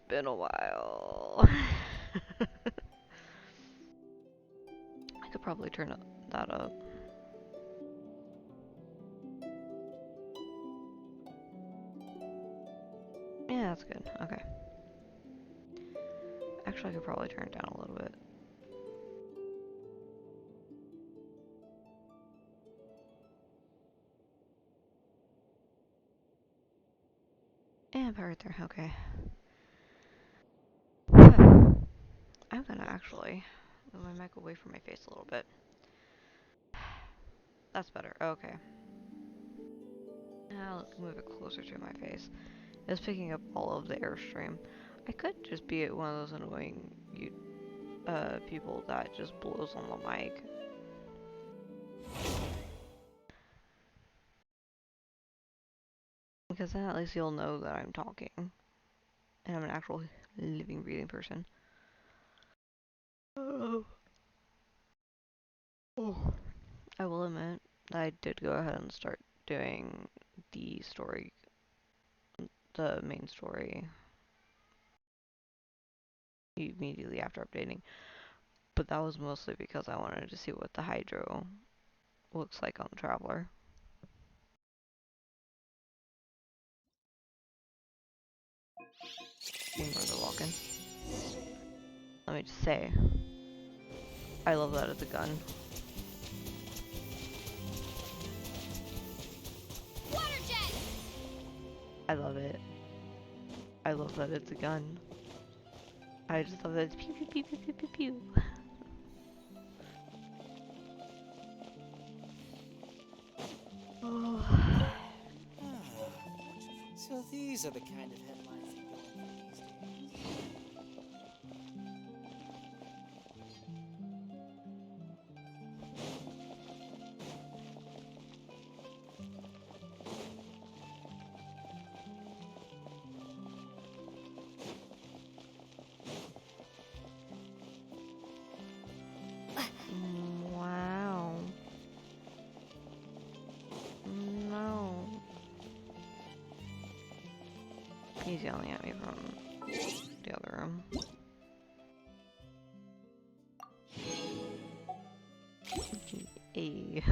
been a while. I could probably turn that up. Yeah, that's good. Okay. Actually, I could probably turn it down a little bit. And right there. Okay. I'm gonna actually move my mic away from my face a little bit. That's better. Okay. Now let's move it closer to my face. It's picking up all of the airstream. I could just be one of those annoying people that just blows on the mic. Because then at least you'll know that I'm talking. And I'm an actual living, breathing person. Oh. Oh. I will admit that I did go ahead and start doing the story, the main story, immediately after updating. But that was mostly because I wanted to see what the hydro looks like on the Traveler. Ignore the walk-in. Let me just say, I love that it's a gun. Water jet! I love it. I love that it's a gun. I just love that it's pew pew pew pew pew pew pew. Oh. So these are the kind of headlines that go on these days. Wow. No. He's yelling at me from the other room. Hey.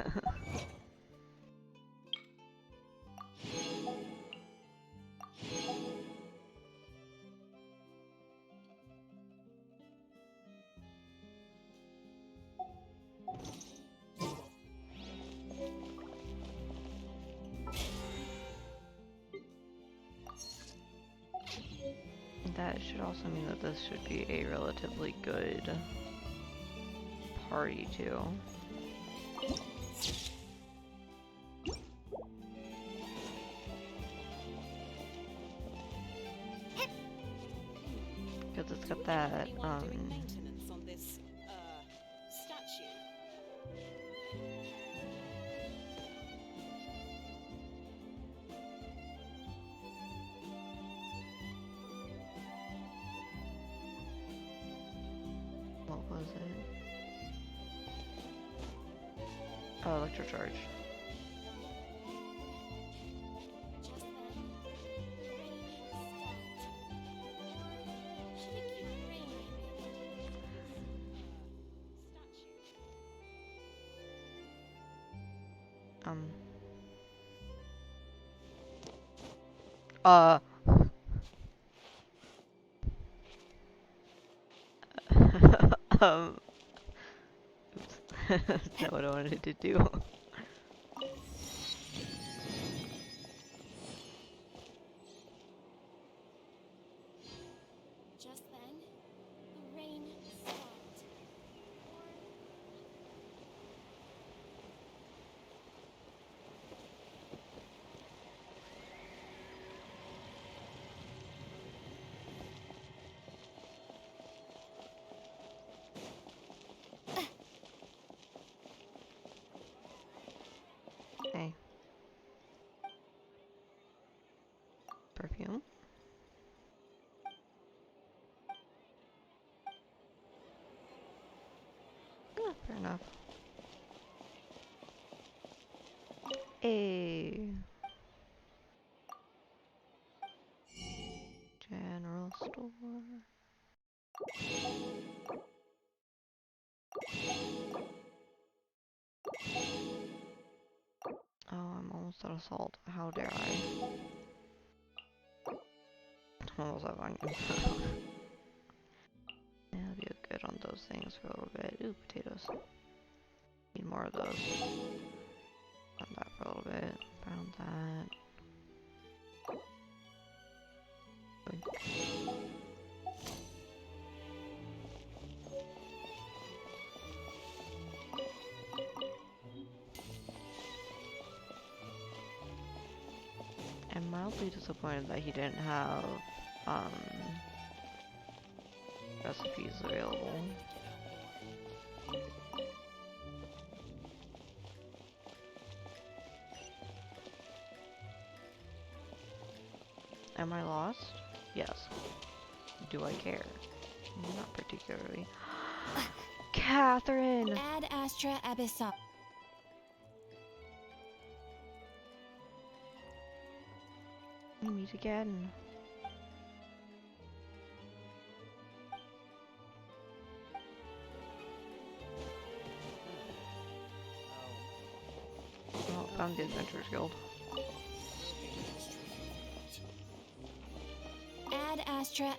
That should also mean that this should be a relatively good party too. Because it's got that, Maintenance on this, statue. what was it? Oh, electrocharge. Just then, the rain stopped. Should it keep raining? Um. Uh. um. Oops. That's not what I wanted to do. Just then, the rain stopped. Hey. Perfume? Yeah, fair enough. A general store. assault. How dare I? Almost have onions. Yeah, I'll be good on those things for a little bit. Ooh, potatoes. Need more of those. Found that for a little bit. Found that. I'm mildly disappointed that he didn't have, recipes available. Am I lost? Yes. Do I care? Not particularly. Catherine! Ad Astra Abyssal. We meet again. Oh, found the Adventurers Guild. Ad Astra.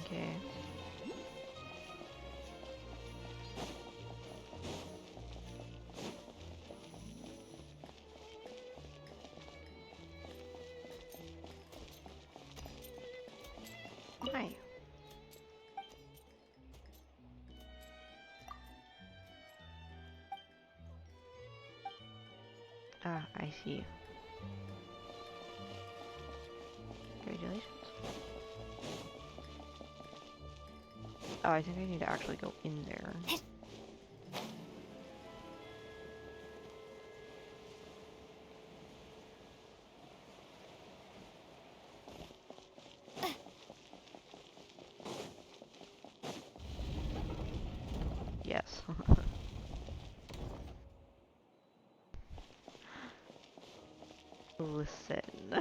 Okay. Hi. Ah, I see. Congratulations. Oh, I think I need to actually go in there. Yes. Listen. 3?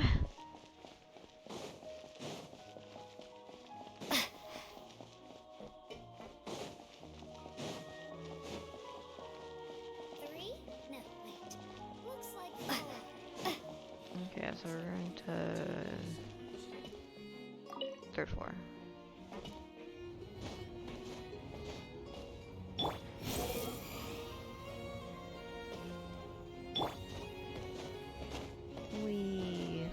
No, wait. Looks like 4. Okay, so we're going to third floor. We.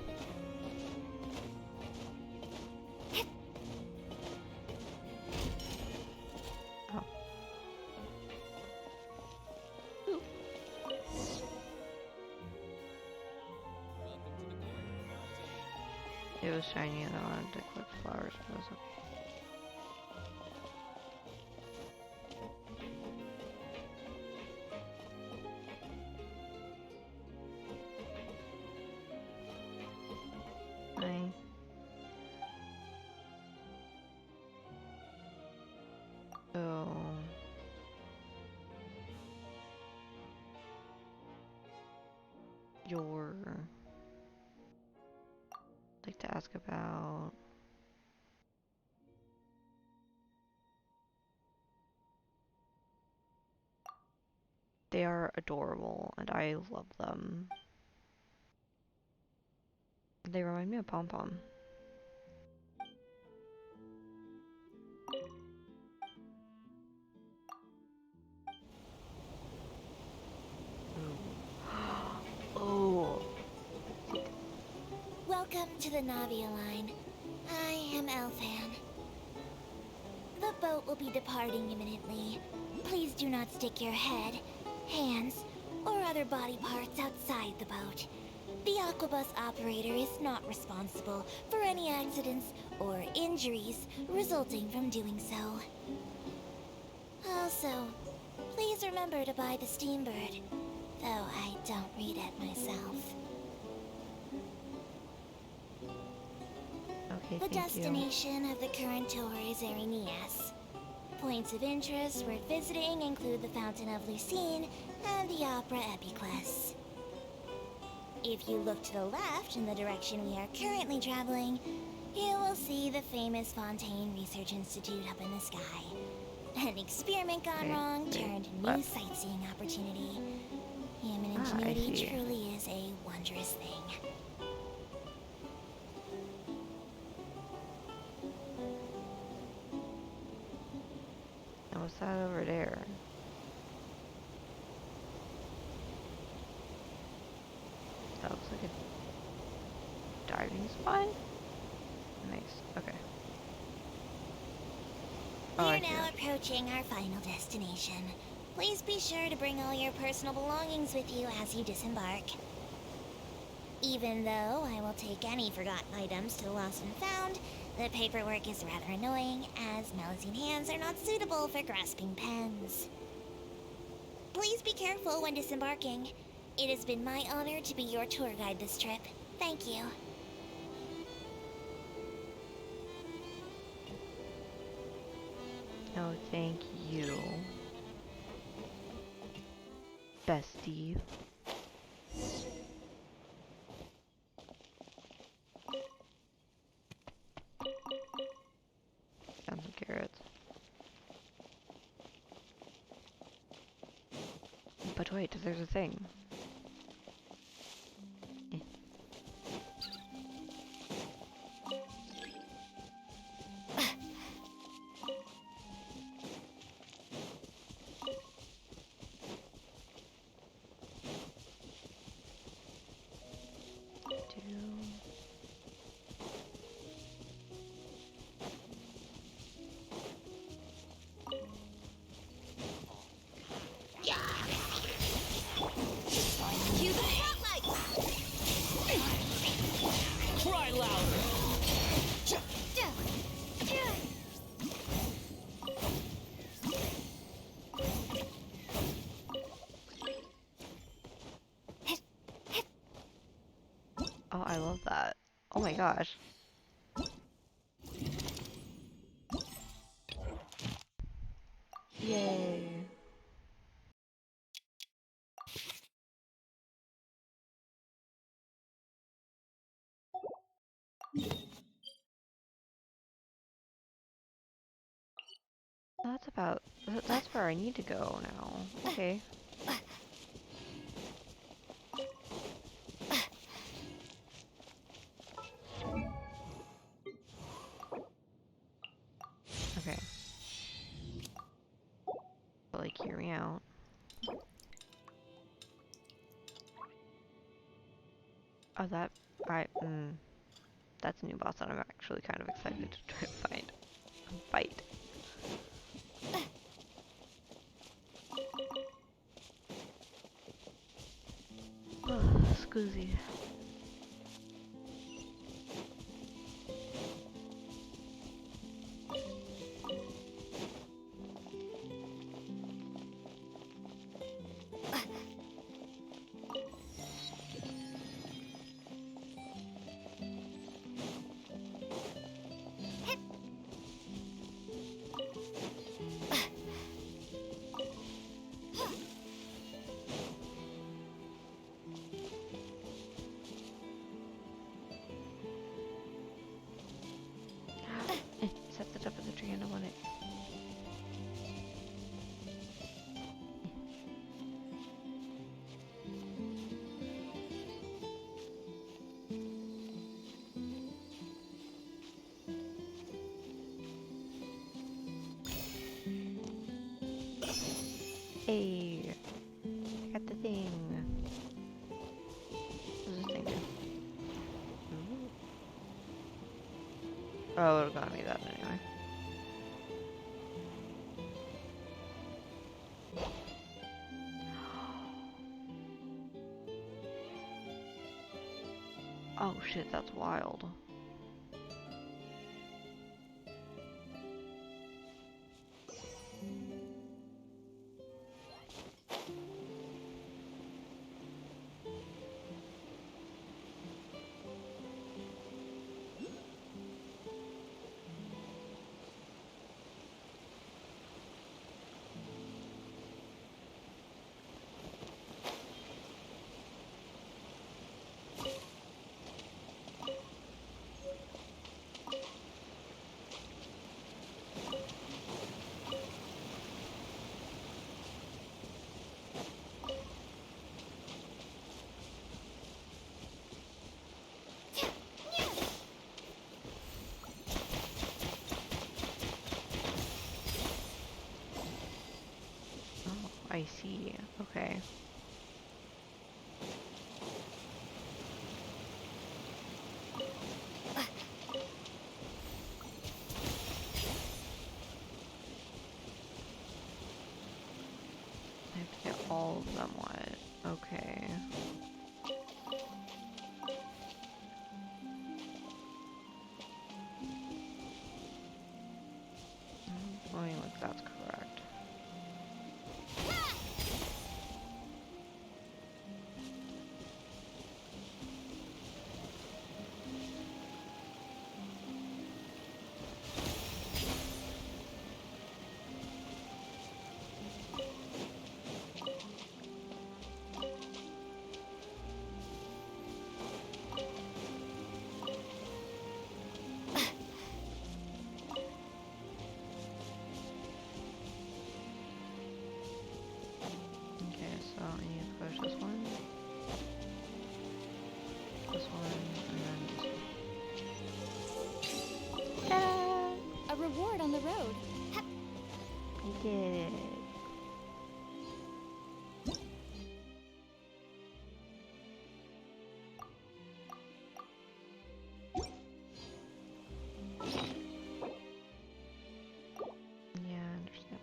Oh. Ooh. It was shiny and I wanted to collect flowers, but it was okay. Hi. So your like to ask about they are adorable and I love them. They remind me of Pom Pom. Oh, Welcome to the Navia line. I am Elfan. The boat will be departing imminently. Please do not stick your head, hands, or other body parts outside the boat. The Aquabus operator is not responsible for any accidents or injuries resulting from doing so. Also, please remember to buy the Steambird, though I don't read it myself. okay, The thank you. destination of the current tour is Erinias. Points of interest worth visiting include the Fountain of Lucine and the Opera Epiclese. If you look to the left in the direction we are currently traveling, you will see the famous Fontaine Research Institute up in the sky. An experiment gone wrong turned new sightseeing opportunity. Human I ingenuity see. truly is a wondrous thing. And what's that over there? That looks like a diving spot? Nice, okay. We Oh, are I see now it. approaching our final destination. Please be sure to bring all your personal belongings with you as you disembark. Even though I will take any forgotten items to the lost and found, the paperwork is rather annoying, as Melusine hands are not suitable for grasping pens. Please be careful when disembarking. It has been my honor to be your tour guide this trip. Thank you. Oh, thank you. Bestie. Found some carrots. But wait, there's a thing. Eh. Cue the spotlight! Cry louder! Oh, I love that. Oh my gosh. Yay. That's about, that's where I need to go now. Okay. Okay. But, like, hear me out. Oh, that's a new boss that I'm actually kind of excited to try to find. Fight. Scoozy. It's at the top of the tree and I want it. Hey, I got the thing. What does this thing do? Ooh. Oh, it would've got me that anyway. Oh shit, that's wild. I see. Okay. I have to get all of them wet. Okay. I mean, like, that's correct. Okay, so I need to push this one, and then this one. Ta-da! A reward on the road. I did it. Yeah, I understand.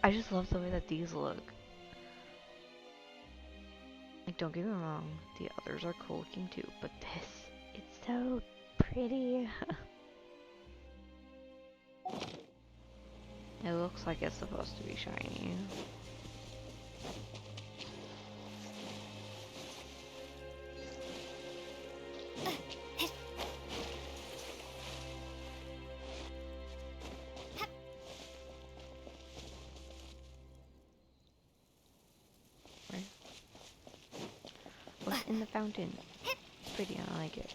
I just love the way that these look. Like, don't get me wrong, the others are cool looking too, but this, it's so pretty. It looks like it's supposed to be shiny. Right? What's in the fountain? It's pretty, I like it.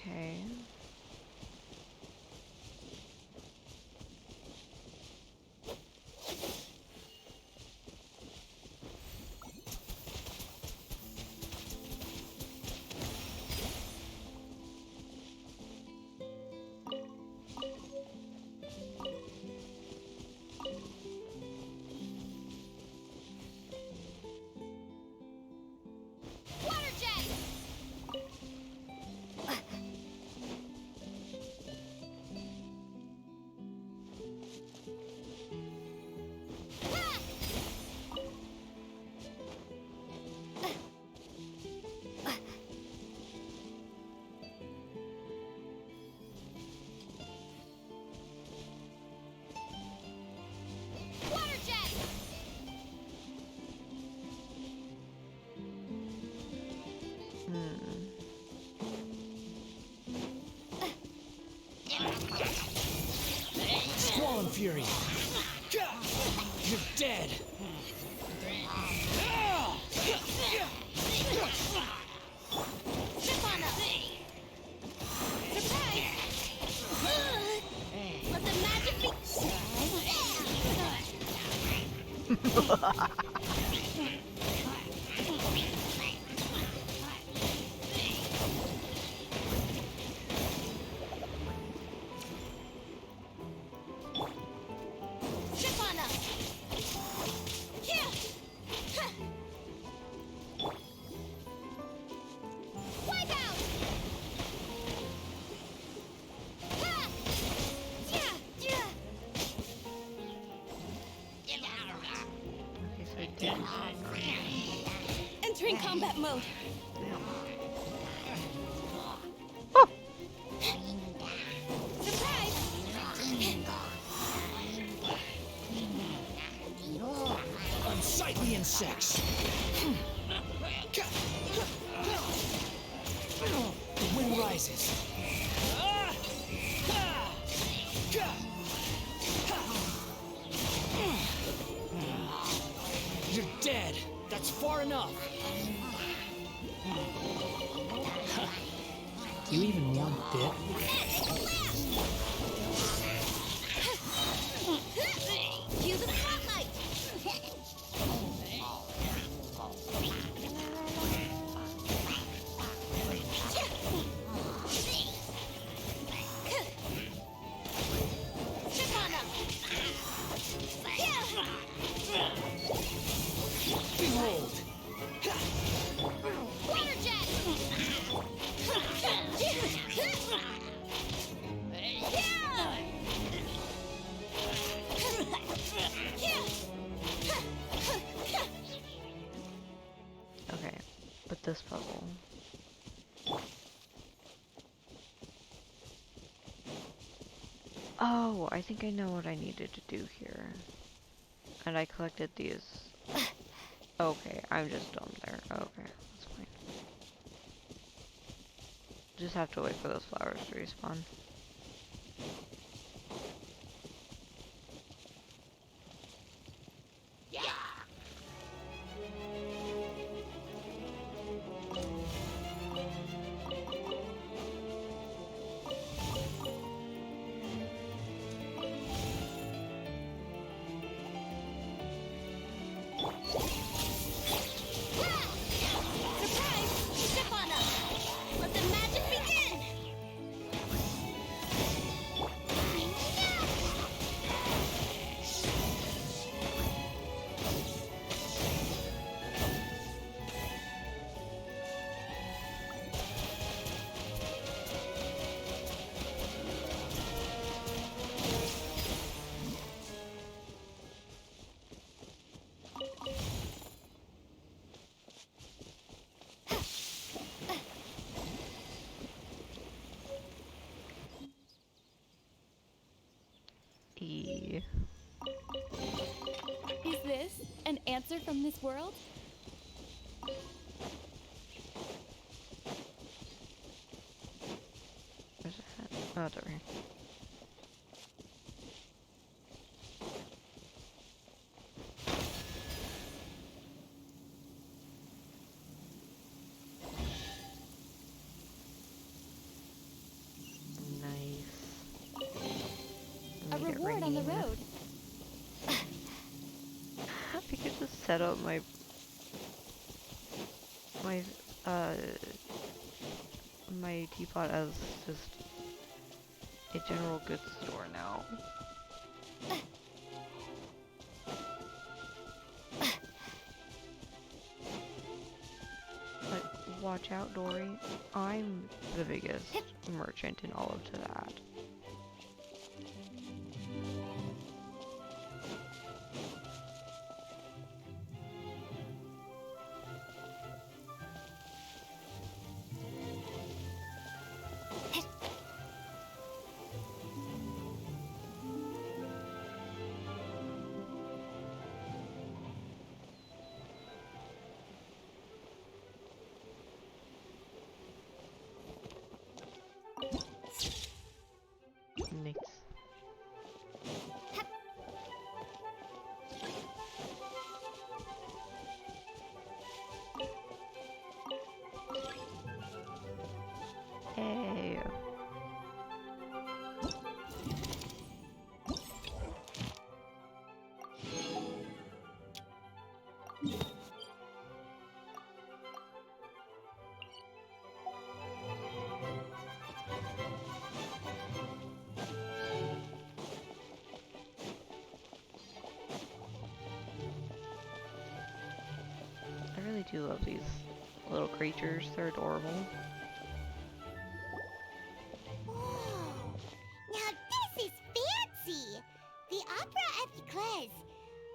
Okay. Water jet! Water jet! Hmm. Squall Fury. You're dead. Trip on us! Surprise! Let the magic be... Trip on us! Yeah! Huh. Wipe out! Ha! Yeah! Yeah! Okay, so I did. Entering combat mode. Oh! Surprise! Unsightly insects. The wind rises. You're dead. That's far enough. You even want dip? Cue the spotlight! Step on them! Behold! Water jet! Okay, but this puzzle. Oh, I think I know what I needed to do here. And I collected these. Okay, I'm just dumb there. Okay, that's fine. Just have to wait for those flowers to respawn. Surprise! Step on them! Let the magic begin! E. Is this an answer from this world? Where's it at? Oh, there we go. Nice. A Made it reward on the rain. road. I could just set up my uh my teapot as just a general goods store now. Like, watch out, Dory. I'm the biggest merchant in all of that. Nice. Hey. I really do love these little creatures. They're adorable. Whoa! Now this is fancy! The Opera at Eclairs.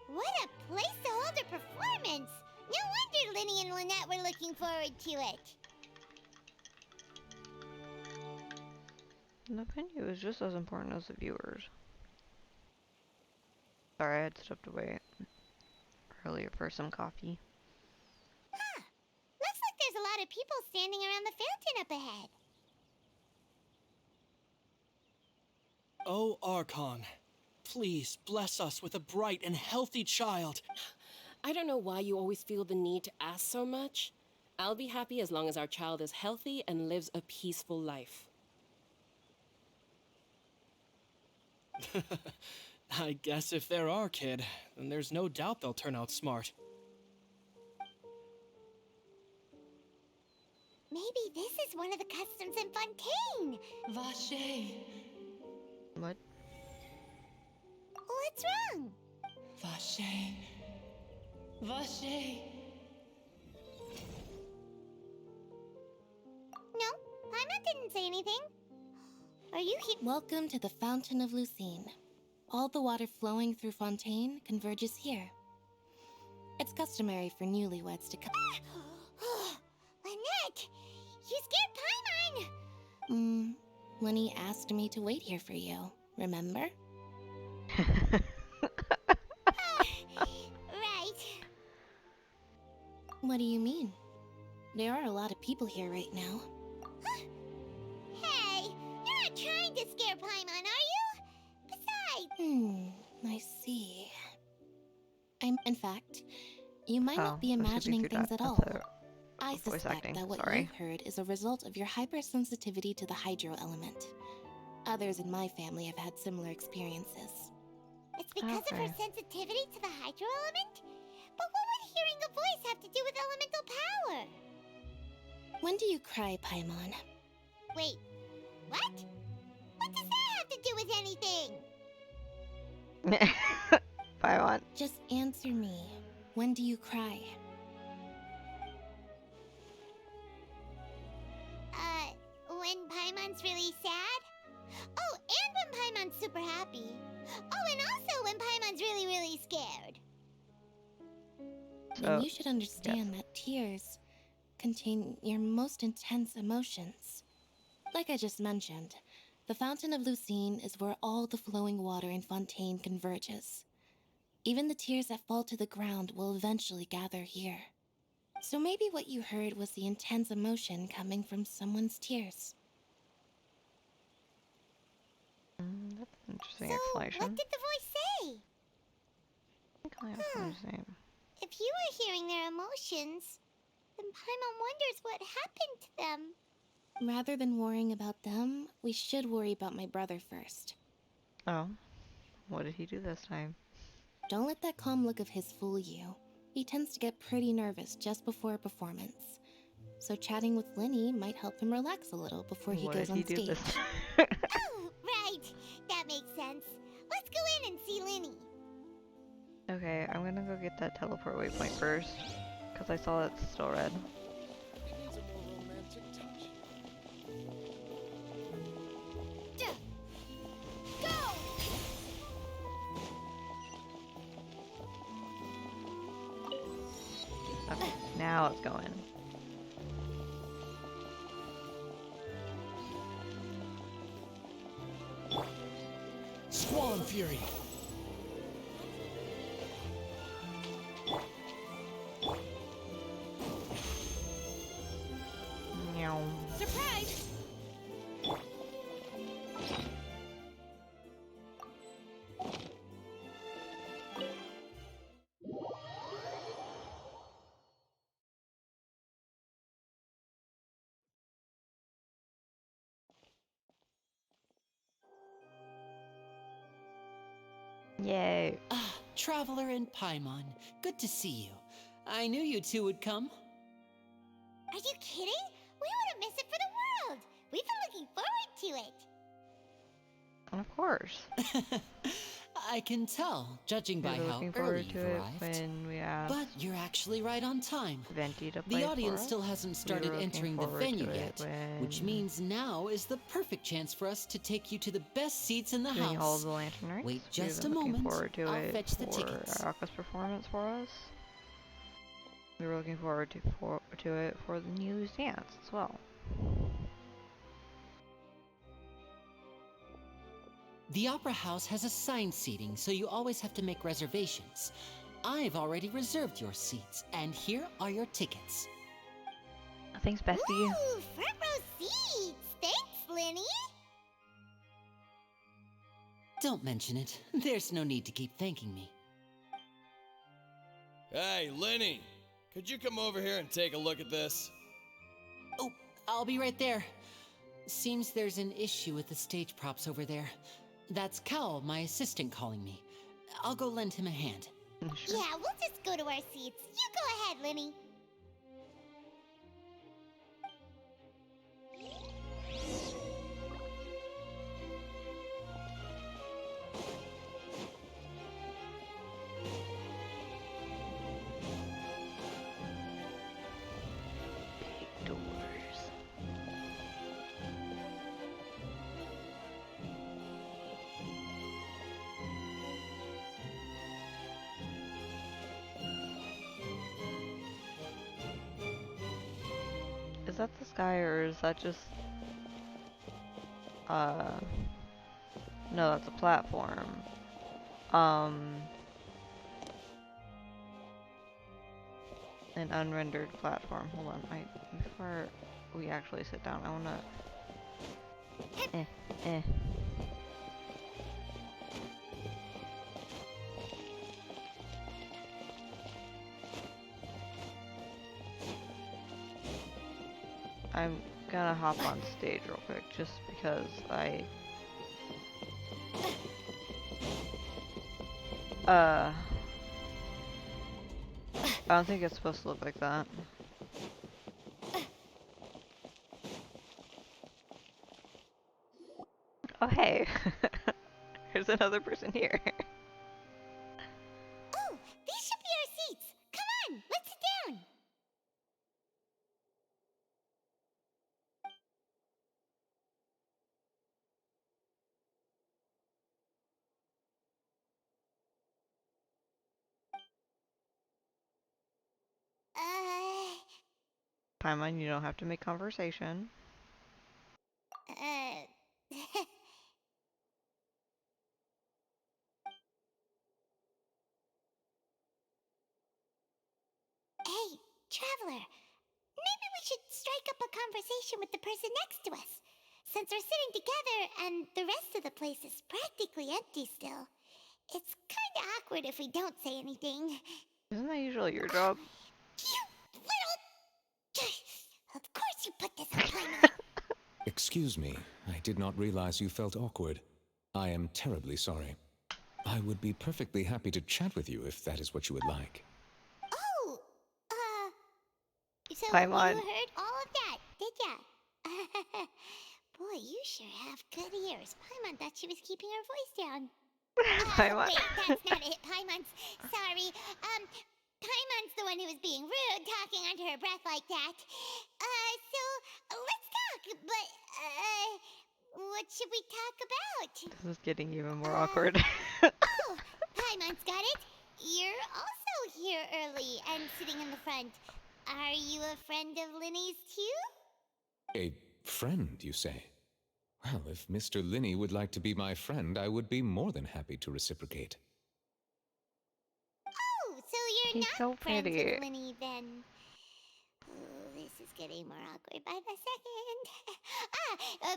What a place to hold a performance! No wonder Linny and Lynette were looking forward to it. And the venue is just as important as the viewers. Sorry, I had stepped away earlier for some coffee. Huh. Looks like there's a lot of people standing around the fountain up ahead. Oh, Archon, please bless us with a bright and healthy child. I don't know why you always feel the need to ask so much. I'll be happy as long as our child is healthy and lives a peaceful life. I guess if they're our kid, then there's no doubt they'll turn out smart. Maybe this is one of the customs in Fontaine. Vache, What? What's wrong? Vache, Vache. No, Paimon didn't say anything. Are you here? Welcome to the Fountain of Lucine. All the water flowing through Fontaine converges here. It's customary for newlyweds to come. Lynette, you scared Paimon. Lenny asked me to wait here for you, remember? Right. What do you mean? There are a lot of people here right now. Hey, you're not trying to scare Paimon, are you? Besides, I see. In fact, you might Oh, not be so she imagining figured things out at all. that's I voice suspect acting, that what sorry. you've heard is a result of your hypersensitivity to the hydro element. Others in my family have had similar experiences. it's because of her Okay. sensitivity to the hydro element? But what would hearing a voice have to do with elemental power? When do you cry, Paimon? Wait, what? What does that have to do with anything? Paimon. Just answer me. When do you cry? When Paimon's really sad? Oh, and when Paimon's super happy. Oh, and also when Paimon's really, really scared. So, Then you should understand that tears contain your most intense emotions. Like I just mentioned, the Fountain of Lucine is where all the flowing water in Fontaine converges. Even the tears that fall to the ground will eventually gather here. So maybe what you heard was the intense emotion coming from someone's tears. That's an interesting So, explanation. what did the voice say? I think I have someone's name. If you were hearing their emotions, then Paimon wonders what happened to them. Rather than worrying about them, we should worry about my brother first. Oh. What did he do this time? Don't let that calm look of his fool you. He tends to get pretty nervous just before a performance. So chatting with Lenny might help him relax a little before he What goes did on he do stage. this Oh, right. That makes sense. Let's go in and see Linny. Okay, I'm gonna go get that teleport waypoint first. Because I saw it's still red. It needs a more romantic touch. Go! Okay, now it's going. Squall Fury! Meow. Surprise! Yay. Ah, Traveler and Paimon. Good to see you. I knew you two would come. Are you kidding? We wouldn't miss it for the world. We've been looking forward to it. Of course. I can tell, judging We by were how looking early forward you've to it arrived. when we asked But you're actually right on time. Venti to play The audience for us. still hasn't We started were looking entering the forward venue to it yet, which when means now is the perfect chance for us to take you to the best seats in the doing all of house. the lantern rites. Wait We've just been a looking moment. forward to I'll it fetch the for tickets. Araka's performance for us. We were looking forward to it for the new dance as well. The Opera House has assigned seating, so you always have to make reservations. I've already reserved your seats, and here are your tickets. Thanks, bestie. Ooh, front row seats. Thanks, Linny. Don't mention it. There's no need to keep thanking me. Hey, Lenny! Could you come over here and take a look at this? Oh, I'll be right there. Seems there's an issue with the stage props over there. That's Cal, my assistant, calling me. I'll go lend him a hand. Sure. Yeah, we'll just go to our seats. You go ahead, Lenny. Big doors. Is that the sky or is that just uh no, that's a platform. An unrendered platform. Hold on, before we actually sit down, I wanna eh. I'm gonna hop on stage real quick just because I don't think it's supposed to look like that. Oh hey, there's another person here. Oh, these should be our seats. Come on, let's sit down. Paimon, you don't have to make conversation. Hey, traveler. Maybe we should strike up a conversation with the person next to us. Since we're sitting together and the rest of the place is practically empty still, it's kinda awkward if we don't say anything. Isn't that usually your job? You little... Of course you put this on timeline. Excuse me, I did not realize you felt awkward. I am terribly sorry. I would be perfectly happy to chat with you if that is what you would like. Oh, so Paimon. you heard all of that, did ya? Boy, you sure have good ears. Paimon thought she was keeping her voice down. Paimon. Wait, that's not it. Paimon's sorry. Paimon's the one who was being rude, talking under her breath like that. So let's talk. But what should we talk about? This is getting even more awkward. Oh, Paimon's got it. You're also here early and sitting in the front. Are you a friend of Linny's too? A friend, you say? Well, if Mr. Linney would like to be my friend, I would be more than happy to reciprocate. Oh, so you're He's not so friends pretty. with Linny then? Oh, this is getting more awkward by the second.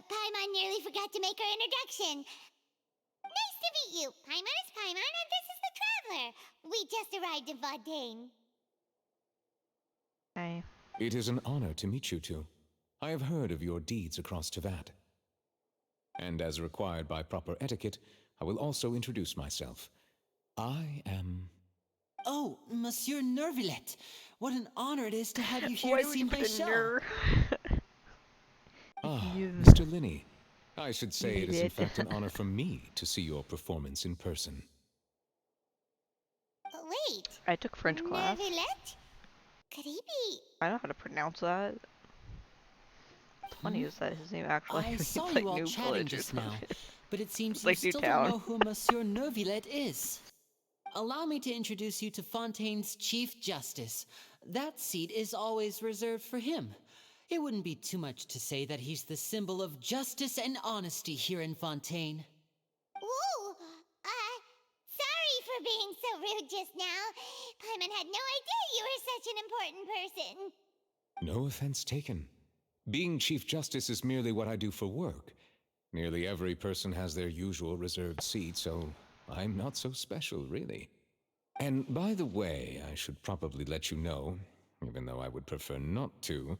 Paimon nearly forgot to make her introduction. Nice to meet you. Paimon is Paimon, and this is the Traveler. We just arrived in Fontaine. Hey. It is an honor to meet you two. I have heard of your deeds across Tevat. And as required by proper etiquette, I will also introduce myself. I am... Oh, Monsieur Nervillet. What an honor it is to have you here Why to would see you my put a show. ner? Ah, You- Mr. Linney. I should say it is in Idiot. fact an honor for me to see your performance in person. Wait. I took French class. Nervillet? Could he be... I know how to pronounce that. What's funny is that his name actually I means saw like you all new chatting village or just now, something. but it seems It's you like still Newtown. don't know who Monsieur Nervillet is. Allow me to introduce you to Fontaine's Chief Justice. That seat is always reserved for him. It wouldn't be too much to say that he's the symbol of justice and honesty here in Fontaine. Whoa! Sorry for being so rude just now. Paimon had no idea you were such an important person. No offense taken. Being Chief Justice is merely what I do for work. Nearly every person has their usual reserved seat, so I'm not so special, really. And by the way, I should probably let you know, even though I would prefer not to.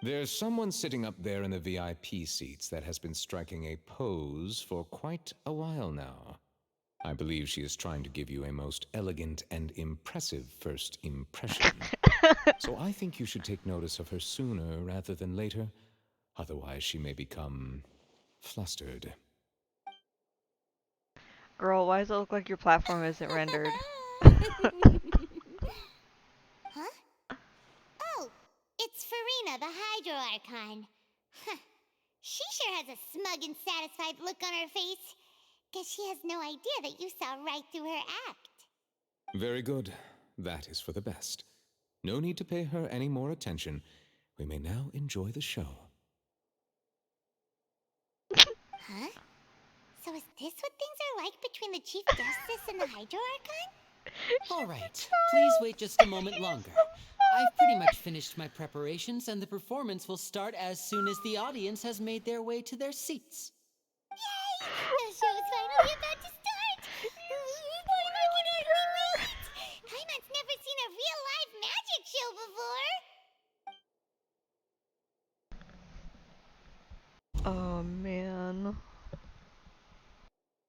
There's someone sitting up there in the VIP seats that has been striking a pose for quite a while now. I believe she is trying to give you a most elegant and impressive first impression. So I think you should take notice of her sooner rather than later. Otherwise, she may become flustered. Girl, why does it look like your platform isn't rendered? Huh? Oh, it's Farina, the Hydro Archon. Huh. She sure has a smug and satisfied look on her face. Guess she has no idea that you saw right through her act. Very good. That is for the best. No need to pay her any more attention. We may now enjoy the show. Huh? So is this what things are like between the Chief Justice and the Hydro Archon? All right, please wait just a moment longer. I've pretty much finished my preparations, and the performance will start as soon as the audience has made their way to their seats. Yay! The show's finally about to start! I can hardly wait! Paimon's never seen a real live magic show before! Oh man.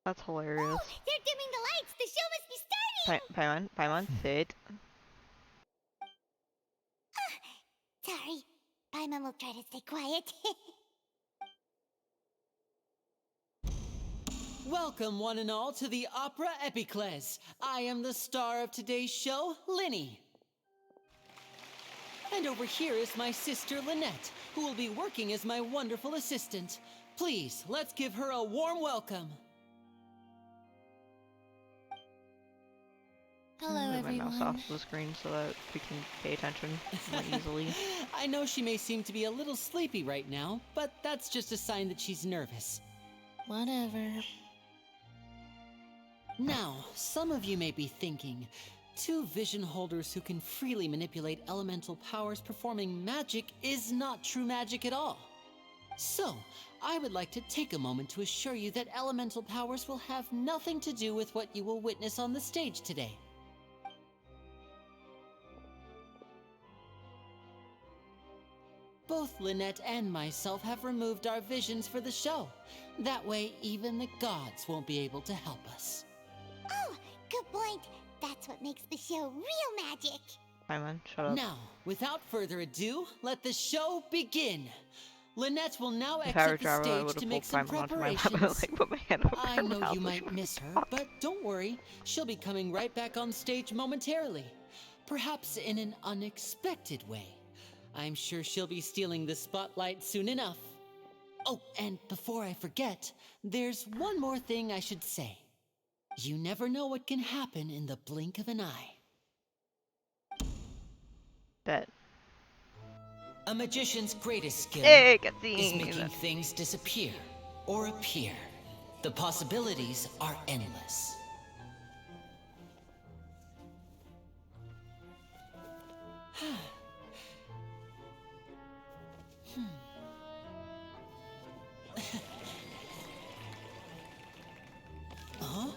That's hilarious. Oh, they're dimming the lights! The show must be starting! Paimon, sit. Sorry. Paimon will try to stay quiet. Welcome, one and all, to the Opera Epiclese. I am the star of today's show, Linny. And over here is my sister, Lynette, who will be working as my wonderful assistant. Please, let's give her a warm welcome. Hello, Move my mouse everyone. off the screen so that we can pay attention more easily. I know she may seem to be a little sleepy right now, but that's just a sign that she's nervous. Whatever. Now, some of you may be thinking, two vision holders who can freely manipulate elemental powers performing magic is not true magic at all. So, I would like to take a moment to assure you that elemental powers will have nothing to do with what you will witness on the stage today. Both Lynette and myself have removed our visions for the show. That way, even the gods won't be able to help us. Oh, good point. That's what makes the show real magic. Paimon, shut up. Now, without further ado, let the show begin. Lynette will now If I were exit the Java, I stage would to have make pulled some Paimon onto my lap and preparations. like put my hand over I her know mouth you and might she would miss her, stop. but don't worry. She'll be coming right back on stage momentarily. Perhaps in an unexpected way. I'm sure she'll be stealing the spotlight soon enough. Oh, and before I forget, there's one more thing I should say. You never know what can happen in the blink of an eye. Bet. A magician's greatest skill Hey, is cutscene. making things disappear or appear. The possibilities are endless. Huh?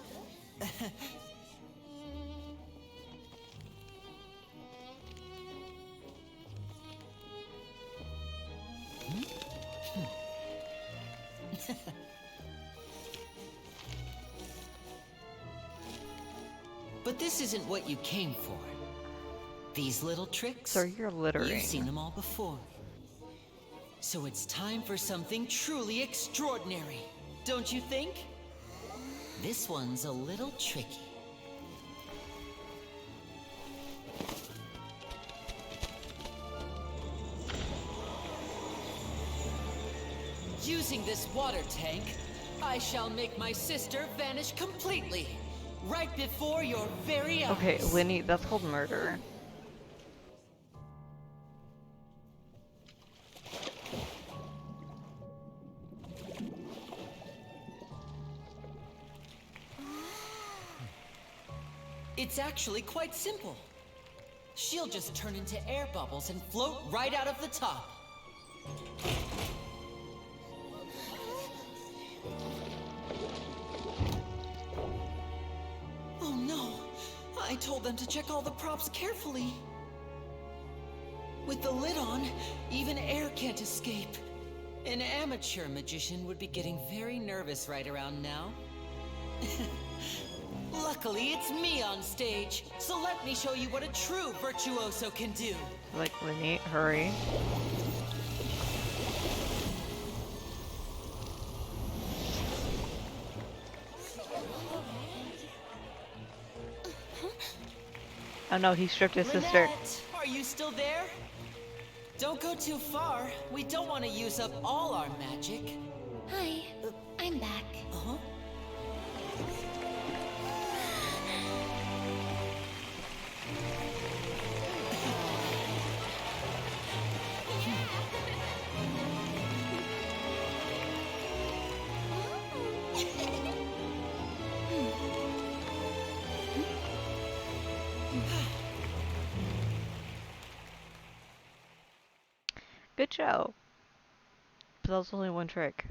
But this isn't what you came for. These little tricks? Sir, you're littering. You've seen them all before. So it's time for something truly extraordinary, don't you think? This one's a little tricky. Using this water tank, I shall make my sister vanish completely, right before your very eyes. Okay, Linny, that's called murder. It's actually quite simple. She'll just turn into air bubbles and float right out of the top. Oh no! told them to check all the props carefully. With the lid on, even air can't escape. An amateur magician would be getting very nervous right around now. Luckily, it's me on stage, so let me show you what a true virtuoso can do. Like, Winnie, hurry. Oh no, he stripped his sister. Lynette, are you still there? Don't go too far. We don't want to use up all our magic. Hi, I'm back. Uh-huh. Good show. But that was only one trick.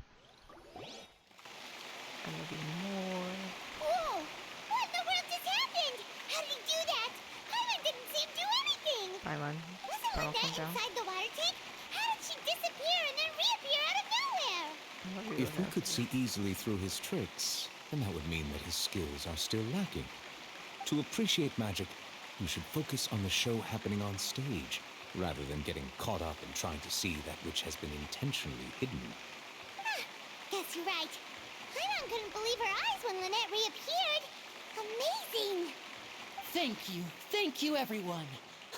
And maybe more. Whoa! What in the world just happened? How did he do that? Paimon didn't see him do anything! Paimon, Wasn't Pearl, Lynette come down. inside the water tank? How did she disappear and then reappear out of nowhere? What are you If we doing? could see easily through his tricks, then that would mean that his skills are still lacking. To appreciate magic, you should focus on the show happening on stage, rather than getting caught up in trying to see that which has been intentionally hidden. Guess you're right. Paimon couldn't believe her eyes when Lynette reappeared. Amazing! Thank you, everyone.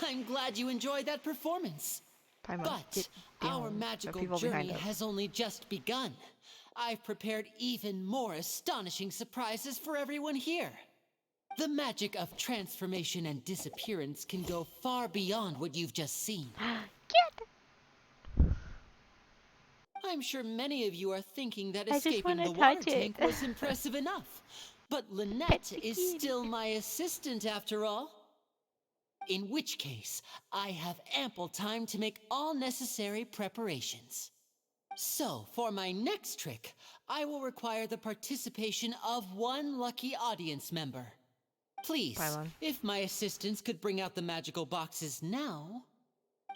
I'm glad you enjoyed that performance. Paimon, But get our down. There are magical people behind journey us. has only just begun. I've prepared even more astonishing surprises for everyone here. The magic of transformation and disappearance can go far beyond what you've just seen. I'm sure many of you are thinking that I just escaping wanna the water touch it. tank was impressive enough. But Lynette is still my assistant after all. In which case, I have ample time to make all necessary preparations. So, for my next trick, I will require the participation of one lucky audience member. Please, Paimon. if my assistants could bring out the magical boxes now.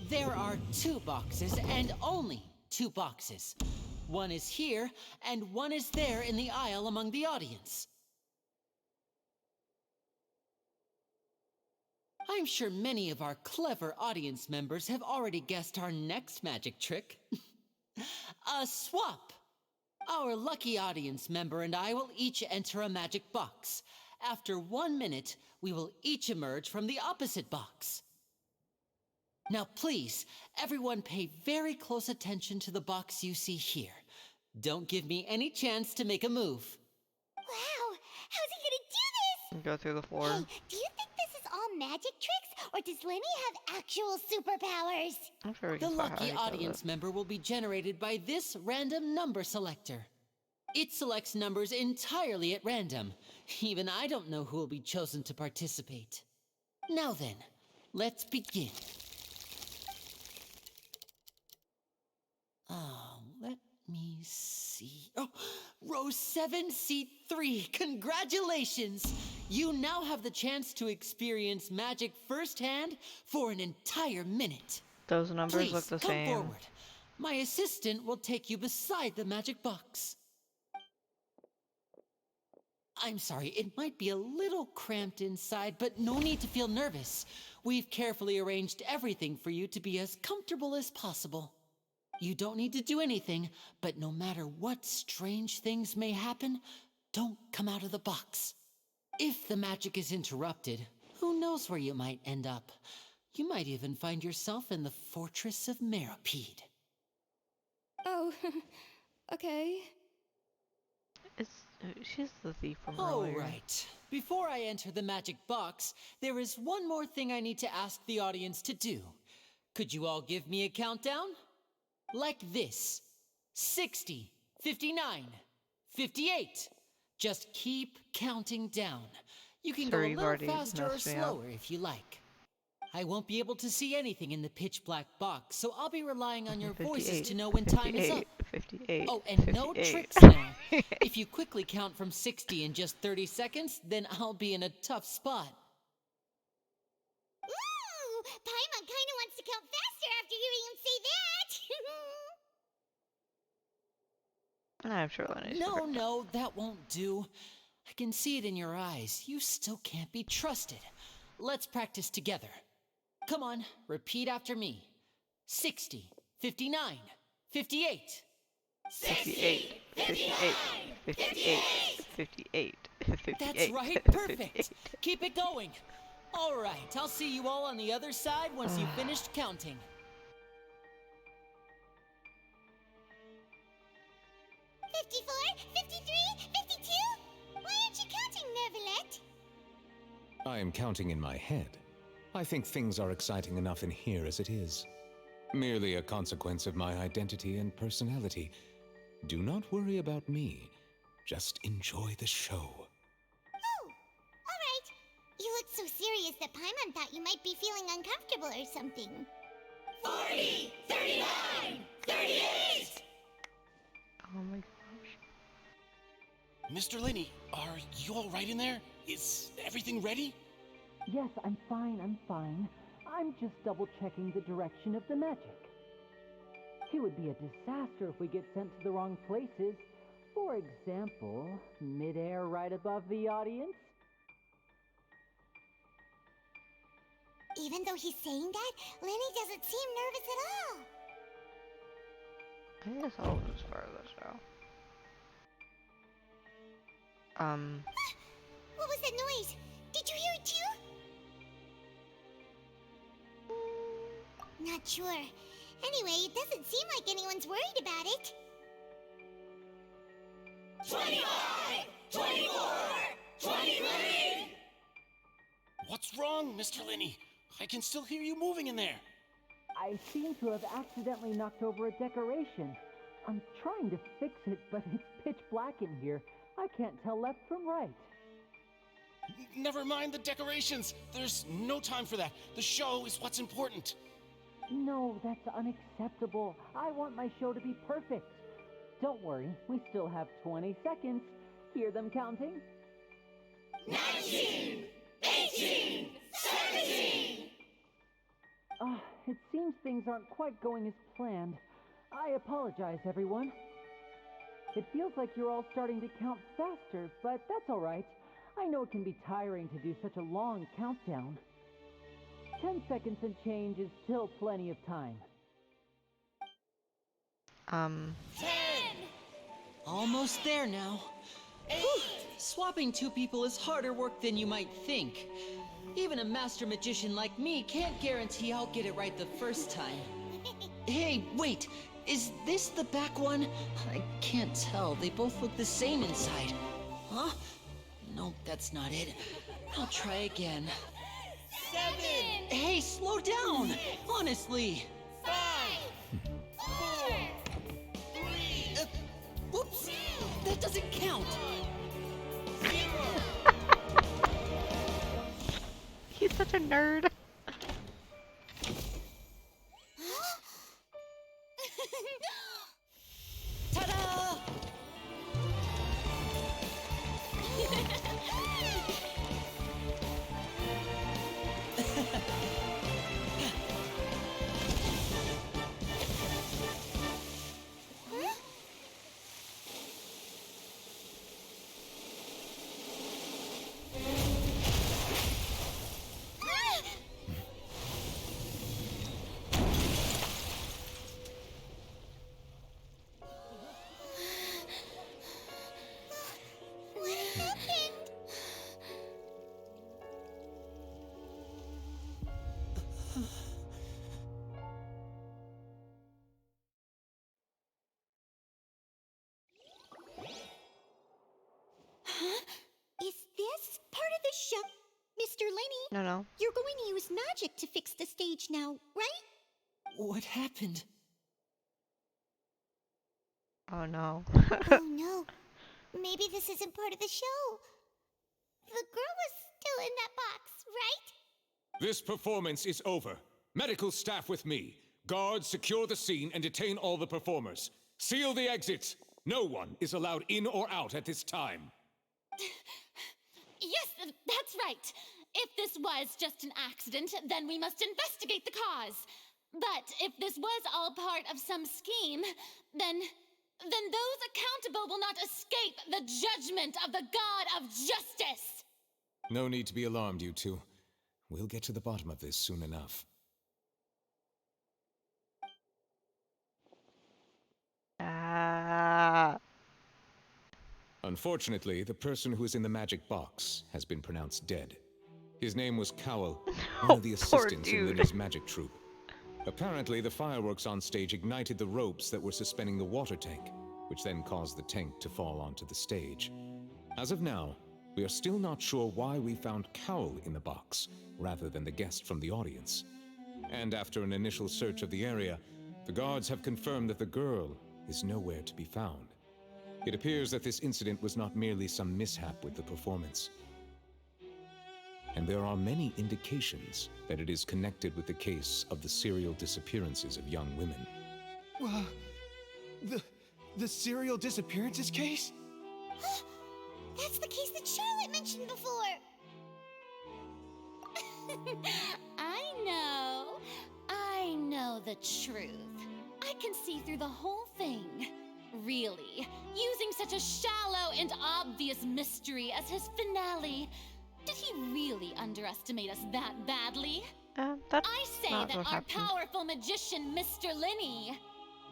There are 2 boxes, and only 2 boxes. One is here, and one is there in the aisle among the audience. I'm sure many of our clever audience members have already guessed our next magic trick. A swap! Our lucky audience member and I will each enter a magic box. After 1 minute, we will each emerge from the opposite box. Now please, everyone pay very close attention to the box you see here. Don't give me any chance to make a move. Wow! How's he gonna do this? Go through the floor. Hey, do you think this is all magic tricks, or does Lenny have actual superpowers? I'm sure we The can spot how lucky he does audience it. member will be generated by this random number selector. It selects numbers entirely at random. Even I don't know who will be chosen to participate. Now then, let's begin. Let me see. Oh, row 7, seat 3. Congratulations! You now have the chance to experience magic firsthand for an entire minute. Those numbers Please, look the come same. forward. My assistant will take you beside the magic box. I'm sorry, it might be a little cramped inside, but no need to feel nervous. We've carefully arranged everything for you to be as comfortable as possible. You don't need to do anything, but no matter what strange things may happen, don't come out of the box. If the magic is interrupted, who knows where you might end up? You might even find yourself in the Fortress of Meripede. Oh, okay. She's the thief from All earlier. right. Before I enter the magic box, there is one more thing I need to ask the audience to do. Could you all give me a countdown? Like this. 60, 59, 58. Just keep counting down. You can go Sir, a you've little already faster or messed me up. slower if you like. I won't be able to see anything in the pitch black box, so I'll be relying on your voices to know when time is up. 58, Oh, and no 58. tricks now. If you quickly count from 60 in just 30 seconds, then I'll be in a tough spot. count faster after hearing him say that. I'm sure Lenny's No, perfect. no, that won't do. I can see it in your eyes. You still can't be trusted. Let's practice together. Come on, repeat after me. 60, 59, 58. 58, 58, 58, 58, 58. That's right, perfect. Keep it going. All right, I'll see you all on the other side once you've finished counting. 54, 53, 52? Why aren't you counting, Nervalet? I am counting in my head. I think things are exciting enough in here as it is. Merely a consequence of my identity and personality. Do not worry about me. Just enjoy the show. Oh, all right. You look so serious that Paimon thought you might be feeling uncomfortable or something. 40, 39, 38! Oh my gosh. Mr. Lenny, are you all right in there? Is everything ready? Yes, I'm fine, I'm fine. I'm just double-checking the direction of the magic. It would be a disaster if we get sent to the wrong places. For example, midair right above the audience. Even though he's saying that, Lenny doesn't seem nervous at all. I guess I'll as far as the show. What was that noise? Did you hear it too? Not sure. Anyway, it doesn't seem like anyone's worried about it. 25! 24! 23! What's wrong, Mr. Lenny? I can still hear you moving in there. I seem to have accidentally knocked over a decoration. I'm trying to fix it, but it's pitch black in here. I can't tell left from right. Never mind the decorations. There's no time for that. The show is what's important. No, that's unacceptable. I want my show to be perfect. Don't worry, we still have 20 seconds. Hear them counting? 19! 18! 17! It seems things aren't quite going as planned. I apologize, everyone. It feels like you're all starting to count faster, but that's all right. I know it can be tiring to do such a long countdown. 10 seconds and change is still plenty of time. 10! Almost there now. 8! Swapping two people is harder work than you might think. Even a master magician like me can't guarantee I'll get it right the first time. Hey, wait! Is this the back one? I can't tell. They both look the same inside. Huh? No, that's not it. I'll try again. 7! Hey, slow down! Honestly! 5! 4! 3! Whoops! That doesn't count! 0! He's such a nerd. Ta-da! What happened? Huh? Is this part of the show? Mr. Lenny, No. you're going to use magic to fix the stage now, right? What happened? Oh no. Oh no. Maybe this isn't part of the show. The girl was still in that box, right? This performance is over. Medical staff with me. Guards, secure the scene and detain all the performers. Seal the exits. No one is allowed in or out at this time. Yes, that's right. If this was just an accident, then we must investigate the cause. But if this was all part of some scheme, then those accountable will not escape the judgment of the God of Justice! No need to be alarmed, you two. We'll get to the bottom of this soon enough. Ah. Unfortunately, the person who is in the magic box has been pronounced dead. His name was Cowell, one of the Poor assistants in dude. Linny's magic troupe. Apparently, the fireworks on stage ignited the ropes that were suspending the water tank, which then caused the tank to fall onto the stage. As of now, we are still not sure why we found Cowell in the box, rather than the guest from the audience. And after an initial search of the area, the guards have confirmed that the girl is nowhere to be found. It appears that this incident was not merely some mishap with the performance. And there are many indications that it is connected with the case of the serial disappearances of young women. The serial disappearances case? That's the case that Charlotte mentioned before! I know the truth. I can see through the whole thing. Really, using such a shallow and obvious mystery as his finale. Did he really underestimate us that badly? That's I say not that what our happened. powerful magician, Mr. Linney,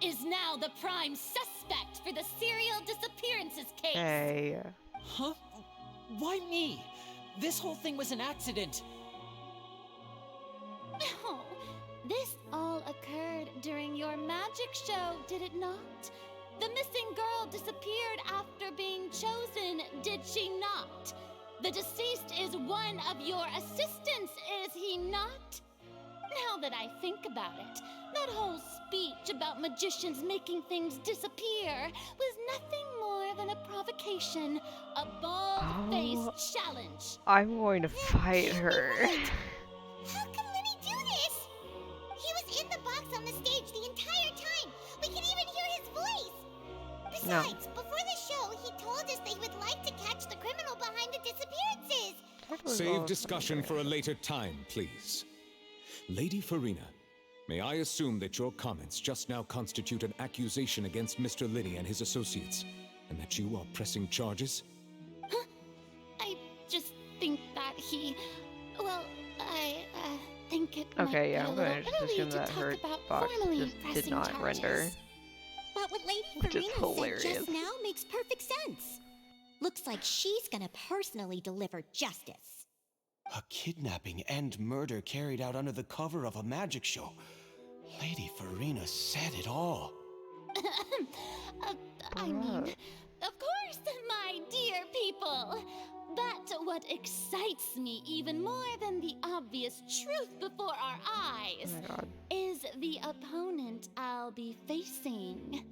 is now the prime suspect for the serial disappearances case. Hey. Huh? Why me? This whole thing was an accident. Oh, this all occurred during your magic show, did it not? The missing girl disappeared after being chosen, did she not? The deceased is one of your assistants, is he not? Now that I think about it, that whole speech about magicians making things disappear was nothing more than a provocation, a bald-faced challenge. I'm going to fight her. How can Linny do this? He was in the box on the stage the entire time. We can even hear his voice. Besides, before the show, he told us they would like to catch the criminal behind the disappearances. Save discussion for a later time, please. Lady Farina, may I assume that your comments just now constitute an accusation against Mr. Linney and his associates, and that you are pressing charges? Huh? I just think that he... Well, I think it might Okay, yeah, be a I'm little going to just early assume to that talk her about box formally just did pressing not charges. render. But what Lady Which is Farina said hilarious. just now makes perfect sense. Looks like she's gonna personally deliver justice. A kidnapping and murder carried out under the cover of a magic show. Lady Farina said it all. I mean, of course, my dear people. But what excites me even more than the obvious truth before our eyes Oh my god. is the opponent I'll be facing.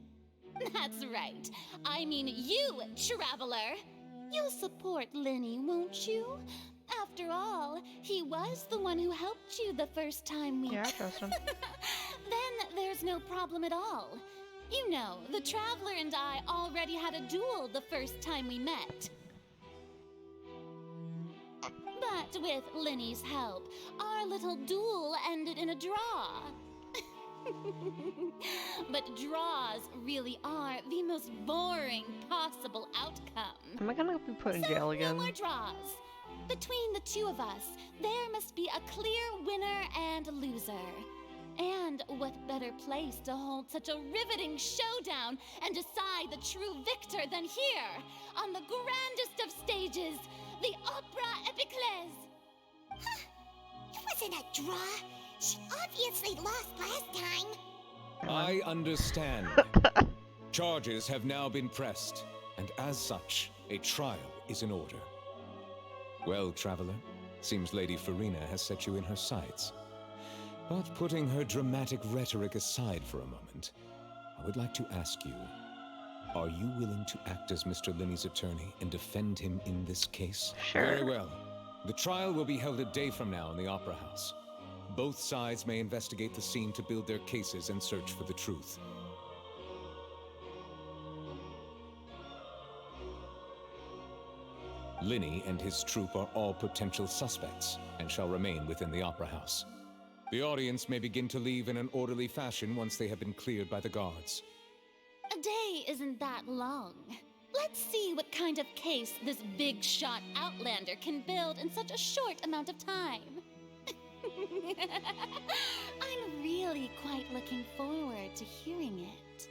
That's right. I mean you, Traveler. You'll support Linny, won't you? After all, he was the one who helped you the first time we... Yeah, I trust him. Then there's no problem at all. You know, the Traveler and I already had a duel the first time we met. But with Linny's help, our little duel ended in a draw. But draws really are the most boring possible outcome. Am I gonna be put in jail again? No more draws. Between the two of us, there must be a clear winner and loser. And what better place to hold such a riveting showdown and decide the true victor than here, on the grandest of stages, the Opera Epiclese. It wasn't a draw. She obviously lost last time. I understand. Charges have now been pressed, and as such, a trial is in order. Well, Traveler, seems Lady Farina has set you in her sights. But putting her dramatic rhetoric aside for a moment, I would like to ask you, are you willing to act as Mr. Linney's attorney and defend him in this case? Sure. Very well. The trial will be held a day from now in the Opera House. Both sides may investigate the scene to build their cases and search for the truth. Linney and his troupe are all potential suspects and shall remain within the Opera House. The audience may begin to leave in an orderly fashion once they have been cleared by the guards. A day isn't that long. Let's see what kind of case this big shot outlander can build in such a short amount of time. I'm really quite looking forward to hearing it.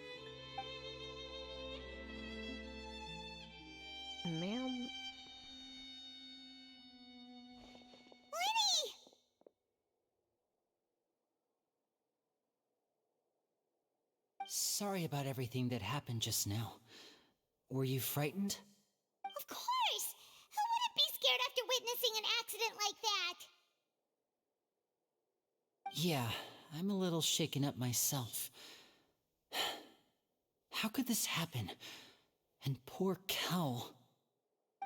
Ma'am? Sorry about everything that happened just now. Were you frightened? Of course! Who wouldn't be scared after witnessing an accident like that? Yeah, I'm a little shaken up myself. How could this happen? And poor Cal.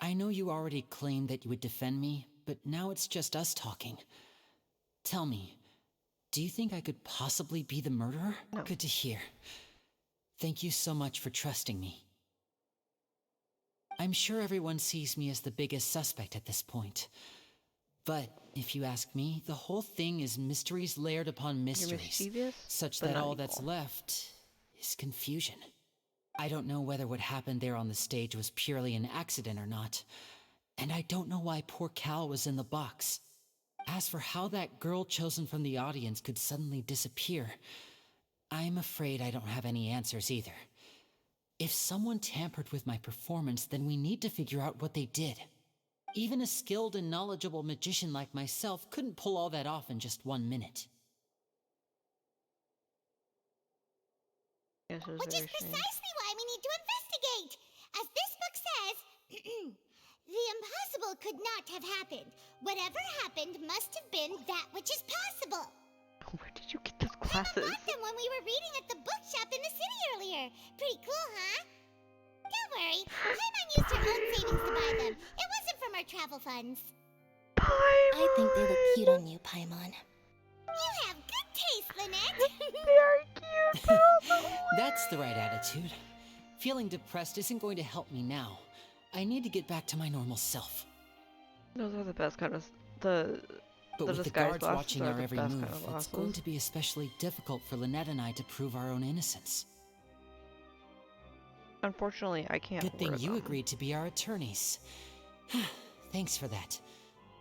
I know you already claimed that you would defend me, but now it's just us talking. Tell me, do you think I could possibly be the murderer? No. Good to hear. Thank you so much for trusting me. I'm sure everyone sees me as the biggest suspect at this point. But if you ask me, the whole thing is mysteries layered upon mysteries, mischievous, such but that not all that's evil. left is confusion. I don't know whether what happened there on the stage was purely an accident or not, and I don't know why poor Cal was in the box. As for how that girl chosen from the audience could suddenly disappear, I'm afraid I don't have any answers either. If someone tampered with my performance, then we need to figure out what they did. Even a skilled and knowledgeable magician like myself couldn't pull all that off in just 1 minute. This is Which is very strange. precisely why we need to investigate. As this book says, the impossible could not have happened. Whatever happened must have been that which is possible. Where did you get those Mama glasses? bought them when we were reading at the bookshop in the city earlier. Pretty cool, huh? Don't worry, Paimon used her own savings to buy them. It wasn't from our travel funds. I think they look cute on you, Paimon. You have good taste, Lynette. Very cute. That was so That's the right attitude. Feeling depressed isn't going to help me now. I need to get back to my normal self. Those are the best kind of the But with the disguise guards glasses watching are our the every best move, kind of it's going glasses. to be especially difficult for Lynette and I to prove our own innocence. Unfortunately, I can't Good thing wear you them. agreed to be our attorneys. Thanks for that.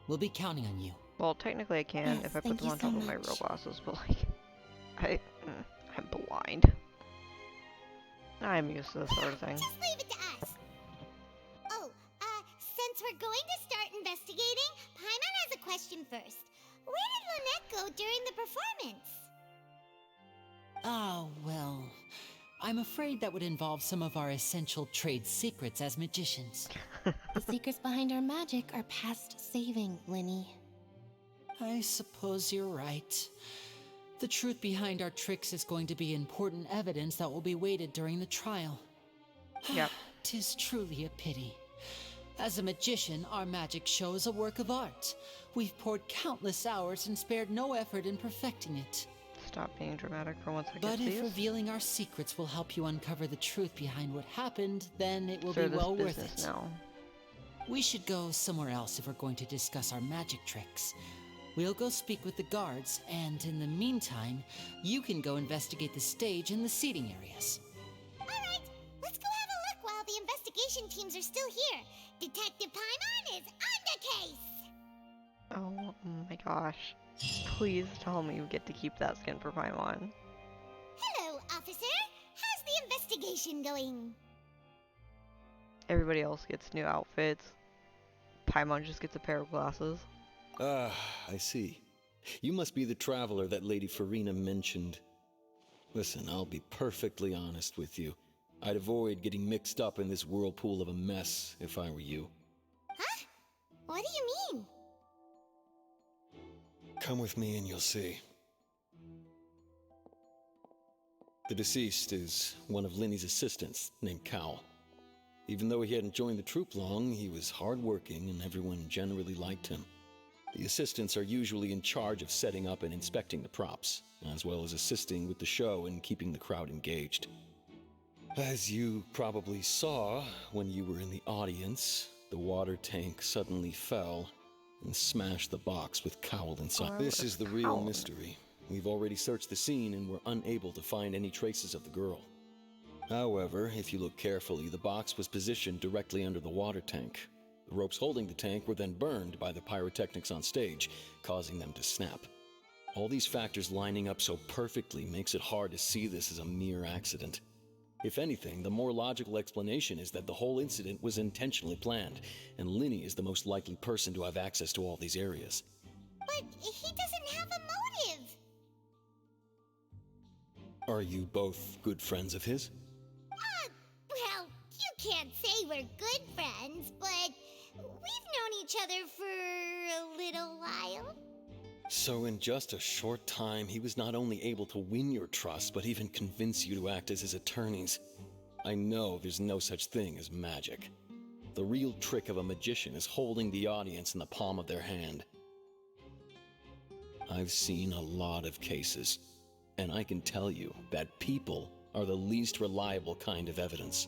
We'll be counting on you. Well, technically I can Yes, if I put thank them you on so top of my much. real glasses, but like, I'm blind. I'm used to this sort of thing. Just leave it to us. Oh, since we're going to start investigating, Paimon has a question first. Where did Lynette go during the performance? Ah, well, I'm afraid that would involve some of our essential trade secrets as magicians. The secrets behind our magic are past saving, Linny. I suppose you're right. The truth behind our tricks is going to be important evidence that will be weighted during the trial. Yep. 'Tis truly a pity. As a magician, our magic show is a work of art. We've poured countless hours and spared no effort in perfecting it. Stop being dramatic for 1 second, But if please. revealing our secrets will help you uncover the truth behind what happened, then it will Sir, be this well worth business it. now. We should go somewhere else if we're going to discuss our magic tricks. We'll go speak with the guards, and in the meantime, you can go investigate the stage and the seating areas. Alright, let's go have a look while the investigation teams are still here. Detective Paimon is on the case! Oh my gosh. Please tell me you get to keep that skin for Paimon. Hello, officer. How's the investigation going? Everybody else gets new outfits. Paimon just gets a pair of glasses. Ah, I see. You must be the traveler that Lady Farina mentioned. Listen, I'll be perfectly honest with you. I'd avoid getting mixed up in this whirlpool of a mess if I were you. Huh? What do you mean? Come with me and you'll see. The deceased is one of Linny's assistants named Cal. Even though he hadn't joined the troupe long, he was hardworking and everyone generally liked him. The assistants are usually in charge of setting up and inspecting the props, as well as assisting with the show and keeping the crowd engaged. As you probably saw when you were in the audience, the water tank suddenly fell and smashed the box with Cowl inside. Oh, This is the real Cowl. mystery. We've already searched the scene and were unable to find any traces of the girl. However, if you look carefully, the box was positioned directly under the water tank. The ropes holding the tank were then burned by the pyrotechnics on stage, causing them to snap. All these factors lining up so perfectly makes it hard to see this as a mere accident. If anything, the more logical explanation is that the whole incident was intentionally planned, and Linny is the most likely person to have access to all these areas. But he doesn't have a motive. Are you both good friends of his? Well, you can't say we're good friends, but we've known each other for a little while. So in just a short time, he was not only able to win your trust, but even convince you to act as his attorneys. I know there's no such thing as magic. The real trick of a magician is holding the audience in the palm of their hand. I've seen a lot of cases, and I can tell you that people are the least reliable kind of evidence.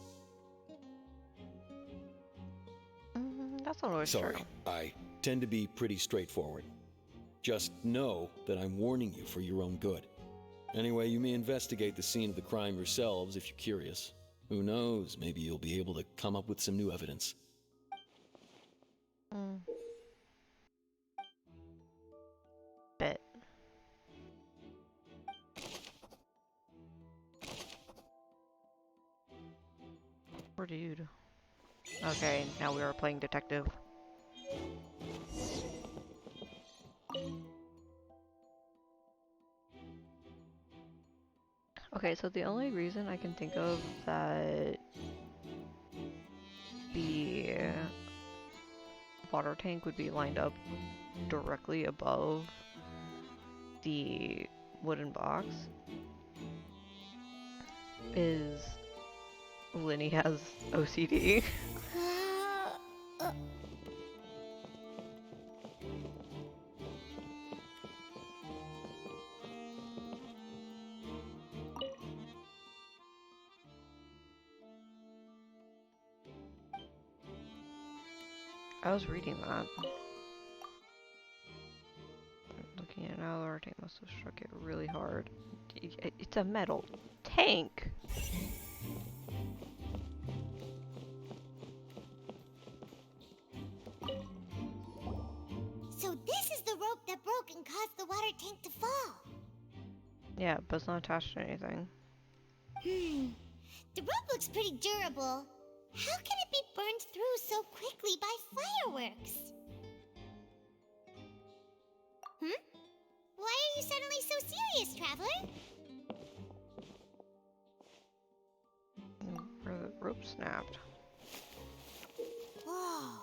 That's not always Sorry, true. I tend to be pretty straightforward. Just know that I'm warning you for your own good. Anyway, you may investigate the scene of the crime yourselves if you're curious. Who knows, maybe you'll be able to come up with some new evidence. Bet. Poor dude. Okay, now we are playing detective. Okay, so the only reason I can think of that the water tank would be lined up directly above the wooden box is Linny has OCD. I was reading that. Looking at it now, the water tank must have struck it really hard. It's a metal tank! So this is the rope that broke and caused the water tank to fall. Yeah, but it's not attached to anything. The rope looks pretty durable. How can it be burned through so quickly by fireworks? Why are you suddenly so serious, Traveler? Where the rope snapped. Whoa.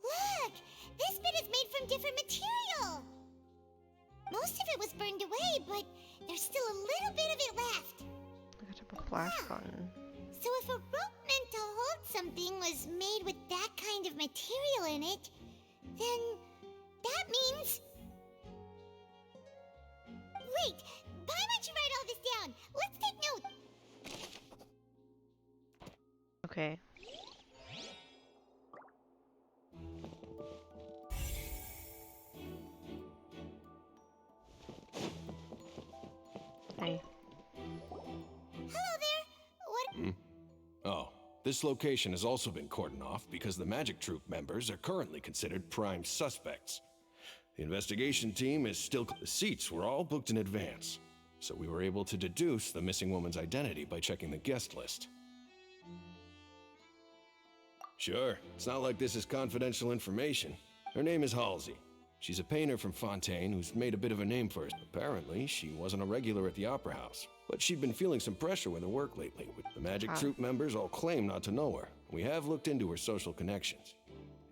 Look! This bit is made from different material. Most of it was burned away, but there's still a little bit of it left. Like a type of flash button. So if a rope meant to hold something was made with that kind of material in it, then that means... Wait, why don't you write all this down? Let's take notes. Okay. Hey. Hello there. What? Oh, this location has also been cordoned off because the Magic Troop members are currently considered prime suspects. The investigation team is still... The seats were all booked in advance, so we were able to deduce the missing woman's identity by checking the guest list. Sure, it's not like this is confidential information. Her name is Halsey. She's a painter from Fontaine who's made a bit of a name for herself. Apparently, she wasn't a regular at the Opera House, but she'd been feeling some pressure with her work lately. The Magic Troop members all claim not to know her. We have looked into her social connections.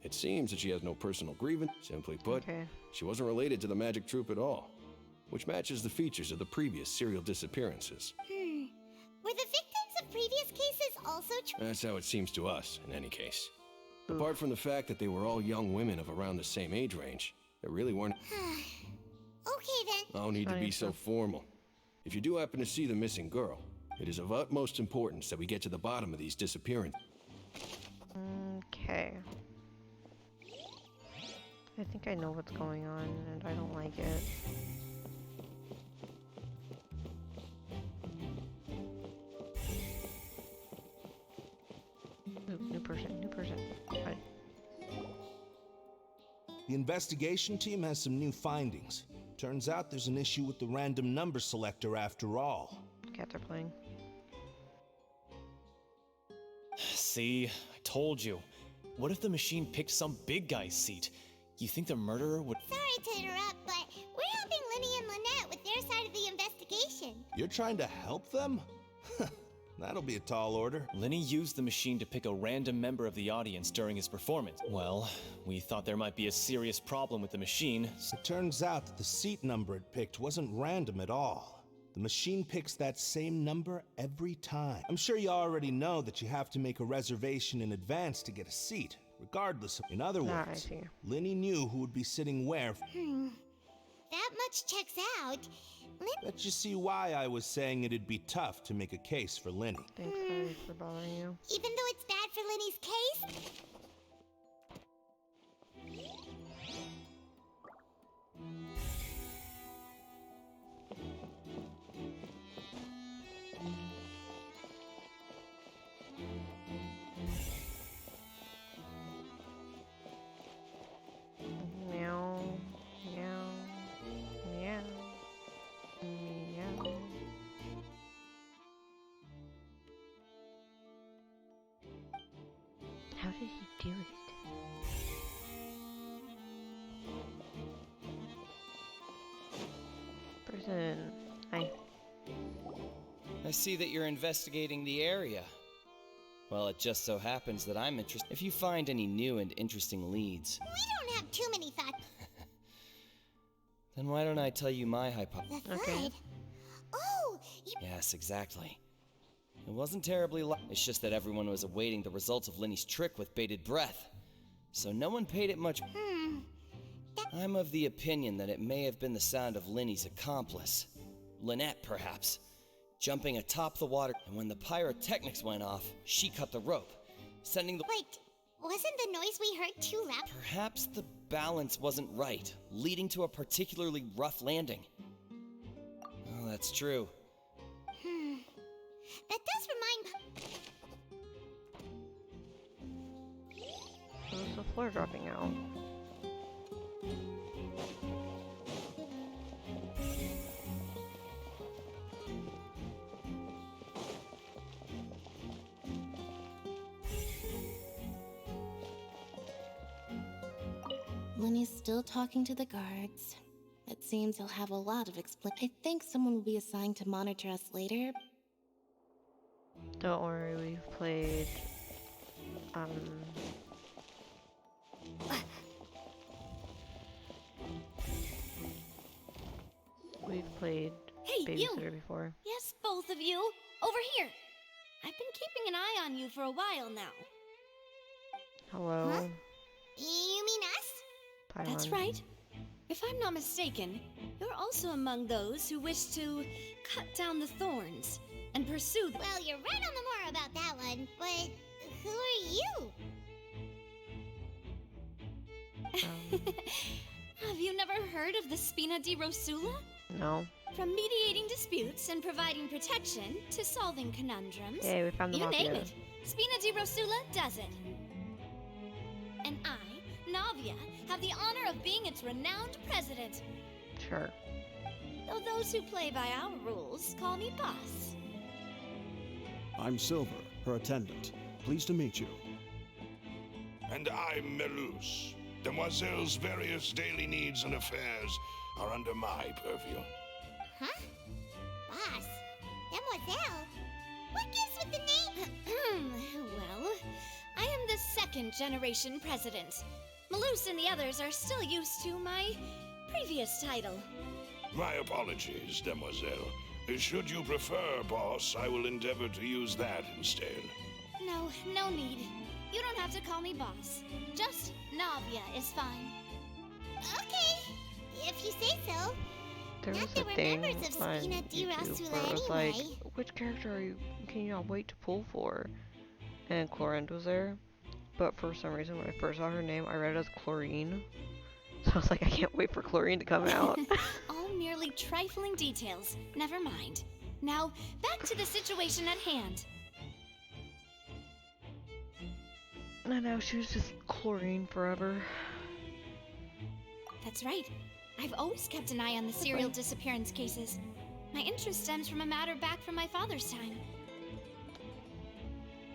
It seems that she has no personal grievance. Simply put, she wasn't related to the Magic Troop at all, which matches the features of the previous serial disappearances. Were the victims of previous cases also That's how it seems to us, in any case. Apart from the fact that they were all young women of around the same age range, there really weren't... Okay then. No need to be so formal. If you do happen to see the missing girl, it is of utmost importance that we get to the bottom of these disappearances. Okay. I think I know what's going on, and I don't like it. The investigation team has some new findings. Turns out there's an issue with the random number selector after all. Cats are playing. See, I told you. What if the machine picked some big guy's seat? You think the murderer would— Sorry to interrupt, but we're helping Linny and Lynette with their side of the investigation. You're trying to help them? That'll be a tall order. Linny used the machine to pick a random member of the audience during his performance. Well, we thought there might be a serious problem with the machine. It turns out that the seat number it picked wasn't random at all. The machine picks that same number every time. I'm sure you already know that you have to make a reservation in advance to get a seat, regardless of— In other words, Linny knew who would be sitting where. That much checks out. Bet you see why I was saying it'd be tough to make a case for Linny. Thanks, sorry for bothering you. Even though it's bad for Linny's case? Meow, meow, meow, meow. How did he do it? Person. Hi. I see that you're investigating the area. Well, it just so happens that I'm interested. If you find any new and interesting leads, We don't have too many thoughts. then why don't I tell you my hypothesis? The third? Oh, Yes, exactly. It wasn't terribly it's just that everyone was awaiting the results of Linny's trick with bated breath. So no one paid it much. I'm of the opinion that it may have been the sound of Linny's accomplice. Lynette, perhaps. Jumping atop the water, and when the pyrotechnics went off, she cut the rope, sending the— Wait, wasn't the noise we heard too loud? Perhaps the balance wasn't right, leading to a particularly rough landing. Oh, that's true. That does remind— There's the floor dropping out. Linny's still talking to the guards. It seems he'll have a lot of I think someone will be assigned to monitor us later. Don't worry, we've played, we've played Hey, Babysitter you! before. Yes, both of you! Over here! I've been keeping an eye on you for a while now. Hello. Huh? You mean us? Paimon. That's right. If I'm not mistaken, you're also among those who wish to cut down the thorns and pursue the— Well, you're right on the more about that one, but who are you? Have you never heard of the Spina di Rosula? No. From mediating disputes and providing protection to solving conundrums. Hey, we found the You mafia. name it. Spina di Rosula does it. And I, Navia, have the honor of being its renowned president. Sure. Though those who play by our rules call me boss. I'm Silver, her attendant. Pleased to meet you. And I'm Melus. Demoiselle's various daily needs and affairs are under my purview. Huh? Boss? Demoiselle? What gives with the name? Well, I am the second generation president. Malus and the others are still used to my previous title. My apologies, Demoiselle. Should you prefer, boss, I will endeavor to use that instead. No need. You don't have to call me boss. Just Navia is fine. Okay, if you say so. There was Not that a we're thing members of on Spina di YouTube Rosula where it was anyway. like, which character can you not wait to pull for? And Chlorine was there, but for some reason when I first saw her name, I read it as Chlorine. So I was like, I can't wait for Chlorine to come out. All merely trifling details. Never mind. Now, back to the situation at hand. I know, she was just Chlorine forever. That's right. I've always kept an eye on the serial disappearance cases. My interest stems from a matter back from my father's time.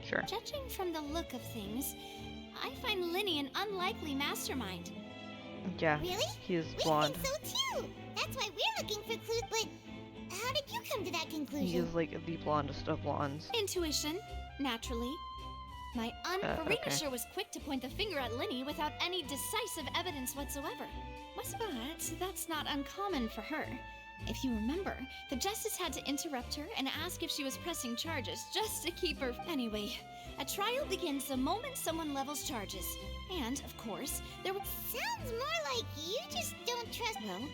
Sure. Judging from the look of things, I find Linny an unlikely mastermind. Yeah. Really? He is We blonde. think so too. That's why we're looking for clues, but how did you come to that conclusion? He is like the blondest of blondes. Intuition, naturally. My aunt okay. Verenisha was quick to point the finger at Linny without any decisive evidence whatsoever. But that's not uncommon for her. If you remember, the justice had to interrupt her and ask if she was pressing charges just to keep her. Anyway, a trial begins the moment someone levels charges. And, of course, there were. Sounds more like you just don't trust. Well,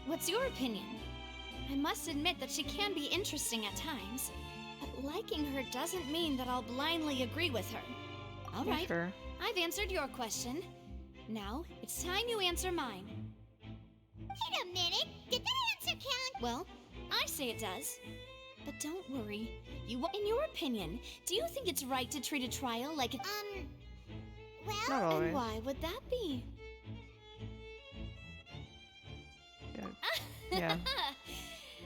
what's your opinion? I must admit that she can be interesting at times, but liking her doesn't mean that I'll blindly agree with her. All right, Sure. I've answered your question. Now, it's time you answer mine. Wait a minute. Did that answer count? Well, I say it does. But don't worry. In your opinion, do you think it's right to treat a trial like a... Well... Not always. And why would that be? Yeah.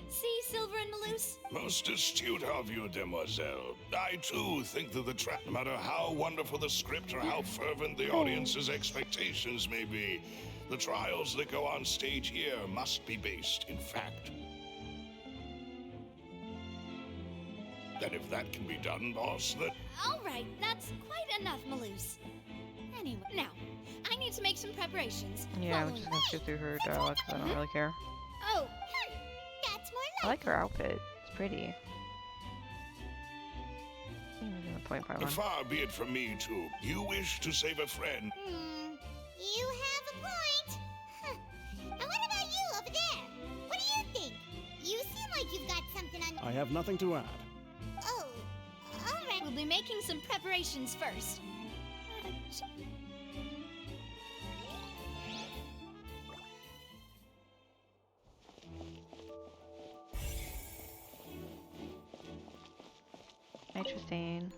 See, Silver and Maloose? Most astute of you, demoiselle. I too think that no matter how wonderful the script or how fervent the audience's expectations may be, the trials that go on stage here must be based in fact. Then if that can be done, boss, then... All right, that's quite enough, Maloose. Anyway, now, I need to make some preparations. Yeah, I'm Follow just me. gonna skip through her dialogue 'cause I don't really care. Oh, that's more I like her outfit. It's pretty. Point by one. Far be it from me to. You wish to save a friend. You have a point. Huh. And what about you over there? What do you think? You seem like you've got something on... I have nothing to add. Oh, all right. we'll be making some preparations first. Interesting.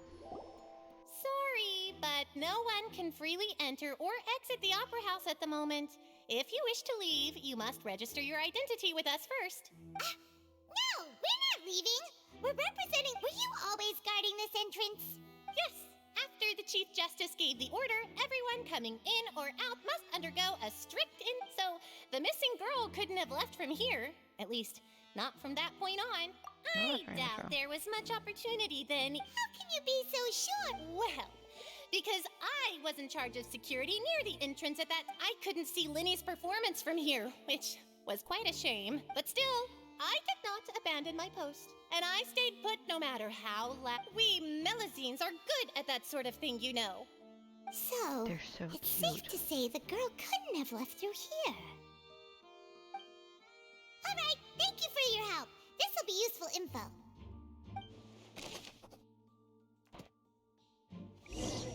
Sorry, but no one can freely enter or exit the Opera House at the moment. If you wish to leave, you must register your identity with us first. No, we're not leaving. We're representing... Were you always guarding this entrance? Yes, after the Chief Justice gave the order, everyone coming in or out must undergo a strict so the missing girl couldn't have left from here. At least, not from that point on. I doubt there was much opportunity then. How can you be so sure? Well, because I was in charge of security near the entrance at that, I couldn't see Linny's performance from here, which was quite a shame. But still, I did not abandon my post. And I stayed put no matter how loud. We Melusines are good at that sort of thing, you know. So, They're so it's cute. safe to say the girl couldn't have left through here. All right, thank you for your help. This will be useful info.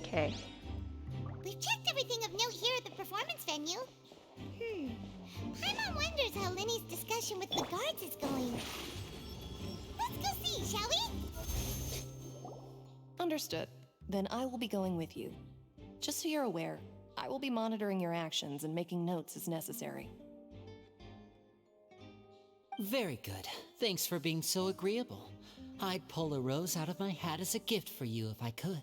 Okay. We've checked everything of note here at the performance venue. Paimon wonders how Linny's discussion with the guards is going. Let's go see, shall we? Understood. Then I will be going with you. Just so you're aware, I will be monitoring your actions and making notes as necessary. Very good. Thanks for being so agreeable. I'd pull a rose out of my hat as a gift for you if I could.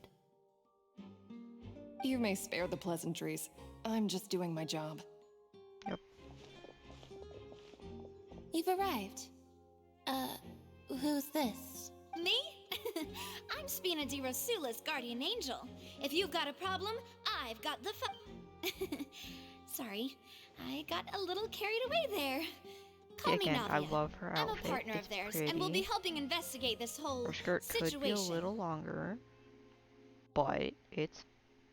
You may spare the pleasantries. I'm just doing my job. Yep. You've arrived. Who's this? Me? I'm Spina di Rosula's guardian angel. If you've got a problem, I've got the Sorry, I got a little carried away there. Call me Again, I Navia. love her I'm outfit. a partner It's of theirs, pretty. and we'll be helping investigate this whole Her skirt situation. could be a little longer, but it's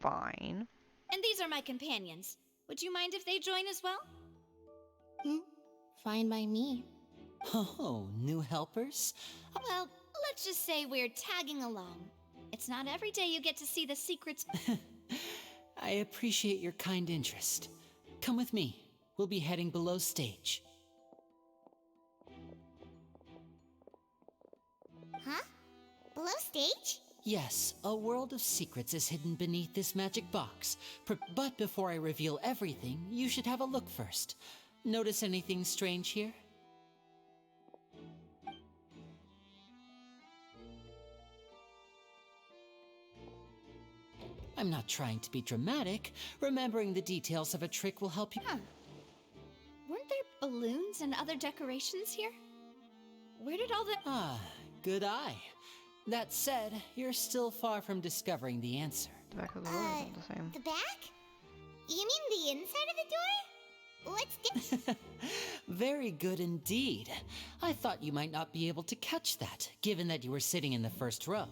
fine. And these are my companions. Would you mind if they join as well? Fine by me. Oh, new helpers? Well, let's just say we're tagging along. It's not every day you get to see the secrets. I appreciate your kind interest. Come with me. We'll be heading below stage. Huh? Below stage? Yes, a world of secrets is hidden beneath this magic box. But before I reveal everything, you should have a look first. Notice anything strange here? I'm not trying to be dramatic. Remembering the details of a trick will help you. Huh. Weren't there balloons and other decorations here? Where did all the... Ah, good eye. That said, you're still far from discovering the answer. The back of the door isn't the same. The back? You mean the inside of the door? What's different? Very good indeed. I thought you might not be able to catch that, given that you were sitting in the first row.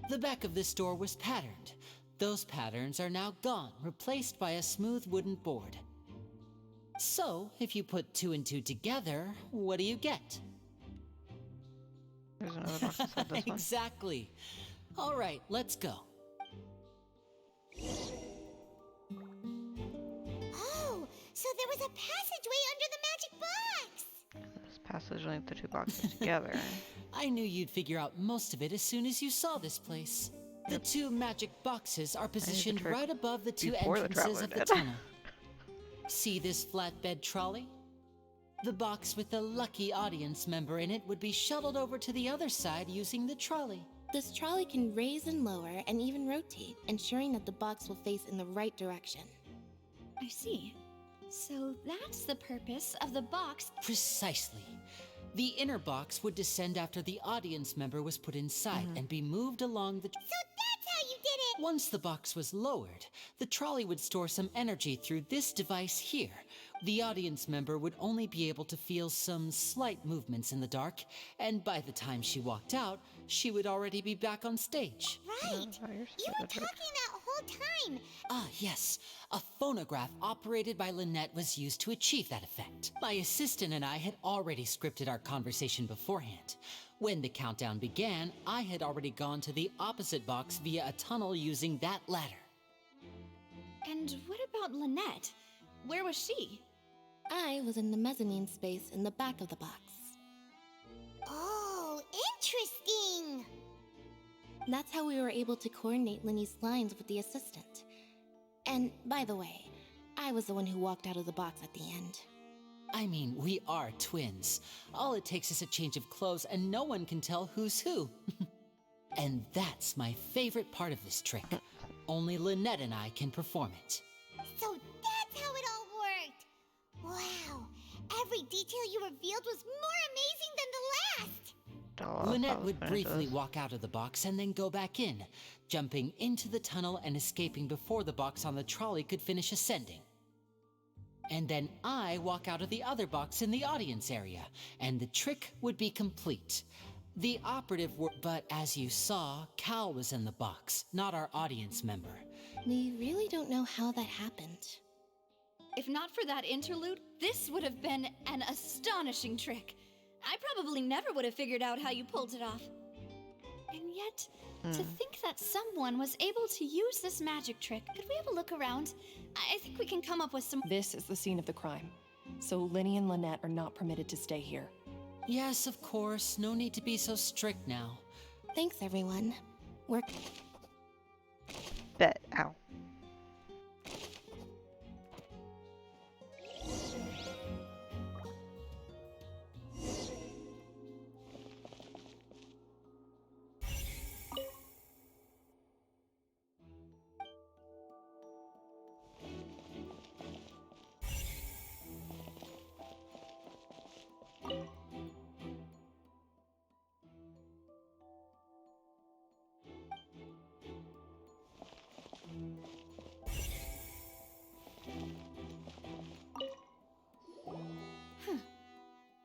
The back of this door was patterned. Those patterns are now gone, replaced by a smooth wooden board. So, if you put 2 and 2 together, what do you get? There's another box inside this one. Exactly. All right, let's go. Oh, so there was a passageway under the magic box! This passage linked the 2 boxes together. I knew you'd figure out most of it as soon as you saw this place. The 2 magic boxes are positioned right above the 2 entrances of the tunnel. See this flatbed trolley? The box with the lucky audience member in it would be shuttled over to the other side using the trolley. This trolley can raise and lower and even rotate, ensuring that the box will face in the right direction. I see. So that's the purpose of the box. Precisely. The inner box would descend after the audience member was put inside and be moved along the... So that's how you did it! Once the box was lowered, the trolley would store some energy through this device here. The audience member would only be able to feel some slight movements in the dark, and by the time she walked out, she would already be back on stage. Right! You were talking that whole time! Ah, yes. A phonograph operated by Lynette was used to achieve that effect. My assistant and I had already scripted our conversation beforehand. When the countdown began, I had already gone to the opposite box via a tunnel using that ladder. And what about Lynette? Where was she? I was in the mezzanine space in the back of the box. Oh, interesting! That's how we were able to coordinate Linny's lines with the assistant. And, by the way, I was the one who walked out of the box at the end. I mean, we are twins. All it takes is a change of clothes and no one can tell who's who. And that's my favorite part of this trick. Only Lynette and I can perform it. So that's how it all worked! Wow, every detail you revealed was more amazing than the last! Lynette would briefly walk out of the box and then go back in, jumping into the tunnel and escaping before the box on the trolley could finish ascending. And then I walk out of the other box in the audience area, and the trick would be complete. The operative but as you saw, Cal was in the box, not our audience member. We really don't know how that happened. If not for that interlude, this would have been an astonishing trick. I probably never would have figured out how you pulled it off. And yet, to think that someone was able to use this magic trick. Could we have a look around? I think we can come up with some... This is the scene of the crime, so Linny and Lynette are not permitted to stay here. Yes, of course. No need to be so strict now. Thanks, everyone. We're... Bet. Ow.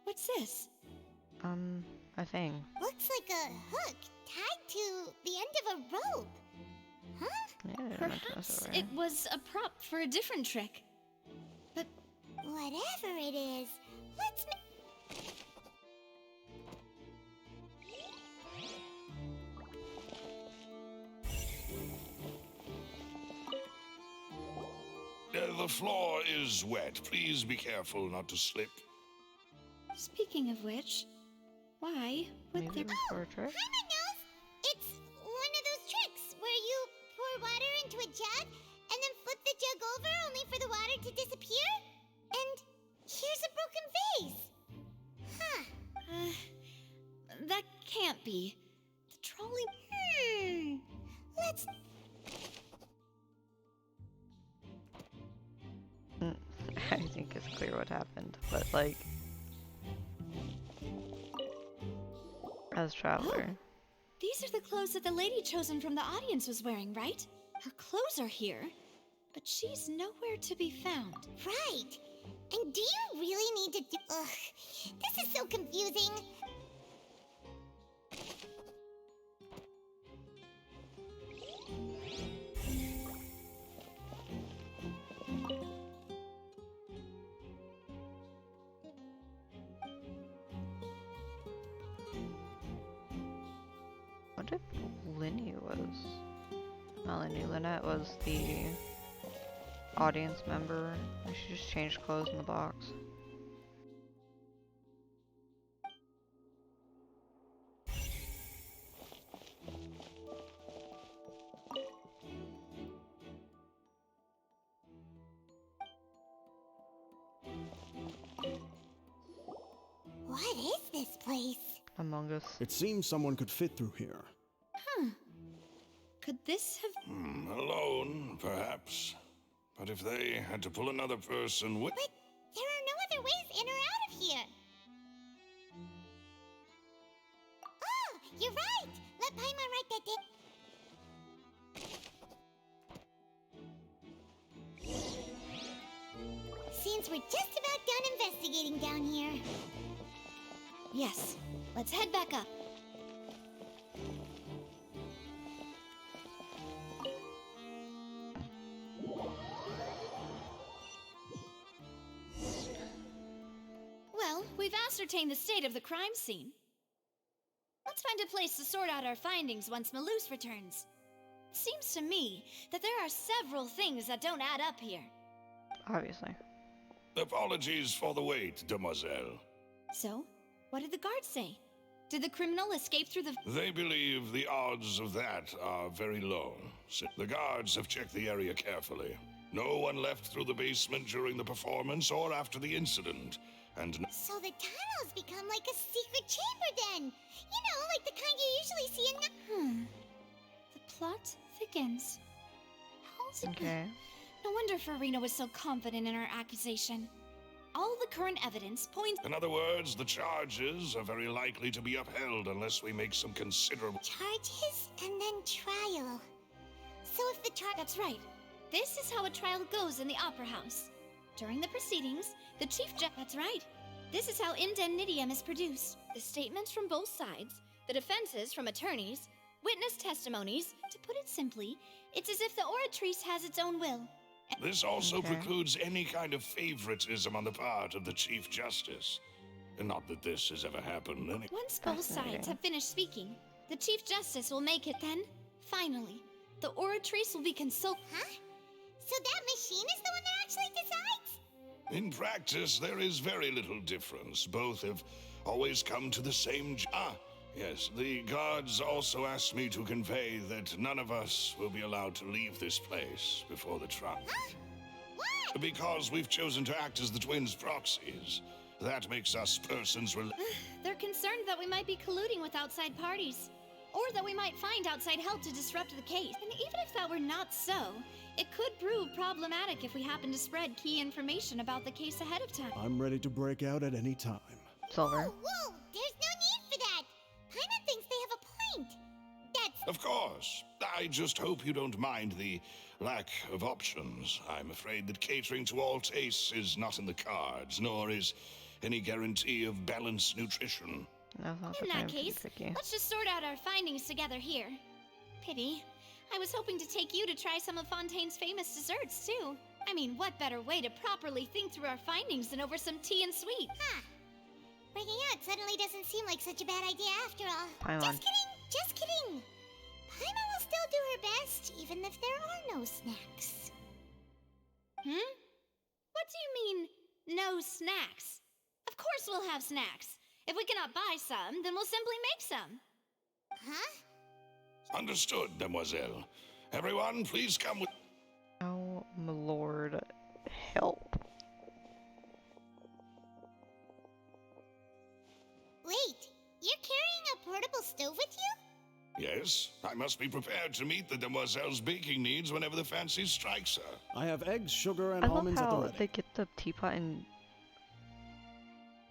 What's this? A thing. Looks like a hook tied to the end of a rope. Huh? Yeah, Perhaps it was a prop for a different trick. But whatever it is, let's... The floor is wet. Please be careful not to slip. Speaking of which, why would there... Oh, Paimon knows! It's one of those can't be. The trolley. Let's. I think it's clear what happened, but like, as Traveler. These are the clothes that the lady chosen from the audience was wearing, right? Her clothes are here, but she's nowhere to be found. Right. And do you really need to do. Ugh. This is so confusing. What if Linny was? Well, I knew Lynette was the audience member. We should just change clothes in the box. What is this place? Among Us. It seems someone could fit through here. Huh. Could this have... Alone, perhaps. But if they had to pull another person with... But there are no other ways in or out of here. Oh, you're right. Let Paimon write that down. Seems we're just about done investigating down here. Yes. Let's head back up. Well, we've ascertained the state of the crime scene. Let's find a place to sort out our findings once Malus returns. It seems to me that there are several things that don't add up here. Obviously. Apologies for the wait, demoiselle. So, what did the guards say? Did the criminal escape through the... They believe the odds of that are very low. The guards have checked the area carefully. No one left through the basement during the performance or after the incident. And So the tunnels become like a secret chamber then. You know, like the kind you usually see in... The plot thickens. How's it... Okay. No wonder Farina was so confident in her accusation. All the current evidence points... In other words, the charges are very likely to be upheld unless we make some considerable... Charges and then trial. So if the That's right. This is how a trial goes in the Opera House. During the proceedings, the Chief Judge... That's right. This is how indemnitium is produced. The statements from both sides, the defenses from attorneys, witness testimonies. To put it simply, it's as if the oratrice has its own will. This also precludes any kind of favoritism on the part of the Chief Justice. And not that this has ever happened. Once both sides have finished speaking, the Chief Justice will make it then. Finally, the oratrice will be consulted. Huh? So that machine is the one that actually decides? In practice, there is very little difference. Both have always come to the same... yes, the guards also asked me to convey that none of us will be allowed to leave this place before the trial. Huh? What? Because we've chosen to act as the twins' proxies. That makes us persons... They're concerned that we might be colluding with outside parties. Or that we might find outside help to disrupt the case. And even if that were not so, it could prove problematic if we happen to spread key information about the case ahead of time. I'm ready to break out at any time. Silver. Whoa, there's no need for that. Paimon thinks they have a point. That's... Of course. I just hope you don't mind the lack of options. I'm afraid that catering to all tastes is not in the cards, nor is any guarantee of balanced nutrition. In that case, let's just sort out our findings together here. Pity. I was hoping to take you to try some of Fontaine's famous desserts, too. I mean, what better way to properly think through our findings than over some tea and sweet? Huh. Breaking out suddenly doesn't seem like such a bad idea after all. Paimon. Just kidding, just kidding. Paimon will still do her best, even if there are no snacks. What do you mean, no snacks? Of course we'll have snacks. If we cannot buy some, then we'll simply make some. Huh? Understood, demoiselle. Everyone, please come with... Oh, my lord. Help. Wait, you're carrying a portable portable stove with you? Yes, I must be prepared to meet the demoiselle's baking needs whenever the fancy strikes her. I have eggs, sugar, and I love almonds at the how ready. they get the teapot in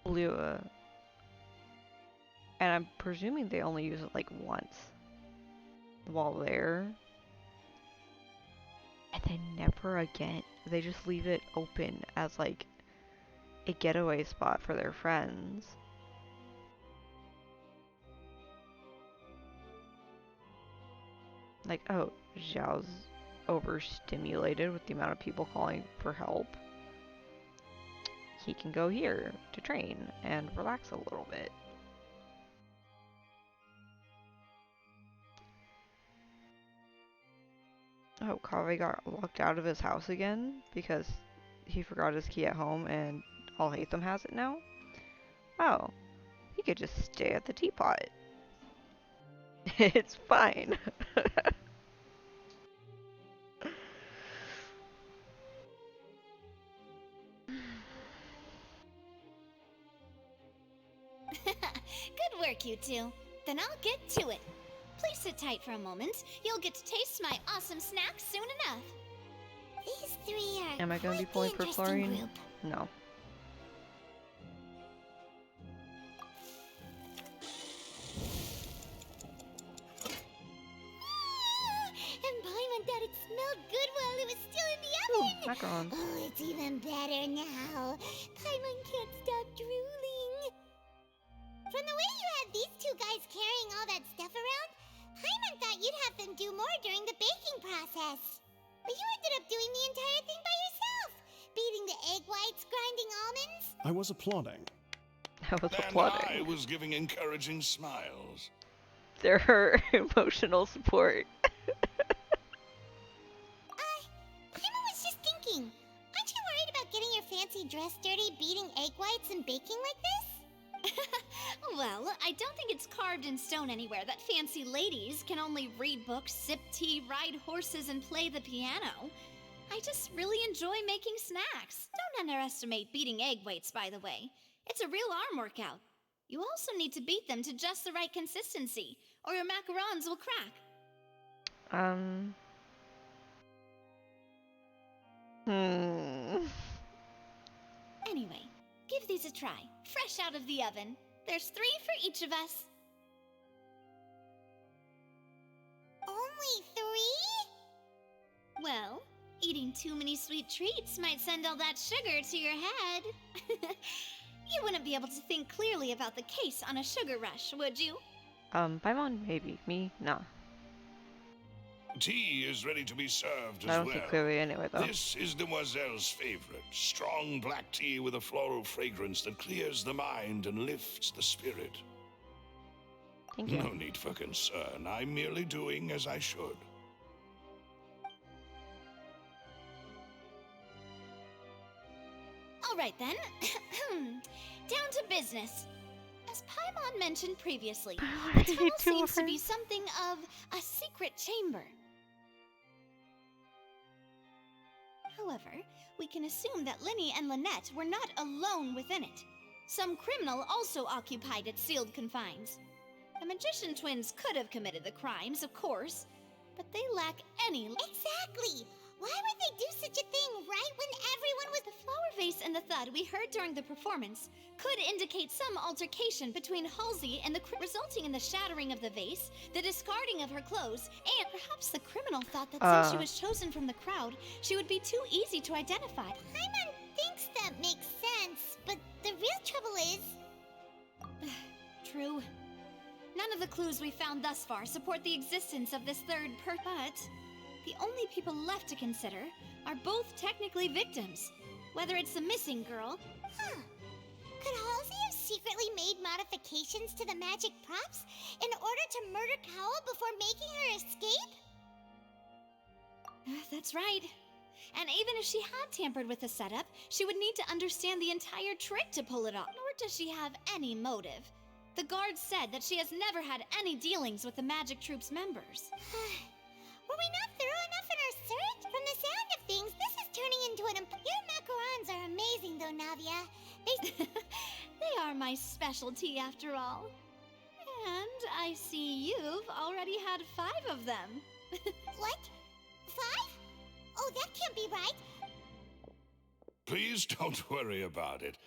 blue, and I'm presuming they only use it like once while there. And then never again. They just leave it open as like a getaway spot for their friends. Like, oh, Zhao's overstimulated with the amount of people calling for help. He can go here to train and relax a little bit. Oh, Kaveh got locked out of his house again because he forgot his key at home and All Hatham has it now? Oh, he could just stay at the teapot. It's fine. Good work, you two. Then I'll get to it. Please sit tight for a moment. You'll get to taste my awesome snacks soon enough. These three are Am I going to be pulling for chlorine? Group. No. And Paimon thought it smelled good while it was still in the oven. Ooh, macarons. Oh, it's even better now. Paimon can't stop drooling. From the way you had these two guys carrying all that stuff around, Paimon thought you'd have them do more during the baking process. But you ended up doing the entire thing by yourself. Beating the egg whites, grinding almonds. I was applauding. I was And applauding. I was giving encouraging smiles. They're her emotional support. Paimon was just thinking. Aren't you worried about getting your fancy dress dirty, beating egg whites and baking like this? Well, I don't think it's carved in stone anywhere that fancy ladies can only read books, sip tea, ride horses, and play the piano. I just really enjoy making snacks. Don't underestimate beating egg whites, by the way. It's a real arm workout. You also need to beat them to just the right consistency, or your macarons will crack. Anyway, give these a try. Fresh out of the oven. There's 3 for each of us. Only 3? Well, eating too many sweet treats might send all that sugar to your head. You wouldn't be able to think clearly about the case on a sugar rush, would you? Paimon, maybe. Me, nah. Tea is ready to be served as I don't well. see clearly anyway, though. This is Demoiselle's favorite. Strong black tea with a floral fragrance that clears the mind and lifts the spirit. Thank you. No need for concern. I'm merely doing as I should. All right then. Down to business. As Paimon mentioned previously, the tunnel seems to be something of a secret chamber. However, we can assume that Linny and Lynette were not alone within it. Some criminal also occupied its sealed confines. The magician twins could have committed the crimes, of course, but they lack any... Exactly! Why would they do such a thing right when everyone was... The flower vase and the thud we heard during the performance could indicate some altercation between Halsey and the resulting in the shattering of the vase, the discarding of her clothes, and perhaps the criminal thought that since she was chosen from the crowd, she would be too easy to identify. Paimon thinks that makes sense, but the real trouble is... True. None of the clues we found thus far support the existence of this third but the only people left to consider are both technically victims, whether it's the missing girl... Huh. Could Halsey have secretly made modifications to the magic props in order to murder Cowell before making her escape? That's right. And even if she had tampered with the setup, she would need to understand the entire trick to pull it off. Nor does she have any motive. The guard said that she has never had any dealings with the Magic Troop's members. Were we not thorough enough in our search? From the sound of things, this is turning into an... Your macarons are amazing, though, Navia. They are my specialty, after all. And I see you've already had 5 of them. What? 5? Oh, that can't be right. Please don't worry about it.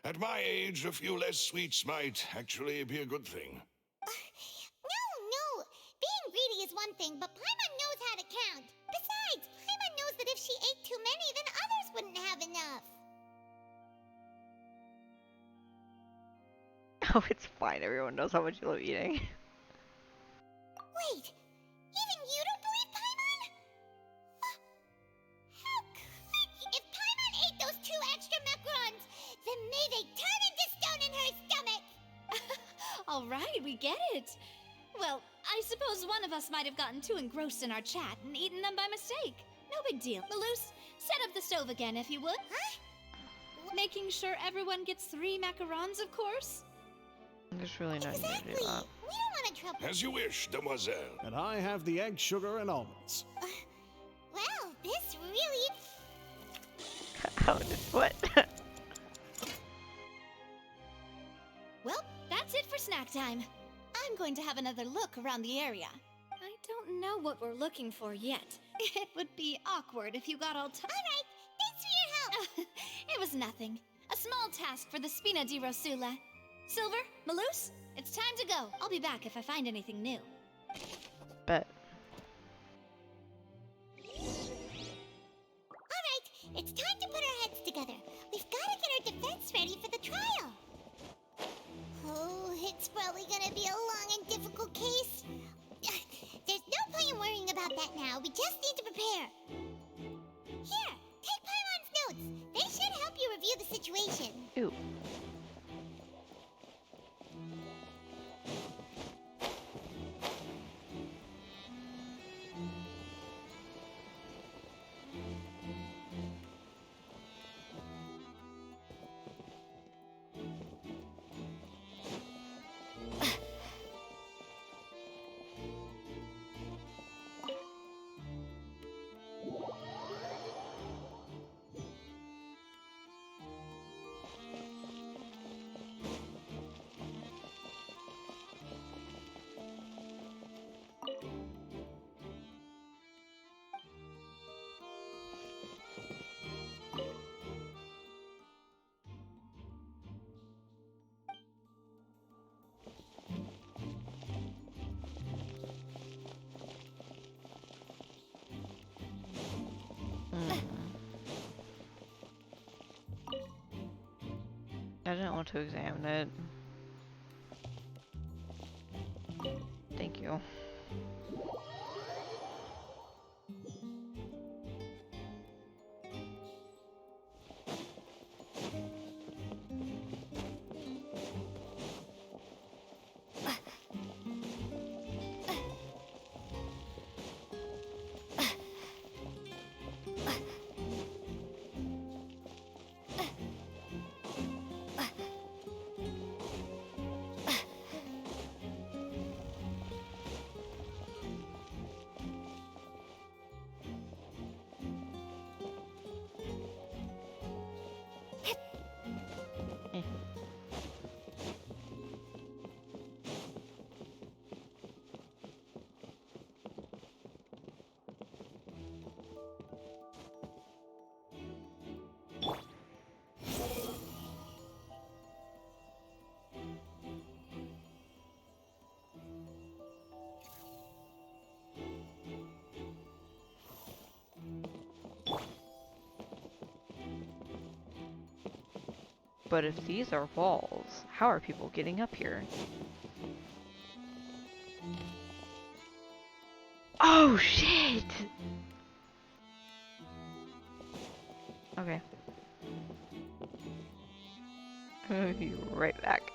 At my age, a few less sweets might actually be a good thing. No. Being greedy is one thing, but Paimon knows how to count. Besides, Paimon knows that if she ate too many, then others wouldn't have enough. Oh, it's fine. Everyone knows how much you love eating. Wait, even you don't believe Paimon? How could If Paimon ate those 2 extra macarons, then may they turn into stone in her stomach! All right, we get it. Well, I suppose one of us might have gotten too engrossed in our chat and eaten them by mistake. No big deal. Malus, set up the stove again if you would. Huh? Making sure everyone gets 3 macarons, of course. There's really no need to do that. We don't want to trouble. As you wish, demoiselle. And I have the egg, sugar, and almonds. Well, this really... How did what? Well, that's it for snack time. I'm going to have another look around the area. I don't know what we're looking for yet. It would be awkward if you got all tired. All right, thanks for your help. It was nothing. A small task for the Spina di Rosula. Silver, Malus, it's time to go. I'll be back if I find anything new. Bet. All right, it's time to put our heads together. We've got to get our defense ready for the trial. Oh, it's probably gonna be a long and difficult case. There's no point in worrying about that now. We just need to prepare. Here, take Paimon's notes. They should help you review the situation. Ooh. I didn't want to examine it. Thank you. But if these are walls, how are people getting up here? Oh shit! Okay. I'm gonna be right back.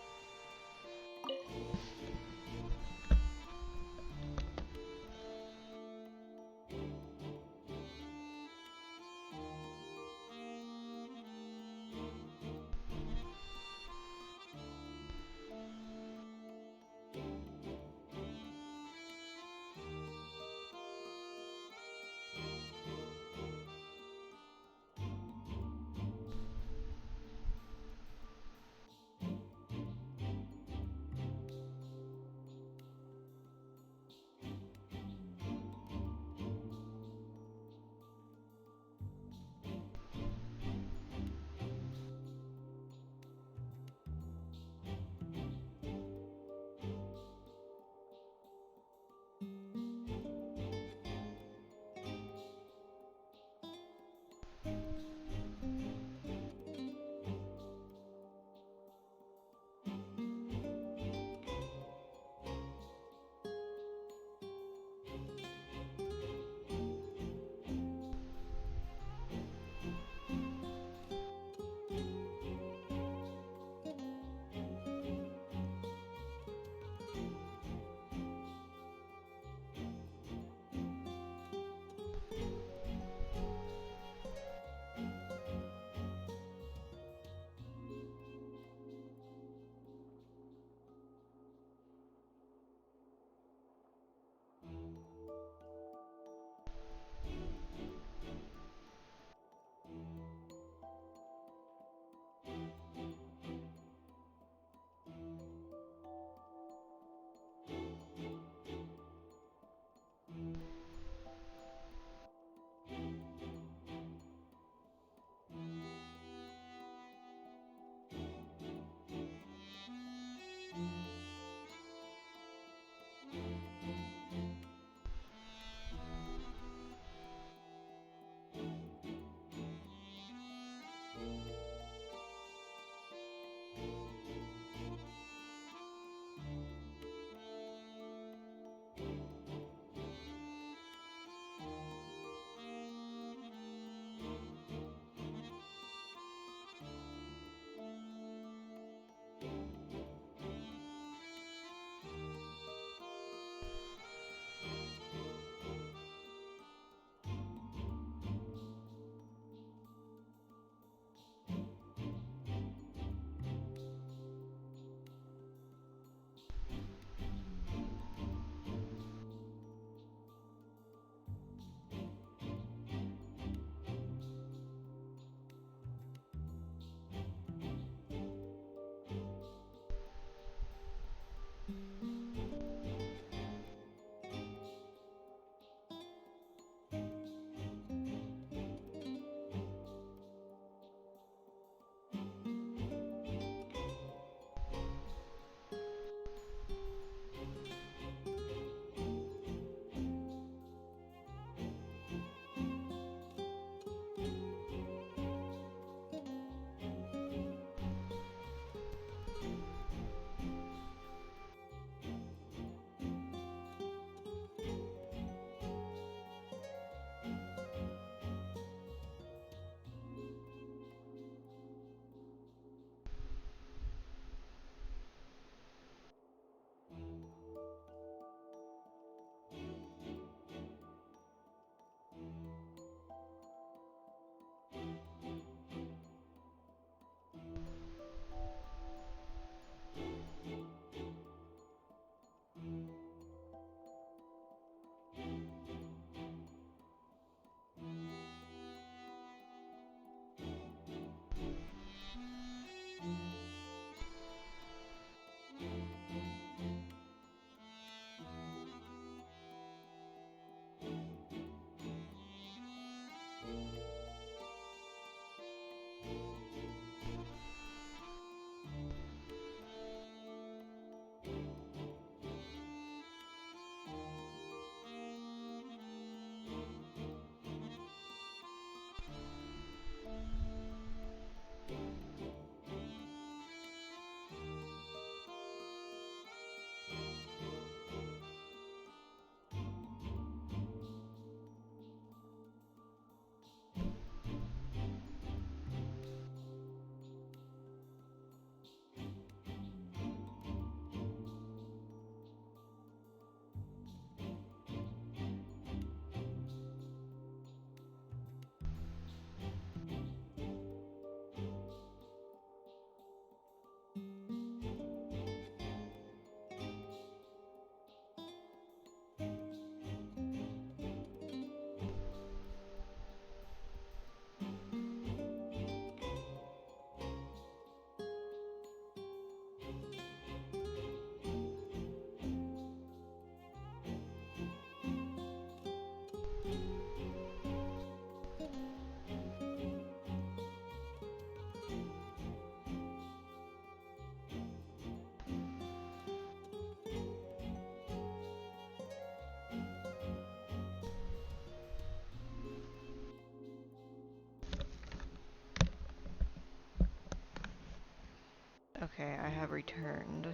Okay, I have returned.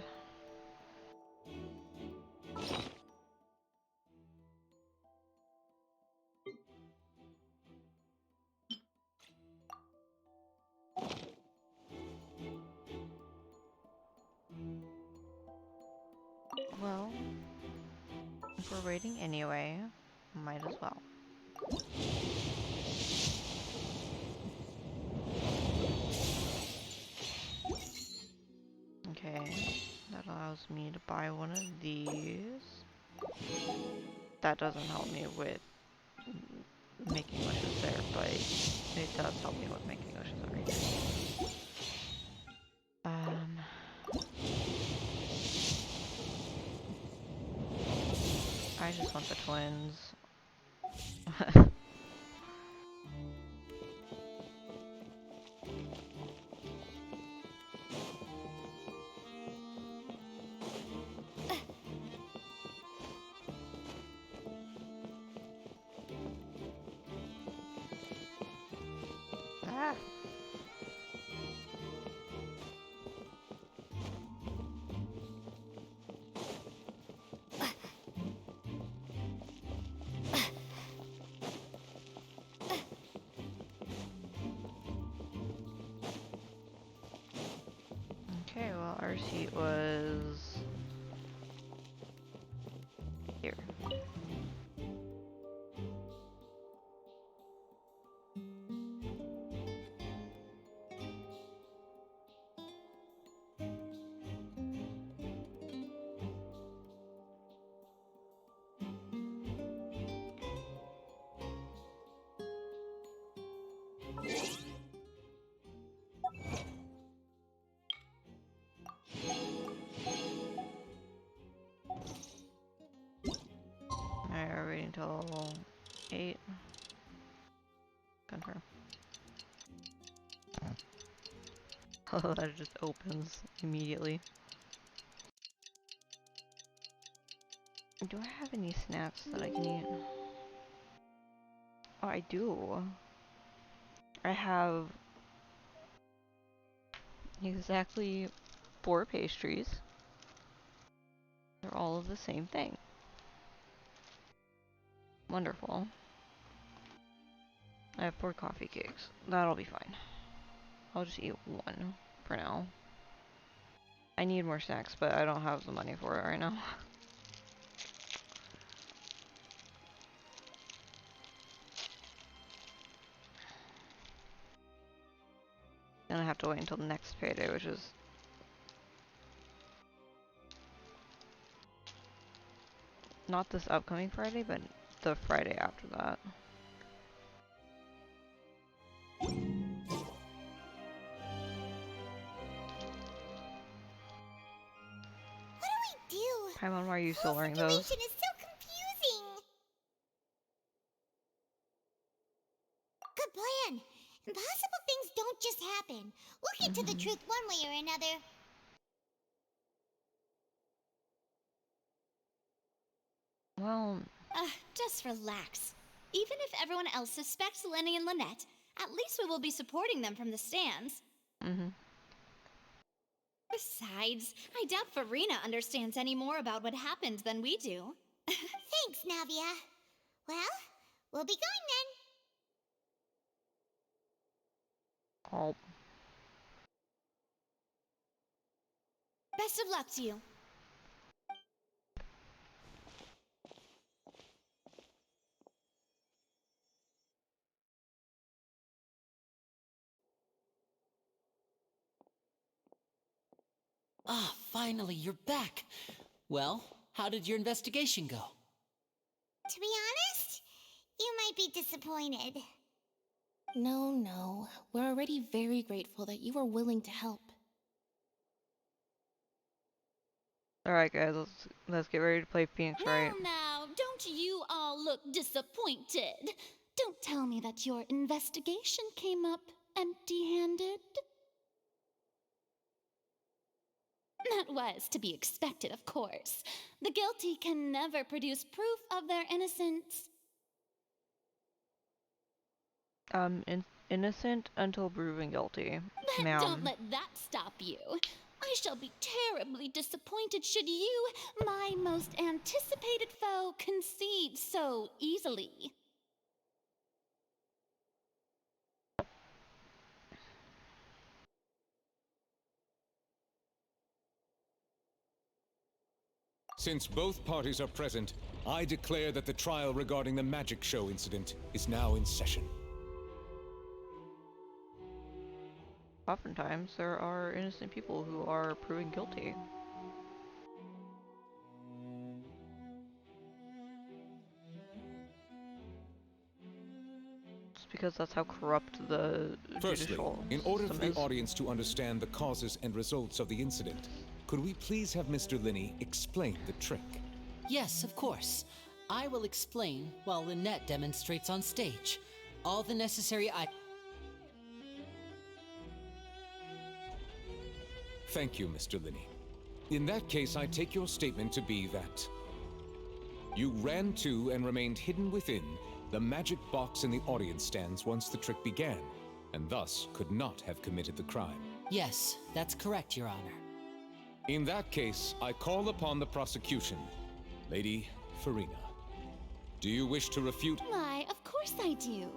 Well, if we're waiting anyway, might as well. Okay, that allows me to buy one of these. That doesn't help me with making wishes there, but it does help me with making wishes over here. I just want the twins. Ah. Okay, well, our seat was here. Alright, we're waiting until 8. Confirm. Oh, that just opens immediately. Do I have any snacks that I can eat? Oh, I do. I have exactly 4 pastries. They're all of the same thing. Wonderful. I have 4 coffee cakes. That'll be fine. I'll just eat 1 for now. I need more snacks, but I don't have the money for it right now. Then I have to wait until the next payday, which is not this upcoming Friday, but the Friday after that. What do we do? Paimon, why are you still wearing Situation those? is so confusing. Good plan. Impossible things don't just happen. We'll get to the truth one way or another. Well, Just relax. Even if everyone else suspects Lenny and Lynette, at least we will be supporting them from the stands. Besides, I doubt Farina understands any more about what happened than we do. Thanks, Navia. Well, we'll be going then. Oh. Best of luck to you. Ah, finally, you're back. Well, how did your investigation go? To be honest, you might be disappointed. No, no. We're already very grateful that you were willing to help. Alright guys, let's get ready to play Phoenix Wright. Now, don't you all look disappointed. Don't tell me that your investigation came up empty-handed. That was to be expected, of course. The guilty can never produce proof of their innocence. Innocent until proven guilty. But don't Ma'am. let that stop you. I shall be terribly disappointed should you, my most anticipated foe, concede so easily. Since both parties are present, I declare that the trial regarding the magic show incident is now in session. Oftentimes, there are innocent people who are proven guilty. Just because that's how corrupt the Firstly, judicial in order for system the is. audience to understand the causes and results of the incident, could we please have Mr. Linney explain the trick? Yes, of course. I will explain while Lynette demonstrates on stage. All the necessary Thank you, Mr. Linney. In that case, I take your statement to be that you ran to and remained hidden within the magic box in the audience stands once the trick began, and thus could not have committed the crime. Yes, that's correct, Your Honor. In that case, I call upon the prosecution. Lady Farina, do you wish to refute? Why, of course I do.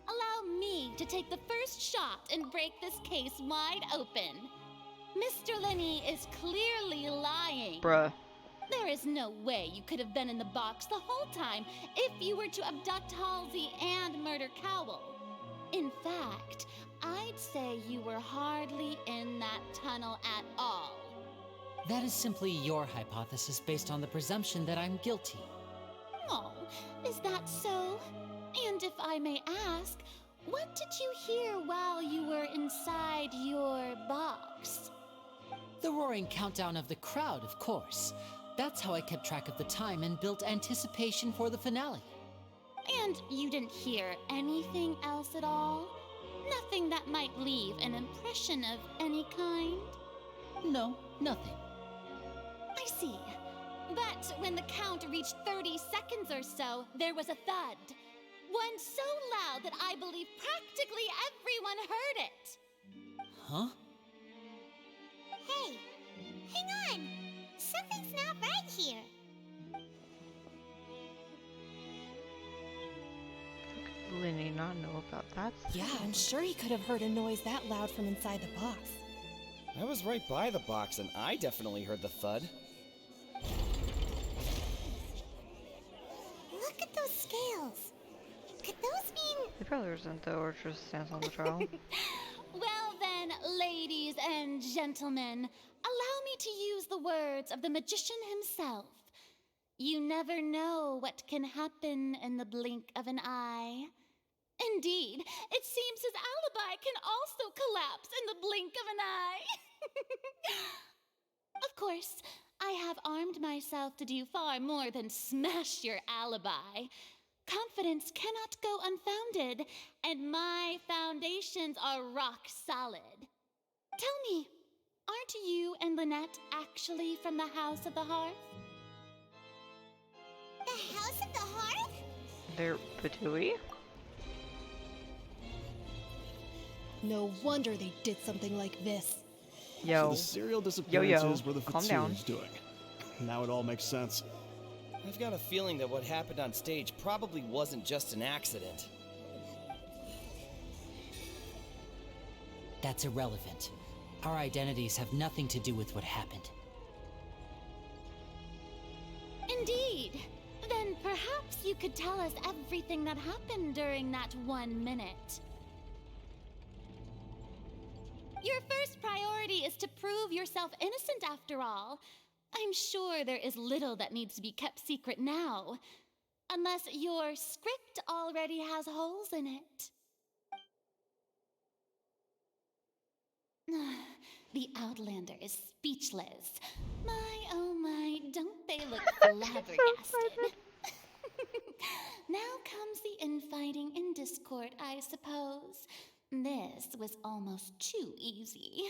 Allow me to take the first shot and break this case wide open. Mr. Linney is clearly lying. Bruh. There is no way you could have been in the box the whole time if you were to abduct Halsey and murder Cowell. In fact, I'd say you were hardly in that tunnel at all. That is simply your hypothesis based on the presumption that I'm guilty. Oh, is that so? And if I may ask, what did you hear while you were inside your box? The roaring countdown of the crowd, of course. That's how I kept track of the time and built anticipation for the finale. And you didn't hear anything else at all? Nothing that might leave an impression of any kind? No, nothing. I see. But when the count reached 30 seconds or so, there was a thud. One so loud that I believe practically everyone heard it. Huh? Hey, hang on. Something's not right here. Linney not know about that? Yeah, I'm sure he could have heard a noise that loud from inside the box. I was right by the box, and I definitely heard the thud. Look at those scales. Could those mean... They probably resent though, or just stands on the trial. Well then, ladies and gentlemen, allow me to use the words of the magician himself. You never know what can happen in the blink of an eye. Indeed, it seems his alibi can also collapse in the blink of an eye. Of course, I have armed myself to do far more than smash your alibi. Confidence cannot go unfounded, and my foundations are rock solid. Tell me, aren't you and Lynette actually from the House of the Hearth? The House of the Hearth? They're Patui? No wonder they did something like this. Yo. So the serial disappearances were the Calm down. Fatsuris doing. Now it all makes sense. I've got a feeling that what happened on stage probably wasn't just an accident. That's irrelevant. Our identities have nothing to do with what happened. Indeed. Then perhaps you could tell us everything that happened during that 1 minute. Your first priority is to prove yourself innocent after all. I'm sure there is little that needs to be kept secret now. Unless your script already has holes in it. The Outlander is speechless. My, oh my, don't they look flabbergasted? Now comes the infighting and discord, I suppose. This was almost too easy.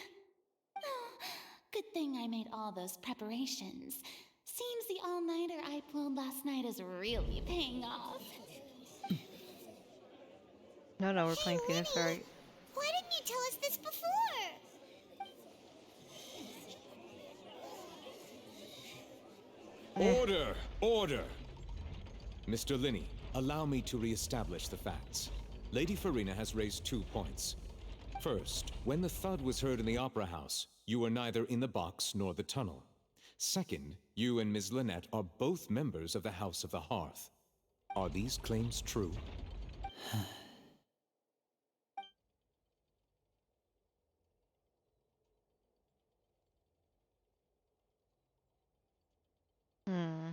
Good thing I made all those preparations. Seems the all-nighter I pulled last night is really paying off. No, we're playing Phoenix, right? Why didn't you tell us this before? Order! Order! Mr. Linney, allow me to re-establish the facts. Lady Farina has raised 2 points. First, when the thud was heard in the Opera House, you were neither in the box nor the tunnel. Second, you and Ms. Lynette are both members of the House of the Hearth. Are these claims true? Hmm.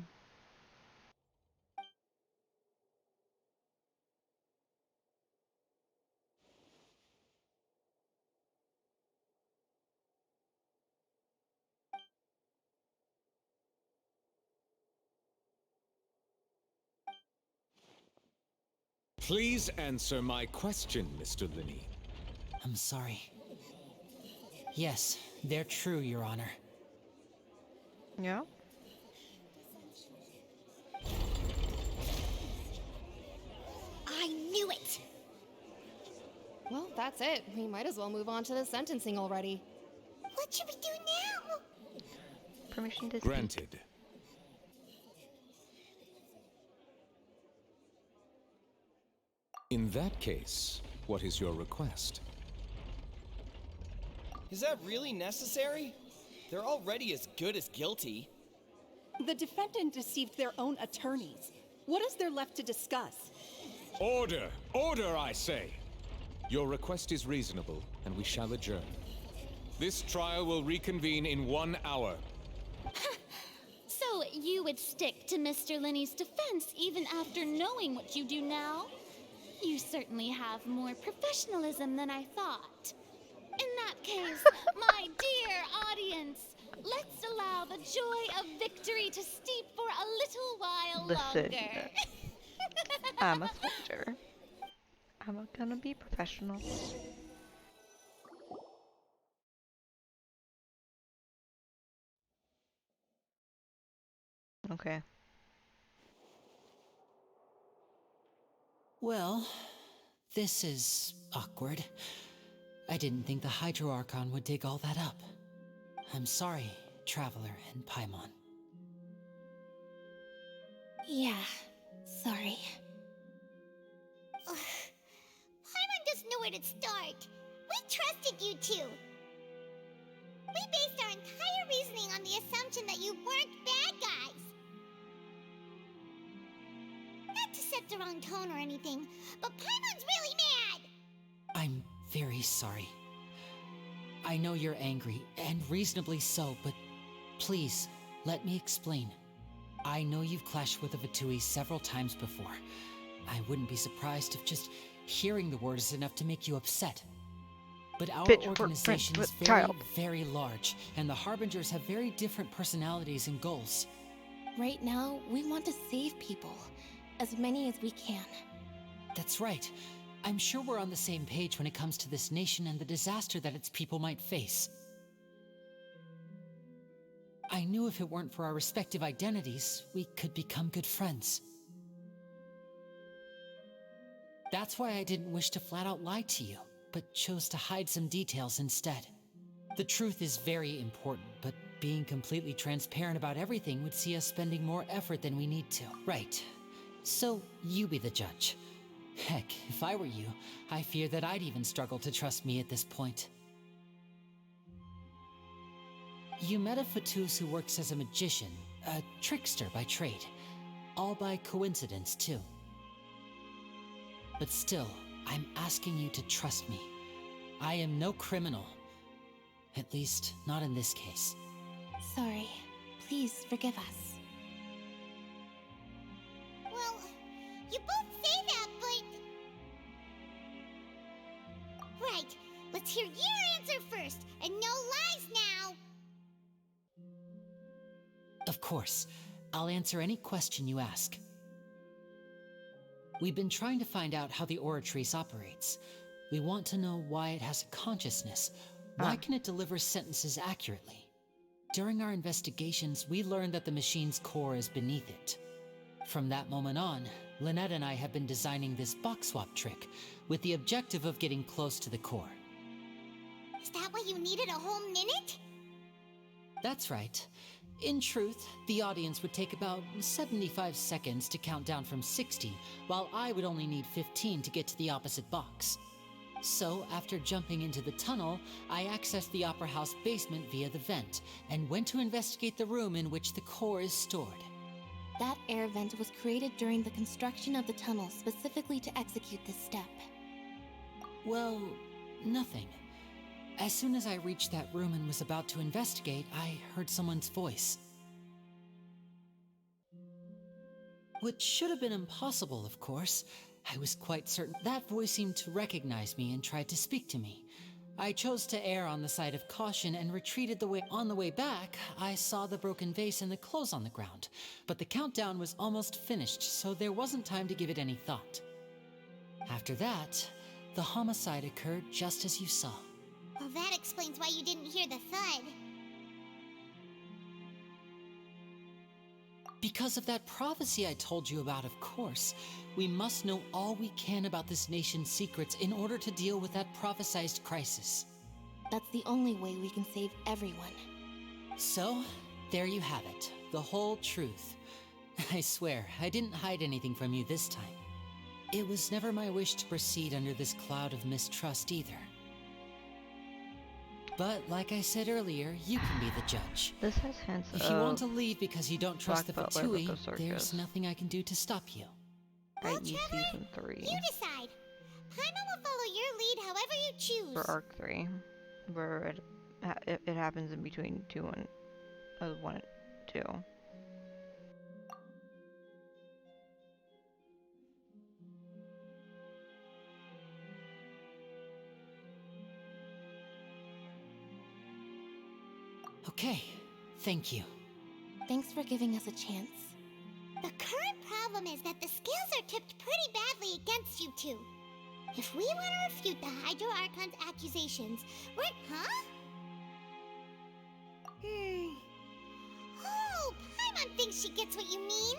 Please answer my question, Mr. Linney. I'm sorry. Yes, they're true, Your Honor. Yeah? I knew it! Well, that's it. We might as well move on to the sentencing already. What should we do now? Permission to speak. Granted. In that case, what is your request? Is that really necessary? They're already as good as guilty. The defendant deceived their own attorneys. What is there left to discuss? Order! Order, I say! Your request is reasonable, and we shall adjourn. This trial will reconvene in 1 hour. So you would stick to Mr. Linney's defense even after knowing what you do now? You certainly have more professionalism than I thought. In that case, my dear audience, let's allow the joy of victory to steep for a little while Listen, longer. I'm a soldier. I'm gonna be professional. Okay. Well, this is awkward. I didn't think the Hydro Archon would dig all that up. I'm sorry, Traveler and Paimon. Yeah, sorry. Paimon doesn't know where to start. We trusted you two. We based our entire reasoning on the assumption that you weren't bad guys. Not to set the wrong tone or anything, but Paimon's really mad! I'm very sorry. I know you're angry, and reasonably so, but please, let me explain. I know you've clashed with the Vatui several times before. I wouldn't be surprised if just hearing the word is enough to make you upset. But our organization is very, very large, and the Harbingers have very different personalities and goals. Right now, we want to save people. As many as we can. That's right. I'm sure we're on the same page when it comes to this nation and the disaster that its people might face. I knew if it weren't for our respective identities, we could become good friends. That's why I didn't wish to flat out lie to you, but chose to hide some details instead. The truth is very important, but being completely transparent about everything would see us spending more effort than we need to. Right. So, you be the judge. Heck, if I were you, I fear that I'd even struggle to trust me at this point. You met a Fatus who works as a magician, a trickster by trade. All by coincidence, too. But still, I'm asking you to trust me. I am no criminal. At least, not in this case. Sorry. Please forgive us. Well, you both say that, but... Right, let's hear your answer first, and no lies now! Of course. I'll answer any question you ask. We've been trying to find out how the Oratrice operates. We want to know why it has a consciousness. Why can it deliver sentences accurately? During our investigations, we learned that the machine's core is beneath it. From that moment on, Lynette and I have been designing this box swap trick, with the objective of getting close to the core. Is that why you needed a whole minute? That's right. In truth, the audience would take about 75 seconds to count down from 60, while I would only need 15 to get to the opposite box. So, after jumping into the tunnel, I accessed the Opera House basement via the vent, and went to investigate the room in which the core is stored. That air vent was created during the construction of the tunnel specifically to execute this step. Well, nothing. As soon as I reached that room and was about to investigate, I heard someone's voice. Which should have been impossible, of course. I was quite certain that voice seemed to recognize me and tried to speak to me. I chose to err on the side of caution and retreated on the way back. I saw the broken vase and the clothes on the ground, but the countdown was almost finished, so there wasn't time to give it any thought. After that, the homicide occurred just as you saw. Well, that explains why you didn't hear the thud. Because of that prophecy I told you about, of course. We must know all we can about this nation's secrets in order to deal with that prophesized crisis. That's the only way we can save everyone. So, there you have it. The whole truth. I swear, I didn't hide anything from you this time. It was never my wish to proceed under this cloud of mistrust either. But, like I said earlier, you can be the judge. This has hints If you want to leave because you don't trust the Black Belt Fatui, Circus. there's nothing I can do to stop you. At Season 3. You decide. Paimon will follow your lead however you choose. For Arc 3. Where it happens in between 1 and 2. Okay, thank you. Thanks for giving us a chance. The current problem is that the scales are tipped pretty badly against you two. If we want to refute the Hydro Archon's accusations, huh? Oh, Paimon thinks she gets what you mean.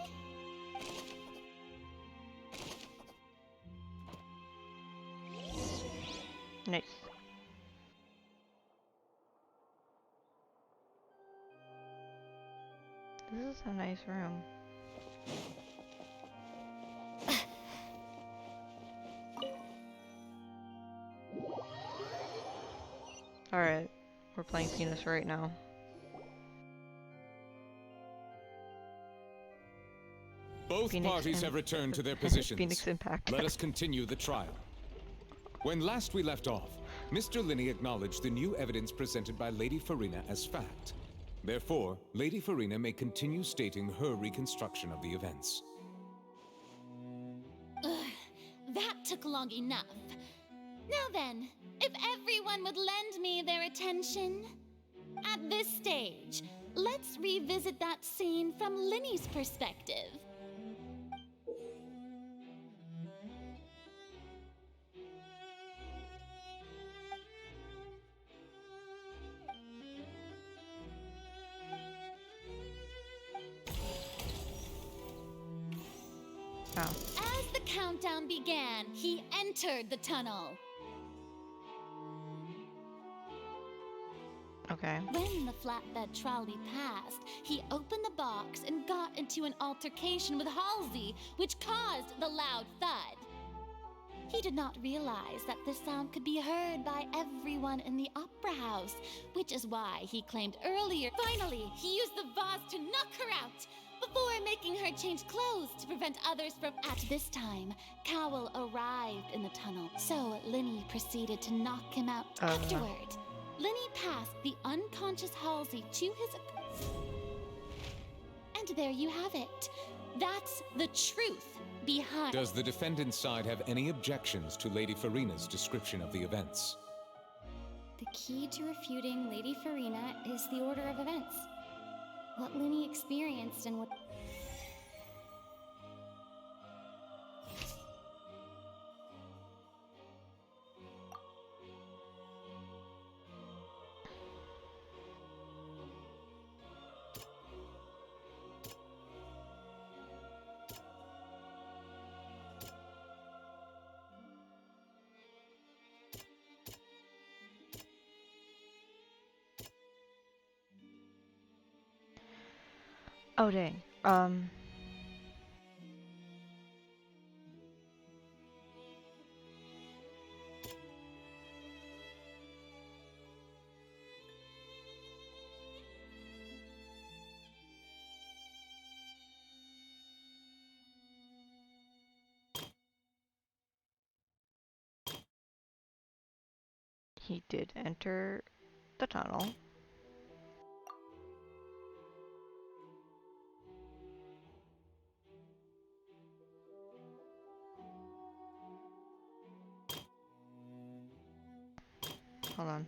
Nice. This is a nice room. Alright, we're playing Phoenix right now. Both parties have returned to their positions. Phoenix Impact. Let us continue the trial. When last we left off, Mr. Linney acknowledged the new evidence presented by Lady Farina as fact. Therefore, Lady Farina may continue stating her reconstruction of the events. Ugh, that took long enough. Now then, if everyone would lend me their attention. At this stage, let's revisit that scene from Linney's perspective. As the countdown began, he entered the tunnel. Okay. When the flatbed trolley passed, he opened the box and got into an altercation with Halsey, which caused the loud thud. He did not realize that this sound could be heard by everyone in the opera house, which is why he claimed earlier. Finally, he used the vase to knock her out, before making her change clothes to prevent others from. At this time, Cowell arrived in the tunnel, so Linney proceeded to knock him out. Afterward, Linney passed the unconscious Halsey to his. And there you have it. That's the truth behind. Does the defendant's side have any objections to Lady Farina's description of the events? The key to refuting Lady Farina is the order of events. What Linney experienced and what... Oh dang. He did enter the tunnel. Hold on.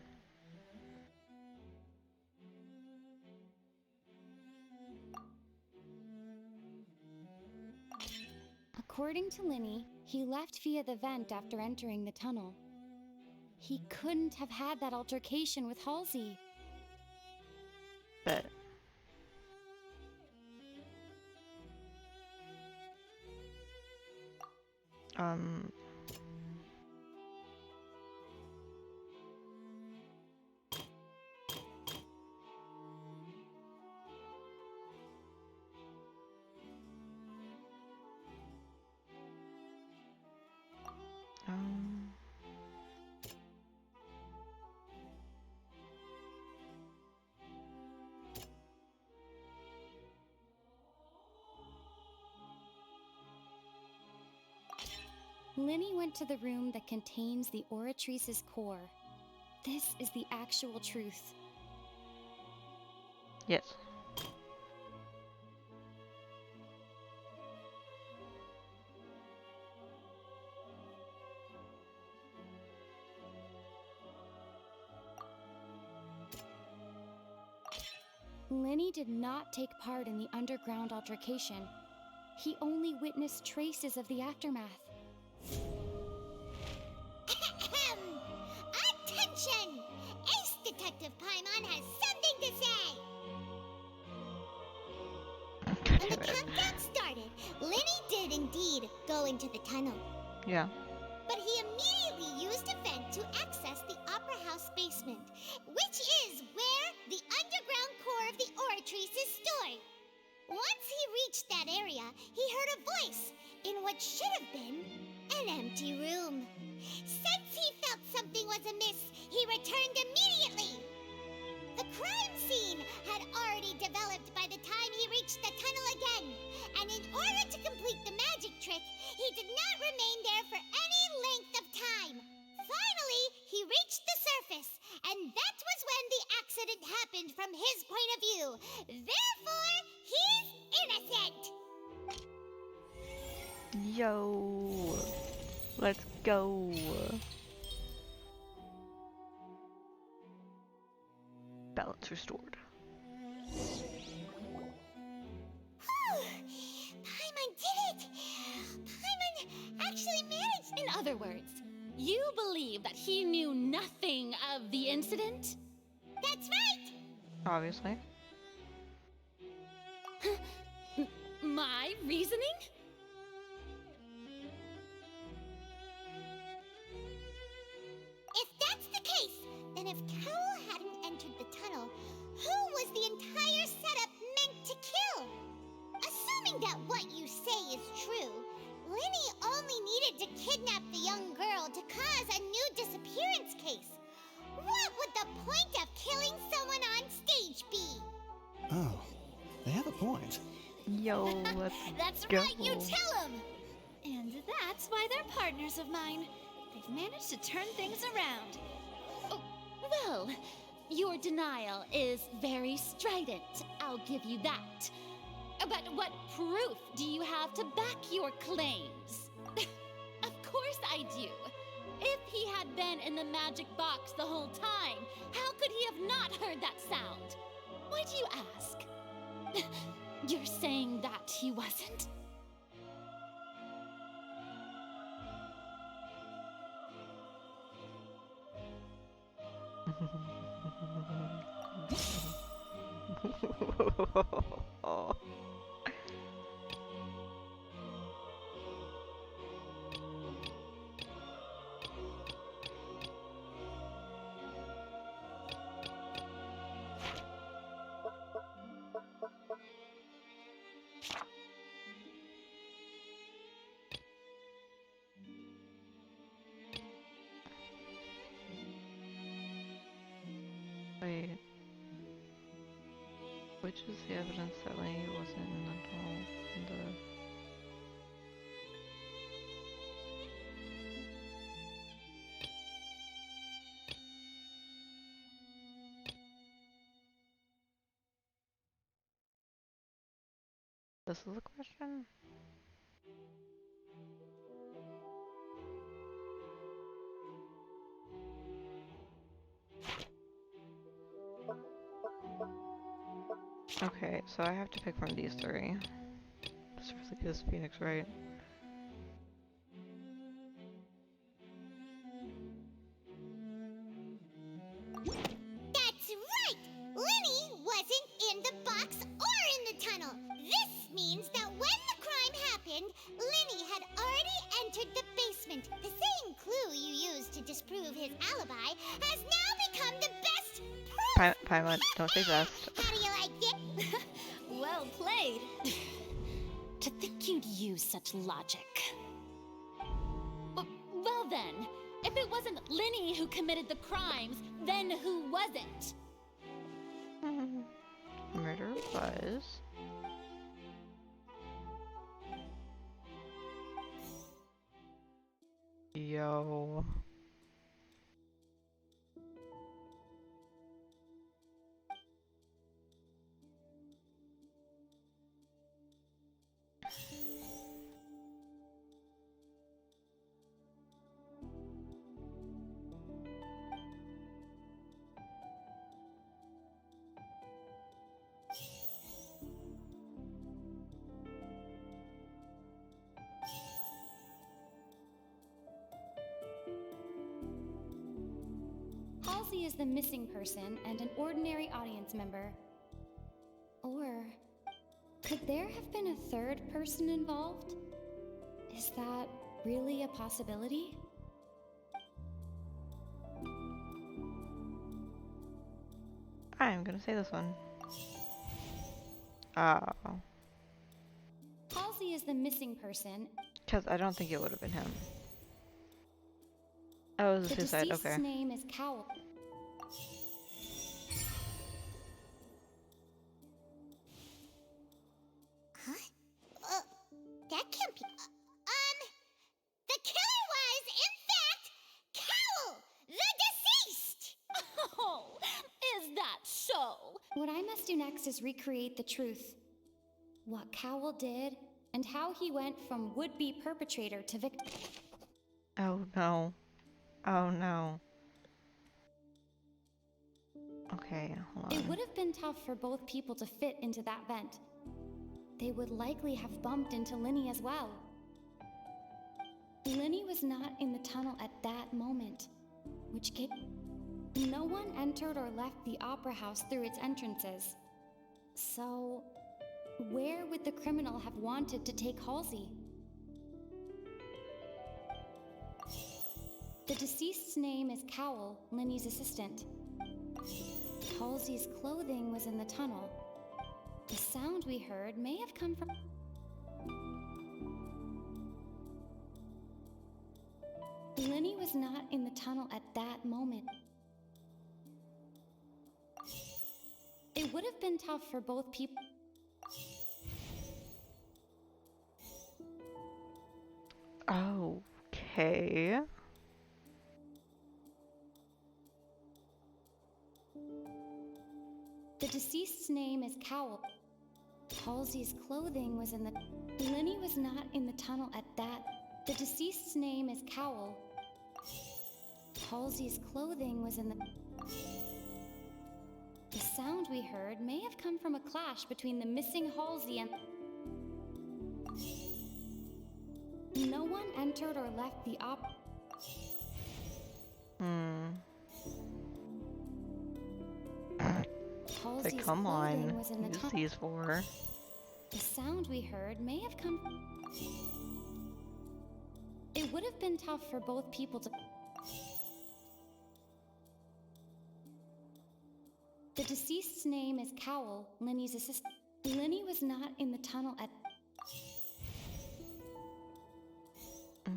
According to Linny, he left via the vent after entering the tunnel. He couldn't have had that altercation with Halsey. Bet. Um. Linny went to the room that contains the Oratrice's core. This is the actual truth. Yes. Linny did not take part in the underground altercation. He only witnessed traces of the aftermath. Attention! Ace Detective Paimon has something to say! When the countdown started, Linny did indeed go into the tunnel. Yeah. But he immediately used a vent to access the Opera House basement, which is where the underground core of the Oratrice is stored. Once he reached that area, he heard a voice in what should have been an empty room. Since he felt something was amiss, he returned immediately. The crime scene had already developed by the time he reached the tunnel again, and in order to complete the magic trick, he did not remain there for any length of time. Finally, he reached the surface, and that was when the accident happened from his point of view. Therefore, he's innocent! Yo. Let's go. Balance restored. Paimon did it! Paimon actually managed! In other words, you believe that he knew nothing of the incident? That's right! Obviously. My reasoning? If that's the case, then if Cowell hadn't entered the tunnel, who was the entire setup meant to kill? Assuming that what you say is true, Linny only needed to kidnap the young girl to cause a new disappearance case. What would the point of killing someone on stage be? Oh, they have a point. Yo, let's That's go. right, you tell him! And that's why they're partners of mine. They've managed to turn things around. Oh, well, your denial is very strident, I'll give you that. But what proof do you have to back your claims? Of course I do. If he had been in the magic box the whole time, how could he have not heard that sound? Why do you ask? You're saying that he wasn't? Which is the evidence that Lenny wasn't in the tunnel in the... This is the question? Okay, so I have to pick from these three. This really is Phoenix, right? That's right! Lenny wasn't in the box or in the tunnel. This means that when the crime happened, Lenny had already entered the basement. The same clue you used to disprove his alibi has now become the best proof. Paimon, don't say best. How do you like it? Well played. To think you'd use such logic. Well then, if it wasn't Lenny who committed the crimes, then who was it? Murder was... Yo... Halsey is the missing person and an ordinary audience member. Or could there have been a third person involved? Is that really a possibility? I'm gonna say this one. Oh. Halsey is the missing person. Because I don't think it would have been him. Oh, it was a The suicide, deceased's okay. name is Cowell. Huh? That can't be... the killer was, in fact, Cowell, the deceased! Oh, is that so? What I must do next is recreate the truth. What Cowell did, and how he went from would-be perpetrator to victim. Oh no. Oh no. Okay, hold on. It would have been tough for both people to fit into that vent. They would likely have bumped into Lenny as well. Lenny was not in the tunnel at that moment, which gave... No one entered or left the Opera House through its entrances. So, where would the criminal have wanted to take Halsey? The deceased's name is Cowell, Lenny's assistant. Halsey's clothing was in the tunnel. The sound we heard may have come from... Lenny was not in the tunnel at that moment. It would have been tough for both people. Okay. The deceased's name is Cowell. Halsey's clothing was in the... Lenny was not in the tunnel at that... The deceased's name is Cowell. Halsey's clothing was in the... The sound we heard may have come from a clash between the missing Halsey and... No one entered or left the Halsey's Like, come clothing on. was in the Use tunnel. these for... The sound we heard may have come... It would have been tough for both people to... The deceased's name is Cowell, Lenny's assistant. Lenny was not in the tunnel at...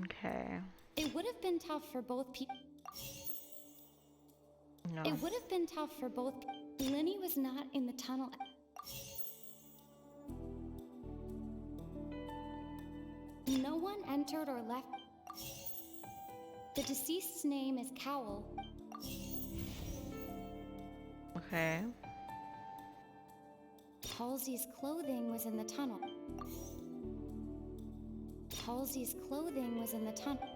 Okay. It would have been tough for both people... No. It would have been tough for both... Lenny was not in the tunnel at... No one entered or left. The deceased's name is Cowl. Okay. Halsey's clothing was in the tunnel. Halsey's clothing was in the tunnel.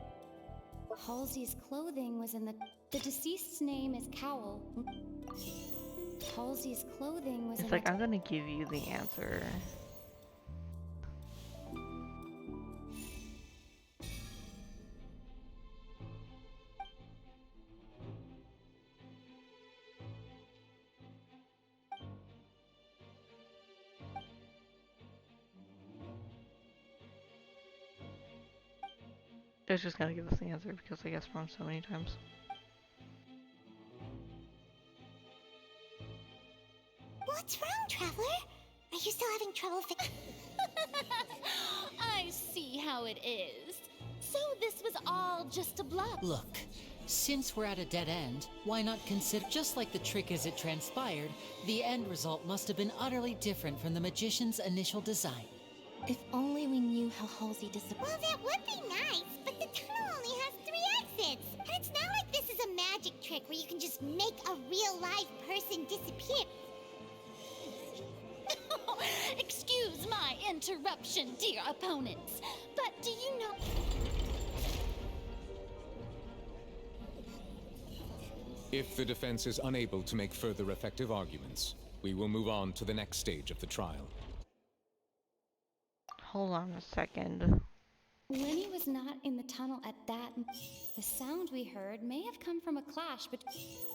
Halsey's clothing was in the... The deceased's name is Cowl. Halsey's clothing was in It's like, I'm gonna give you the answer. It's just gonna give us the answer because I guessed wrong so many times. What's wrong, Traveler? Are you still having trouble I see how it is. So this was all just a bluff. Look, since we're at a dead end, why not consider, just like the trick as it transpired, the end result must have been utterly different from the magician's initial design. If only we knew how Halsey disappeared. Well, that would be nice, but the tunnel only has 3 exits. And it's not like this is a magic trick where you can just make a real live person disappear. Excuse my interruption, dear opponents, but do you know... If the defense is unable to make further effective arguments, we will move on to the next stage of the trial. Hold on a second. Lenny was not in the tunnel at that... The sound we heard may have come from a clash, but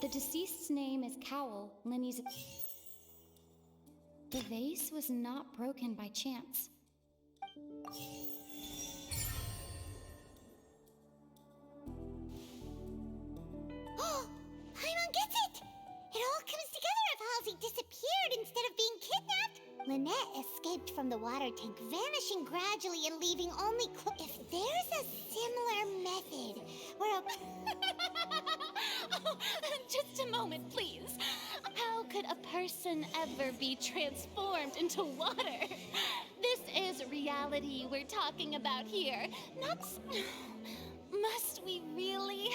the deceased's name is Cowl. Lenny's... The vase was not broken by chance. Oh, Paimon gets it! It all comes together if Halsey disappeared instead of being kidnapped. Lynette escaped from the water tank, vanishing gradually and leaving only If there's a similar method where a... Oh, just a moment, please. How could a person ever be transformed into water? This is reality we're talking about here, not... Must we really?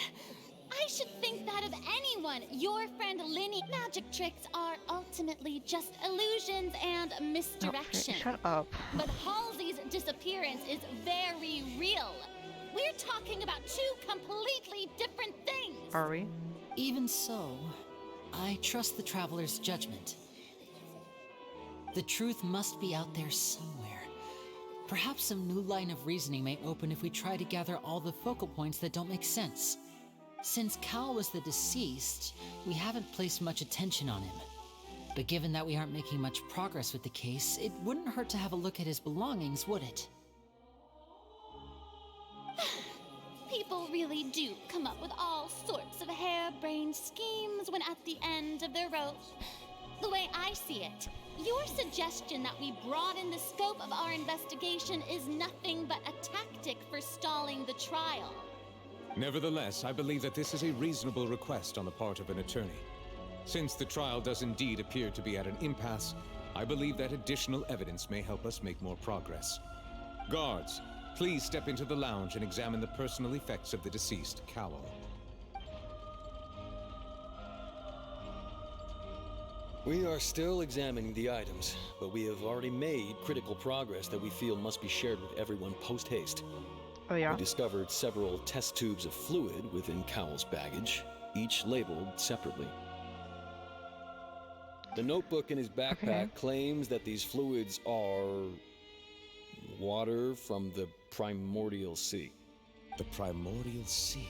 I should think that of anyone. Your friend Linny. Magic tricks are ultimately just illusions and misdirection. Oh, shut up. But Halsey's disappearance is very real. We're talking about 2 completely different things. Are we? Even so, I trust the Traveler's judgment. The truth must be out there somewhere. Perhaps some new line of reasoning may open if we try to gather all the focal points that don't make sense. Since Cal was the deceased, we haven't placed much attention on him. But given that we aren't making much progress with the case, it wouldn't hurt to have a look at his belongings, would it? People really do come up with all sorts of harebrained schemes when at the end of their rope. The way I see it, your suggestion that we broaden the scope of our investigation is nothing but a tactic for stalling the trial. Nevertheless, I believe that this is a reasonable request on the part of an attorney. Since the trial does indeed appear to be at an impasse, I believe that additional evidence may help us make more progress. Guards, please step into the lounge and examine the personal effects of the deceased, Cowl. We are still examining the items, but we have already made critical progress that we feel must be shared with everyone post-haste. Oh yeah? We discovered several test tubes of fluid within Cowl's baggage, each labeled separately. The notebook in his backpack claims that these fluids are... water from the primordial sea. The primordial sea?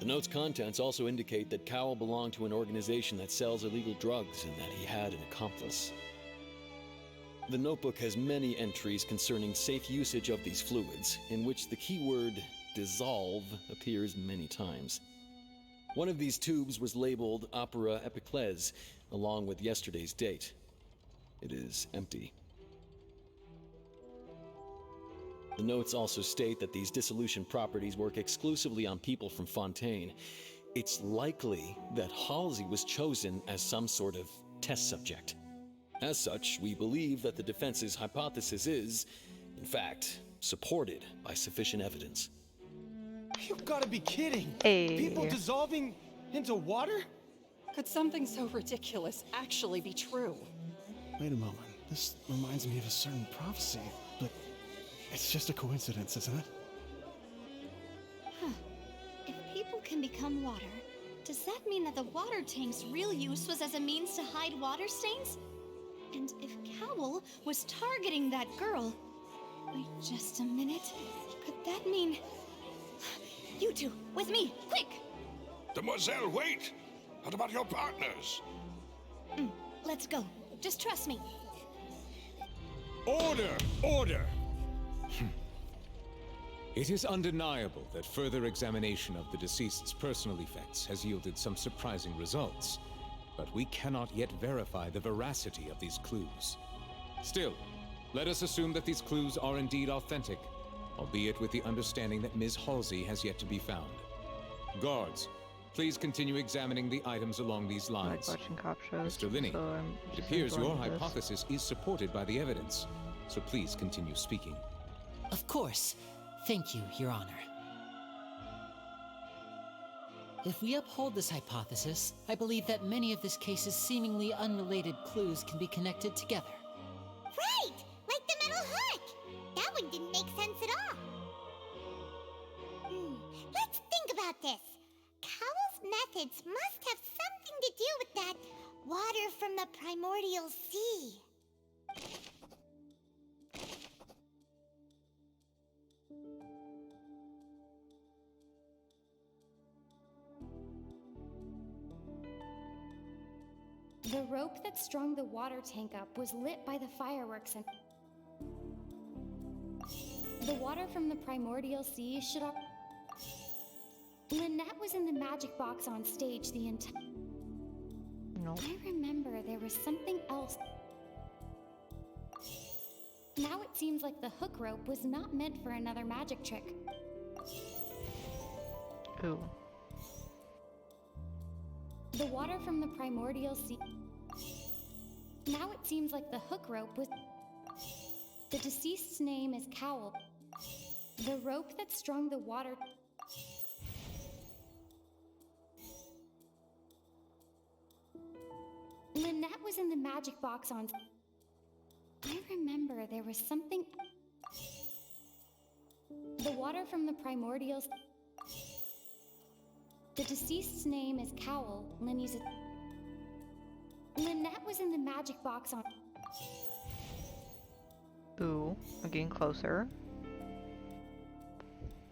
The note's contents also indicate that Cowl belonged to an organization that sells illegal drugs and that he had an accomplice. The notebook has many entries concerning safe usage of these fluids, in which the keyword dissolve appears many times. One of these tubes was labeled Opera Epiclese, along with yesterday's date. It is empty. The notes also state that these dissolution properties work exclusively on people from Fontaine. It's likely that Halsey was chosen as some sort of test subject. As such, we believe that the defense's hypothesis is In fact, supported by sufficient evidence. You've got to be kidding! Hey. People dissolving into water? Could something so ridiculous actually be true? Wait a moment. This reminds me of a certain prophecy, but it's just a coincidence, isn't it? Huh. If people can become water, does that mean that the water tank's real use was as a means to hide water stains? And if Cowl was targeting that girl... Wait just a minute. Could that mean... You two, with me, quick! Demoiselle, wait! What about your partners? Let's go. Just trust me. Order! Order! It is undeniable that further examination of the deceased's personal effects has yielded some surprising results, but we cannot yet verify the veracity of these clues. Still, let us assume that these clues are indeed authentic, albeit with the understanding that Ms. Halsey has yet to be found. Guards, please continue examining the items along these lines. I like watching cop shows. Mr. Linney, so it appears your hypothesis is supported by the evidence, so please continue speaking. Of course. Thank you, Your Honor. If we uphold this hypothesis, I believe that many of this case's seemingly unrelated clues can be connected together. Right! Like the metal hook! That one didn't make sense at all. Let's think about this. Cowell's methods must have something to do with that water from the primordial sea. The rope that strung the water tank up was lit by the fireworks and... The water from the primordial sea should have... Lynette was in the magic box on stage the entire... No. I remember there was something else. Now it seems like the hook rope was not meant for another magic trick. Ooh. The water from the primordial sea... Now it seems like the hook rope was... The deceased's name is Cowell. The rope that strung the water... Lynette was in the magic box on... I remember there was something... The water from the primordial... The deceased's name is Cowell, Linny's... Lynette was in the magic box on... Ooh, I'm getting closer.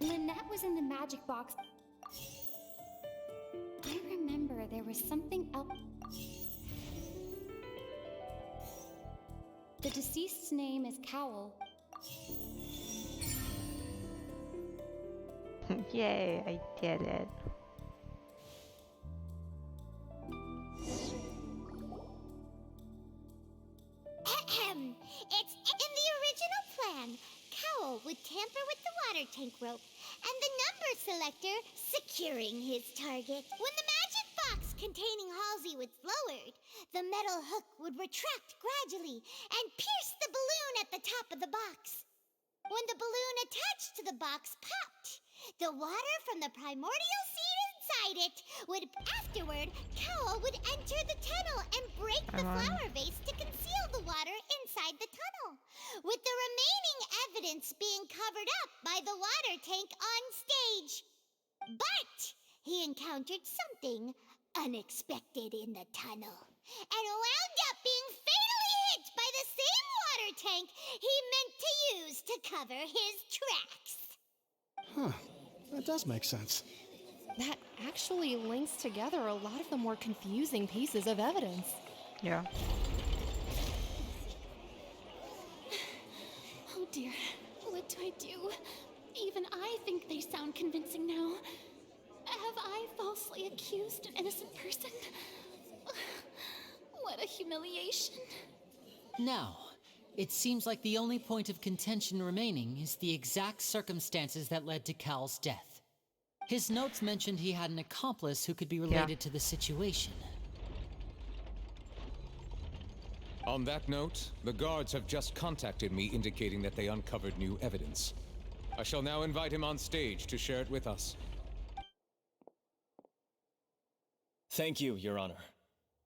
Lynette was in the magic box... I remember there was something else... The deceased's name is Cowell. Yay, I did it. It's in the original plan. Cowell would tamper with the water tank rope and the number selector securing his target. When the magic box containing Halsey was lowered, the metal hook would retract gradually and pierce the balloon at the top of the box. When the balloon attached to the box popped, the water from the primordial seed inside it would... Afterward, Cowell would enter the tunnel and break the flower vase to conceal the water inside the tunnel, with the remaining evidence being covered up by the water tank on stage. But he encountered something unexpected in the tunnel and wound up being fatally hit by the same water tank he meant to use to cover his tracks. Huh. That does make sense. That actually links together a lot of the more confusing pieces of evidence. Yeah. Oh dear, what do I do? Even I think they sound convincing now. Have I falsely accused an innocent person? What a humiliation. Now, it seems like the only point of contention remaining is the exact circumstances that led to Cal's death. His notes mentioned he had an accomplice who could be related to the situation. On that note, the guards have just contacted me indicating that they uncovered new evidence. I shall now invite him on stage to share it with us. Thank you, Your Honor.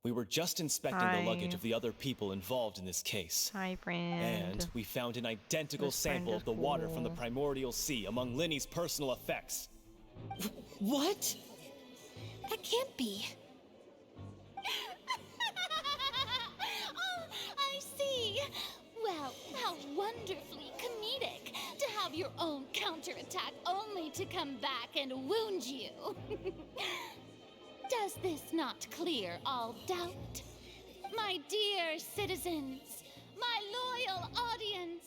We were just inspecting Hi. the luggage of the other people involved in this case. Hi, friend. And we found an identical This friend sample is of the water from the cool. primordial sea among Linny's personal effects. What? That can't be. Oh, I see. Well, how wonderfully comedic to have your own counterattack only to come back and wound you. Does this not clear all doubt? My dear citizens, my loyal audience,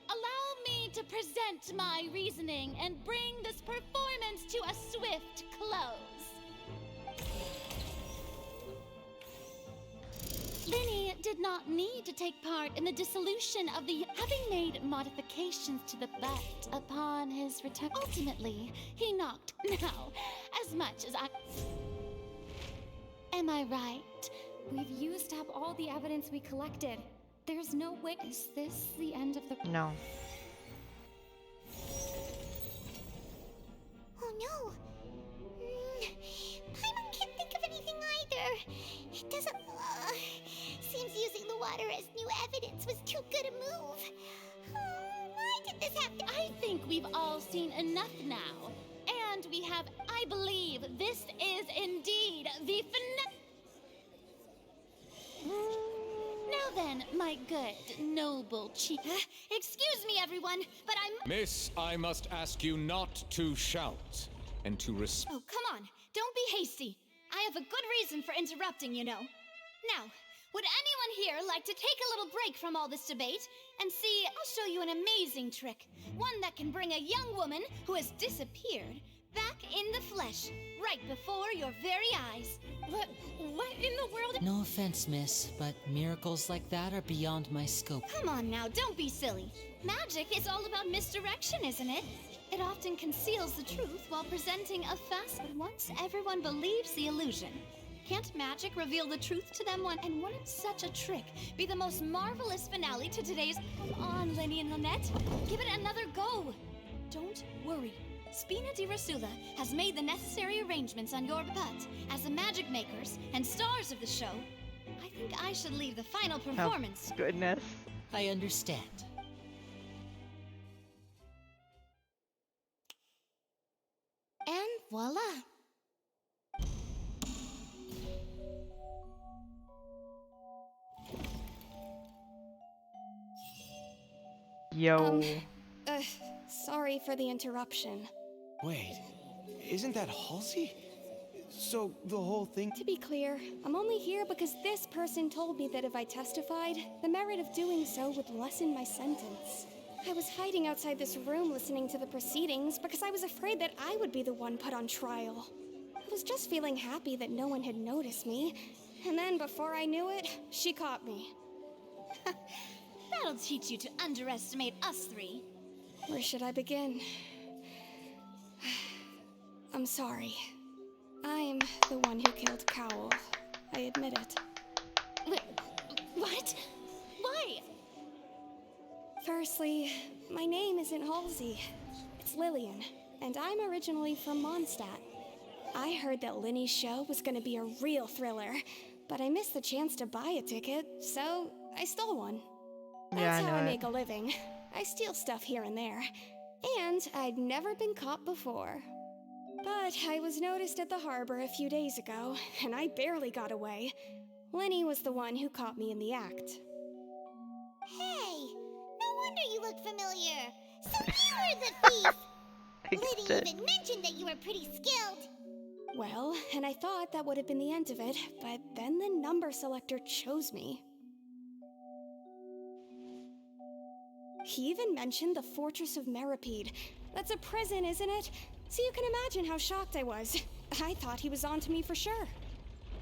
allow me to present my reasoning and bring this performance to a swift close. Linny did not need to take part in the dissolution of the having made modifications to the butt upon his return. Ultimately, he knocked now as much as I. Am I right? We've used up all the evidence we collected. There's no way. Is this the end of the. No. Oh no! Paimon can't think of anything either. It doesn't. Seems using the water as new evidence was too good a move. Why did this have to. I think we've all seen enough now. And we have, I believe, this is indeed the Now then, my good, noble chief. Excuse me, everyone, but I'm. Miss, I must ask you not to shout and to Oh, come on. Don't be hasty. I have a good reason for interrupting, you know. Now, would anyone here like to take a little break from all this debate and see, I'll show you an amazing trick. One that can bring a young woman who has disappeared back in the flesh, right before your very eyes. What in the world? No offense, miss, but miracles like that are beyond my scope. Come on now, don't be silly. Magic is all about misdirection, isn't it? It often conceals the truth while presenting a fast. But once everyone believes the illusion, can't magic reveal the truth to them one? And wouldn't such a trick be the most marvelous finale to today's? Come on, Lenny and Lynette, give it another go. Don't worry. Spina di Rasula has made the necessary arrangements on your butt. As the magic makers and stars of the show, I think I should leave the final performance. Oh, goodness. I understand. And voila. Yo. Sorry for the interruption. Wait, isn't that Halsey? So the whole thing. To be clear, I'm only here because this person told me that if I testified, the merit of doing so would lessen my sentence. I was hiding outside this room listening to the proceedings because I was afraid that I would be the one put on trial. I was just feeling happy that no one had noticed me, and then before I knew it, she caught me. That'll teach you to underestimate us three. Where should I begin? I'm sorry. I'm the one who killed Cowl. I admit it. Wait, what? Why? Firstly, my name isn't Halsey. It's Lillian, and I'm originally from Mondstadt. I heard that Linny's show was gonna be a real thriller, but I missed the chance to buy a ticket, so I stole one. That's how I make a living. I steal stuff here and there, and I'd never been caught before. But I was noticed at the harbor a few days ago, and I barely got away. Linny was the one who caught me in the act. Hey, no wonder you look familiar. So you were the thief. Liddy even mentioned that you were pretty skilled. Well, and I thought that would have been the end of it, but then the number selector chose me. He even mentioned the Fortress of Meripede. That's a prison, isn't it? So you can imagine how shocked I was. I thought he was onto me for sure.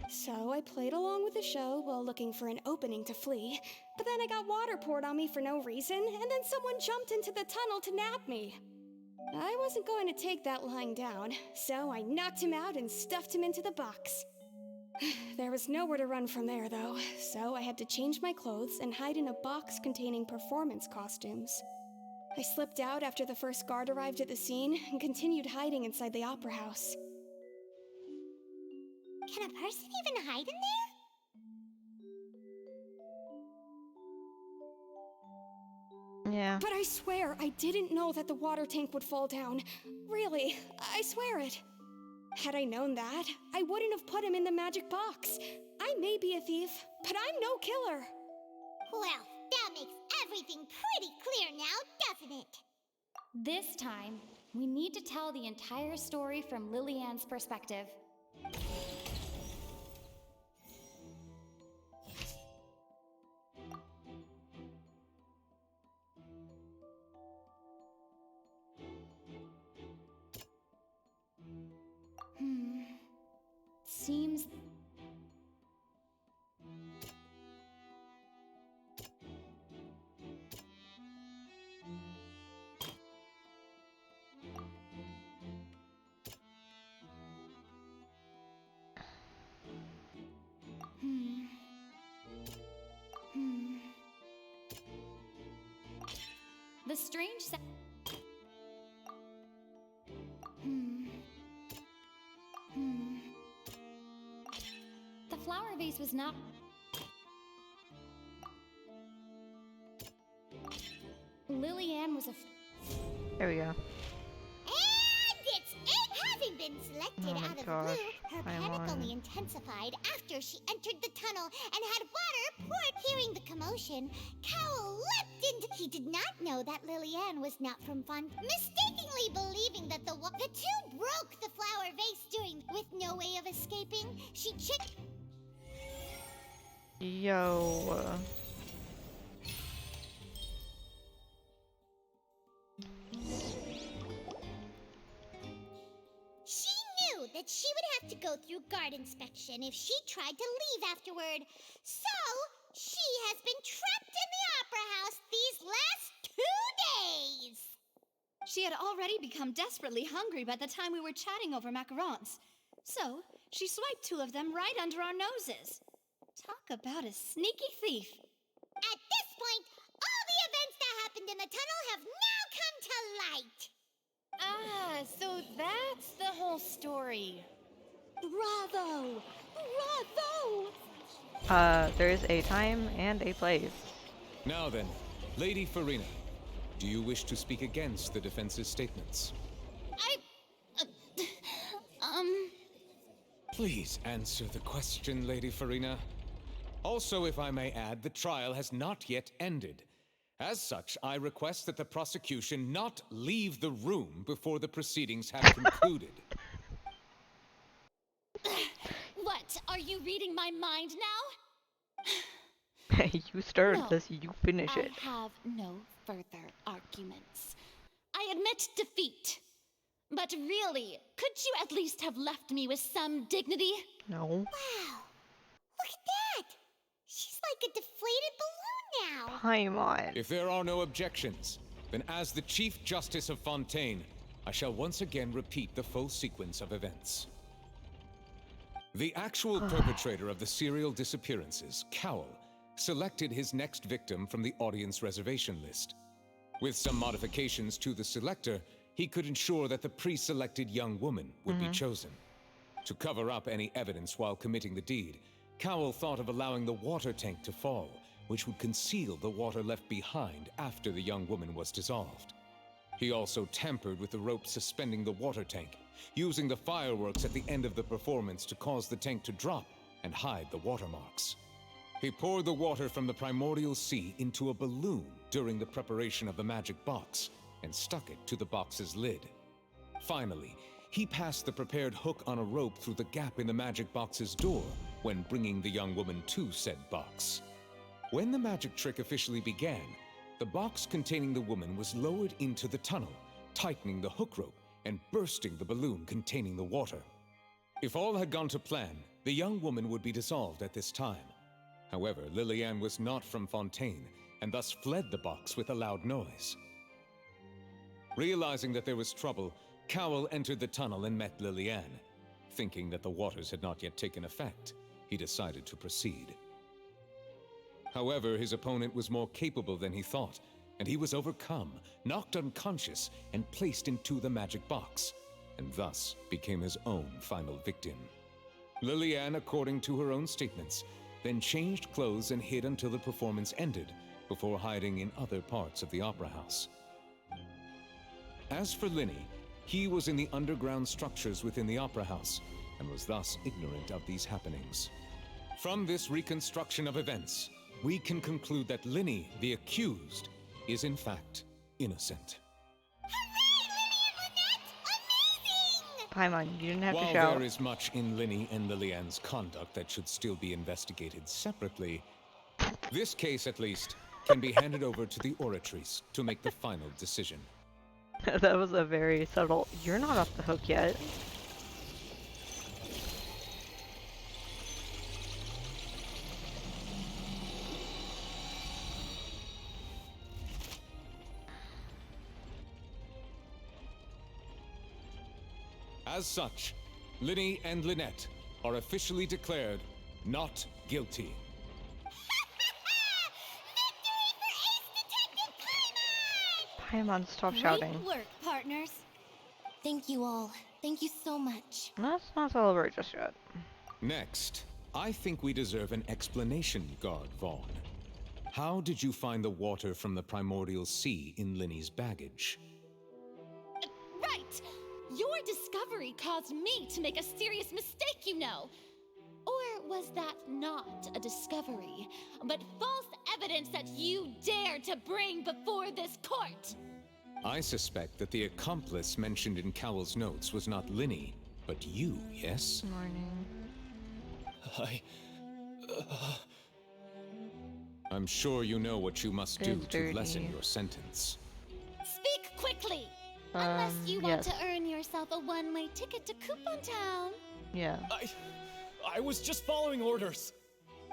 So I played along with the show while looking for an opening to flee, but then I got water poured on me for no reason, and then someone jumped into the tunnel to nab me. I wasn't going to take that lying down, so I knocked him out and stuffed him into the box. There was nowhere to run from there, though, so I had to change my clothes and hide in a box containing performance costumes. I slipped out after the first guard arrived at the scene and continued hiding inside the opera house. Can a person even hide in there? Yeah. But I swear I didn't know that the water tank would fall down. Really, I swear it. Had I known that, I wouldn't have put him in the magic box. I may be a thief, but I'm no killer. Well, that makes everything pretty clear now, doesn't it? This time, we need to tell the entire story from Lillian's perspective. Seems... The strange The flower vase was not... Lillian was a... There we go. And it's it! Having been selected out of the blue, her panic only intensified after she entered the tunnel and had water poured. Hearing the commotion, Cowl leapt into... He did not know that Lillian was not from mistakenly believing that the two broke the flower vase during... With no way of escaping, she chicked... Yo. She knew that she would have to go through guard inspection if she tried to leave afterward. So, she has been trapped in the opera house these last 2 days. She had already become desperately hungry by the time we were chatting over macarons. So, she swiped 2 of them right under our noses. Talk about a sneaky thief. At this point, all the events that happened in the tunnel have now come to light. Ah, so that's the whole story. Bravo! Bravo! There is a time and a place. Now then, Lady Farina, do you wish to speak against the defense's statements? Please answer the question, Lady Farina. Also, if I may add, the trial has not yet ended. As such, I request that the prosecution not leave the room before the proceedings have concluded. What? Are you reading my mind now? You started No, this, you finish it. I have no further arguments. I admit defeat. But really, could you at least have left me with some dignity? No. Wow. Look at that. She's like a deflated balloon now. Paimon. If there are no objections, then as the Chief Justice of Fontaine, I shall once again repeat the full sequence of events. The actual perpetrator of the serial disappearances, Cowl, selected his next victim from the audience reservation list. With some modifications to the selector, he could ensure that the pre-selected young woman would be chosen. To cover up any evidence while committing the deed, Cowl thought of allowing the water tank to fall, which would conceal the water left behind after the young woman was dissolved. He also tampered with the rope suspending the water tank, using the fireworks at the end of the performance to cause the tank to drop and hide the watermarks. He poured the water from the primordial sea into a balloon during the preparation of the magic box and stuck it to the box's lid. Finally, he passed the prepared hook on a rope through the gap in the magic box's door when bringing the young woman to said box. When the magic trick officially began, the box containing the woman was lowered into the tunnel, tightening the hook rope and bursting the balloon containing the water. If all had gone to plan, the young woman would be dissolved at this time. However, Lillian was not from Fontaine and thus fled the box with a loud noise. Realizing that there was trouble, Cowl entered the tunnel and met Lillian. Thinking that the waters had not yet taken effect, he decided to proceed. However, his opponent was more capable than he thought, and he was overcome, knocked unconscious, and placed into the magic box, and thus became his own final victim. Lillian, according to her own statements, then changed clothes and hid until the performance ended, before hiding in other parts of the opera house. As for Linny, he was in the underground structures within the opera house, and was thus ignorant of these happenings. From this reconstruction of events, we can conclude that Linny, the accused, is in fact innocent. Paimon, you didn't have While to shout. there is much in Linny and Lillian's conduct that should still be investigated separately, this case, at least, can be handed over to the Oratrice to make the final decision. That was a very subtle, you're not off the hook yet. As such, Linny and Lynette are officially declared not guilty. Paimon, stop Great shouting. work, partners. Thank you all. Thank you so much. Let's not celebrate just yet. Next, I think we deserve an explanation, Guard Vaughn. How did you find the water from the primordial sea in Linny's baggage? Right! Your discovery caused me to make a serious mistake, you know. Or was that not a discovery, but false evidence that you dared to bring before this court? I suspect that the accomplice mentioned in Cowell's notes was not Linny, but you, yes? Morning. I'm sure you know what you must do It's to dirty. lessen your sentence. Speak quickly! Unless you want yes. to earn yourself a one-way ticket to Coupon Town. Yeah. I was just following orders.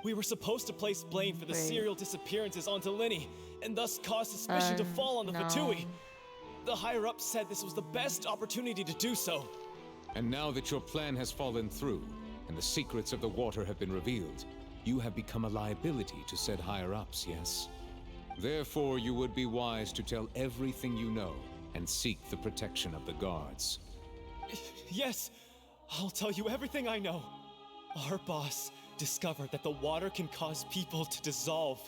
We were supposed to place blame for the serial disappearances onto Linny, and thus cause suspicion to fall on the no. Fatui. The higher-ups said this was the best opportunity to do so. And now that your plan has fallen through, and the secrets of the water have been revealed, you have become a liability to said higher-ups, yes? Therefore, you would be wise to tell everything you know, and seek the protection of the guards. Yes, I'll tell you everything I know. Our boss discovered that the water can cause people to dissolve.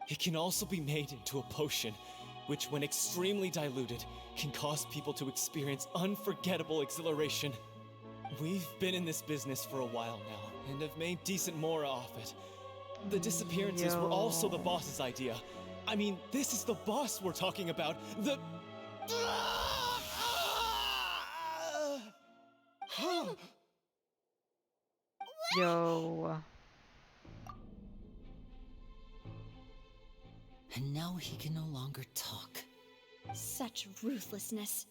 It can also be made into a potion, which when extremely diluted, can cause people to experience unforgettable exhilaration. We've been in this business for a while now, and have made decent more off it. The disappearances were also the boss's idea. I mean, this is the boss we're talking about. The... Yo. And now he can no longer talk. Such ruthlessness.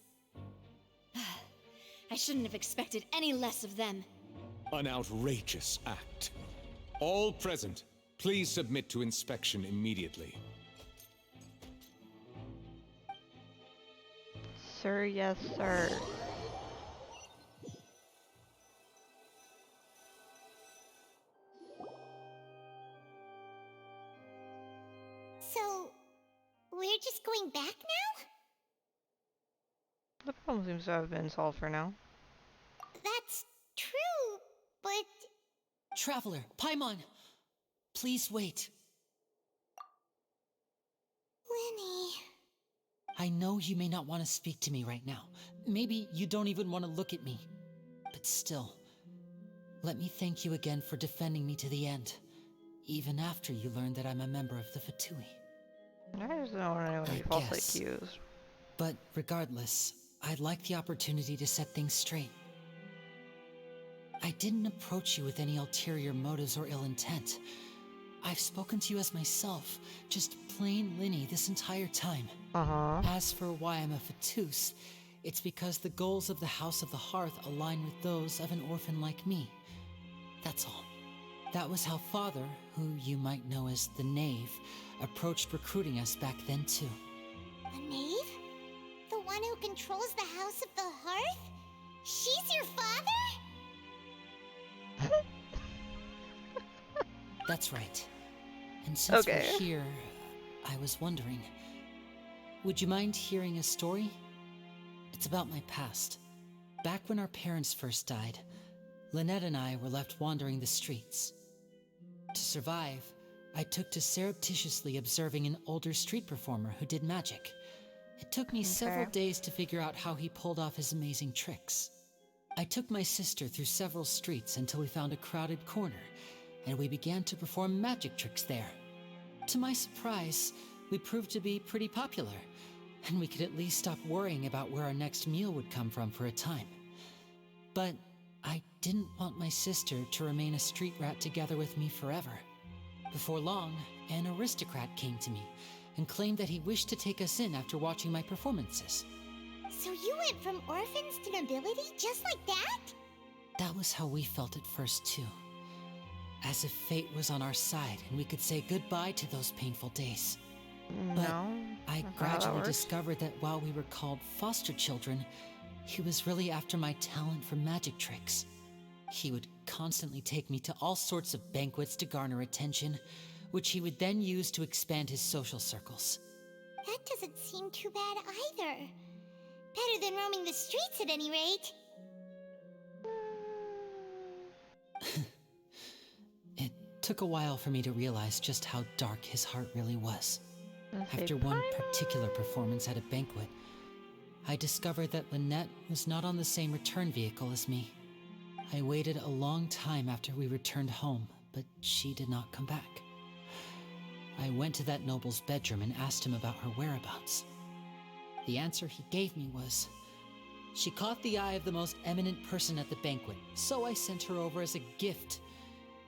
I shouldn't have expected any less of them. An outrageous act. All present, please submit to inspection immediately. Sir, yes, sir. So, we're just going back now? The problem seems to have been solved for now. That's true, but... Traveler, Paimon, please wait. Linny... I know you may not want to speak to me right now. Maybe you don't even want to look at me. But still, let me thank you again for defending me to the end, even after you learned that I'm a member of the Fatui. I just don't want anyone to be falsely accused. But regardless, I'd like the opportunity to set things straight. I didn't approach you with any ulterior motives or ill intent. I've spoken to you as myself, just plain Linny this entire time. As for why I'm a Fatus, it's because the goals of the House of the Hearth align with those of an orphan like me. That's all. That was how Father, who you might know as the Knave, approached recruiting us back then too. The Knave? The one who controls the House of the Hearth? She's your father? That's right. And since Okay. we're here, I was wondering, would you mind hearing a story? It's about my past. Back when our parents first died, Lynette and I were left wandering the streets. To survive, I took to surreptitiously observing an older street performer who did magic. It took me several days to figure out how he pulled off his amazing tricks. I took my sister through several streets until we found a crowded corner, and we began to perform magic tricks there. To my surprise, we proved to be pretty popular, and we could at least stop worrying about where our next meal would come from for a time. But I didn't want my sister to remain a street rat together with me forever. Before long, an aristocrat came to me and claimed that he wished to take us in after watching my performances. So you went from orphans to nobility just like that? That was how we felt at first, too. As if fate was on our side and we could say goodbye to those painful days. But I gradually discovered that while we were called foster children, he was really after my talent for magic tricks. He would constantly take me to all sorts of banquets to garner attention, which he would then use to expand his social circles. That doesn't seem too bad either. Better than roaming the streets at any rate. It took a while for me to realize just how dark his heart really was. After one particular performance at a banquet, I discovered that Lynette was not on the same return vehicle as me. I waited a long time after we returned home, but she did not come back. I went to that noble's bedroom and asked him about her whereabouts. The answer he gave me was, she caught the eye of the most eminent person at the banquet, so I sent her over as a gift.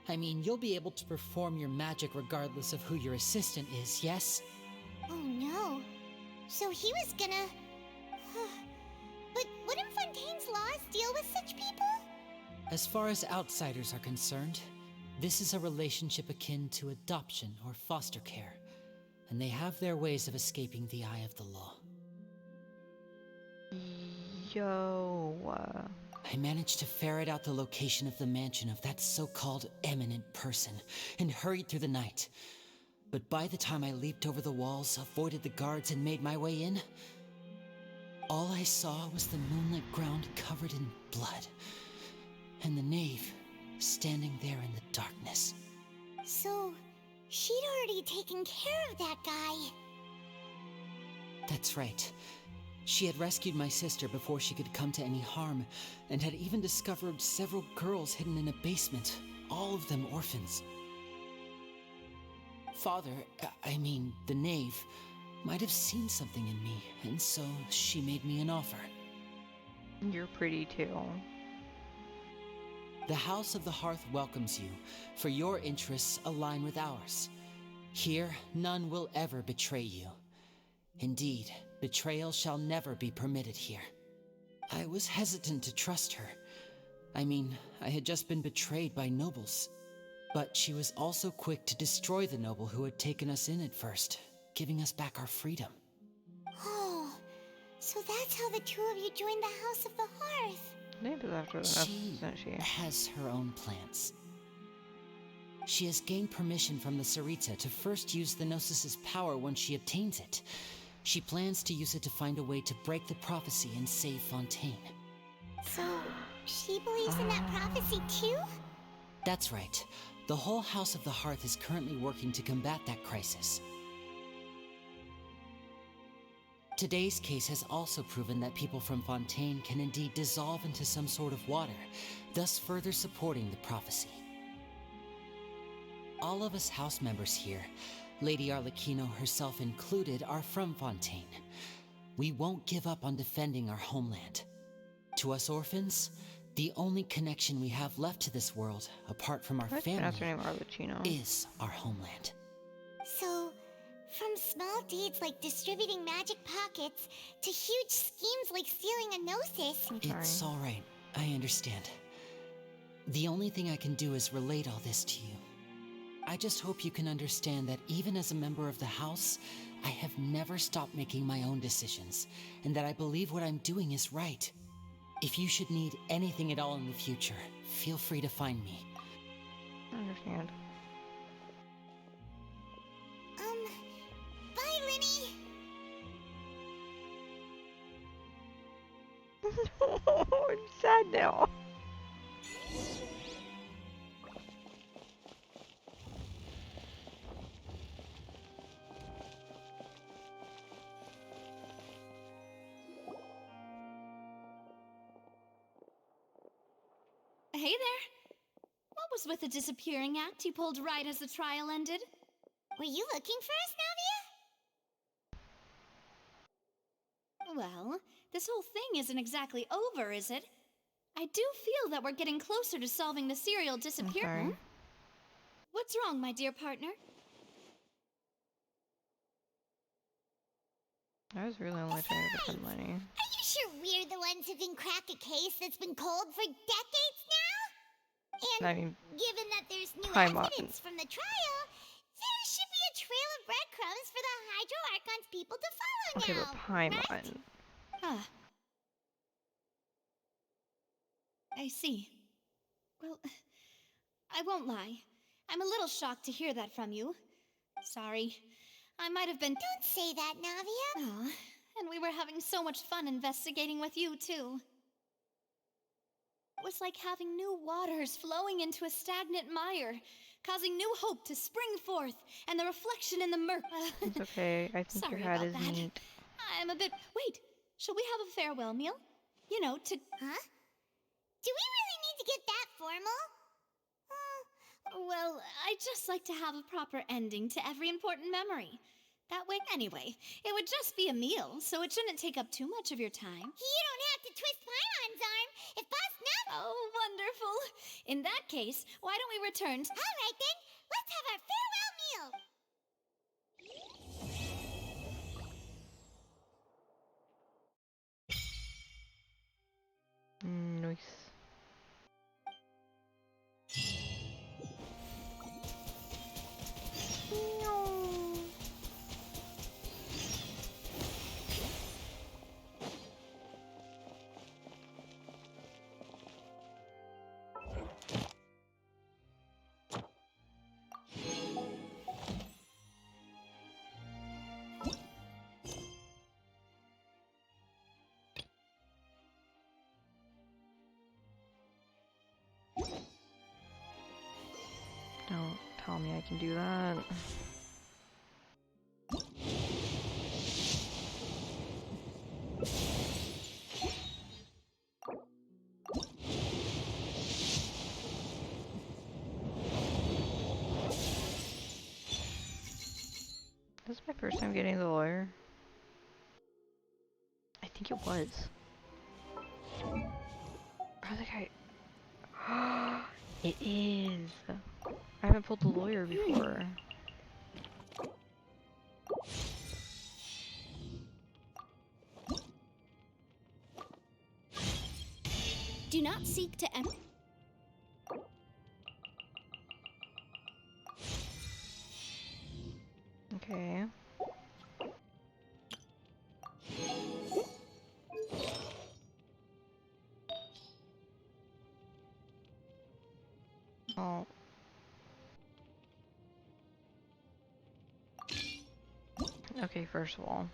I mean, you'll be able to perform your magic regardless of who your assistant is, yes? Oh no. So he was gonna... But wouldn't Fontaine's laws deal with such people? As far as outsiders are concerned, this is a relationship akin to adoption or foster care, and they have their ways of escaping the eye of the law. I managed to ferret out the location of the mansion of that so-called eminent person and hurried through the night. But by the time I leaped over the walls, avoided the guards, and made my way in, all I saw was the moonlit ground covered in blood, and the knave standing there in the darkness. So, she'd already taken care of that guy. That's right. She had rescued my sister before she could come to any harm, and had even discovered several girls hidden in a basement, all of them orphans. Father, the knave, might have seen something in me, and so she made me an offer. You're pretty too. The House of the Hearth welcomes you, for your interests align with ours. Here, none will ever betray you. Indeed, betrayal shall never be permitted here. I was hesitant to trust her. I had just been betrayed by nobles. But she was also quick to destroy the noble who had taken us in at first, giving us back our freedom. Oh, so that's how the two of you joined the House of the Hearth. Maybe after She has her own plans. She has gained permission from the Sarita to first use the Gnosis's power when she obtains it. She plans to use it to find a way to break the prophecy and save Fontaine. So, she believes in that prophecy too? That's right. The whole House of the Hearth is currently working to combat that crisis. Today's case has also proven that people from Fontaine can indeed dissolve into some sort of water, thus further supporting the prophecy. All of us house members here, Lady Arlecchino herself included, are from Fontaine. We won't give up on defending our homeland. To us orphans, the only connection we have left to this world, apart from our family, is our homeland. So, from small deeds like distributing magic pockets to huge schemes like stealing a Gnosis. It's all right. I understand. The only thing I can do is relate all this to you. I just hope you can understand that even as a member of the House, I have never stopped making my own decisions, and that I believe what I'm doing is right. If you should need anything at all in the future, feel free to find me. I understand. I'm sad now. Hey there. What was with the disappearing act you pulled right as the trial ended? Were you looking for us, Navia? Well, this whole thing isn't exactly over, is it? I do feel that we're getting closer to solving the serial disappearance. Okay. What's wrong, my dear partner? I was really only trying to defend Lenny. Are you sure we're the ones who can crack a case that's been cold for decades now? And I mean, given that there's new Paimon. evidence from the trial, there should be a trail of breadcrumbs for the Hydro Archon's people to follow Okay, now, but Paimon. right? Ah. I see. Well, I won't lie. I'm a little shocked to hear that from you. Sorry. I might have been... Don't say that, Navia. Aw, and we were having so much fun investigating with you, too. It was like having new waters flowing into a stagnant mire, causing new hope to spring forth, and the reflection in the murk. It's okay. I think your Sorry hat about is that. neat. I'm a bit... Wait, shall we have a farewell meal? You know, to... Huh? Do we really need to get that formal? Well, I'd just like to have a proper ending to every important memory. That way, anyway, it would just be a meal, so it shouldn't take up too much of your time. You don't have to twist Paimon's arm. If Boss Nav... Oh, wonderful. In that case, why don't we return to... All right, then. Let's have our farewell meal. Nice. Don't tell me I can do that. This is my first time getting the lawyer. I think it was. I think it is. I haven't pulled the lawyer before. Do not seek to... Okay. Oh. Okay, first of all.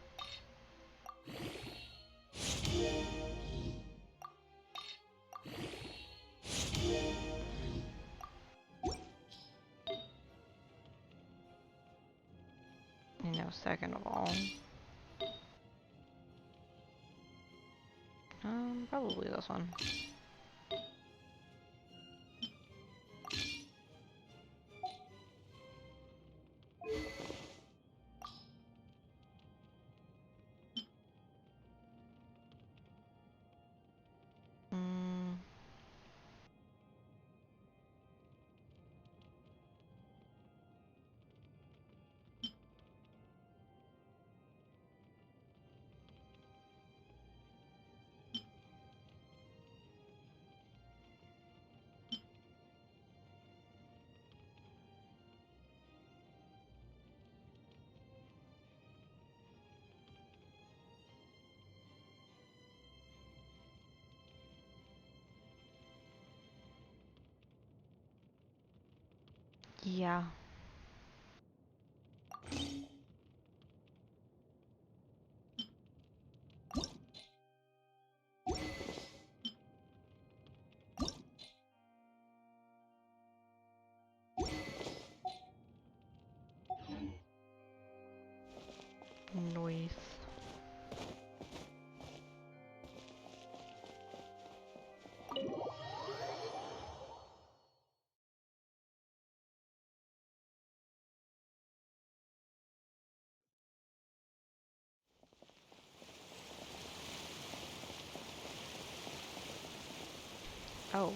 No, second of all. Probably this one. Yeah. Oh.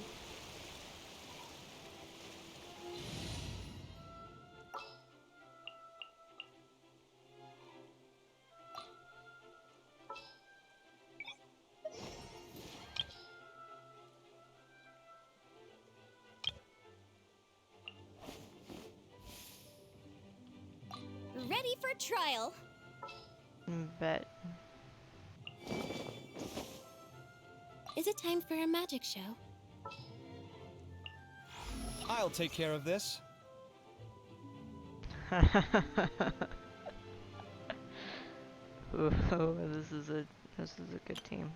Ready for trial. Bet. Is it time for a magic show? I'll take care of this. Ooh, this is a good team.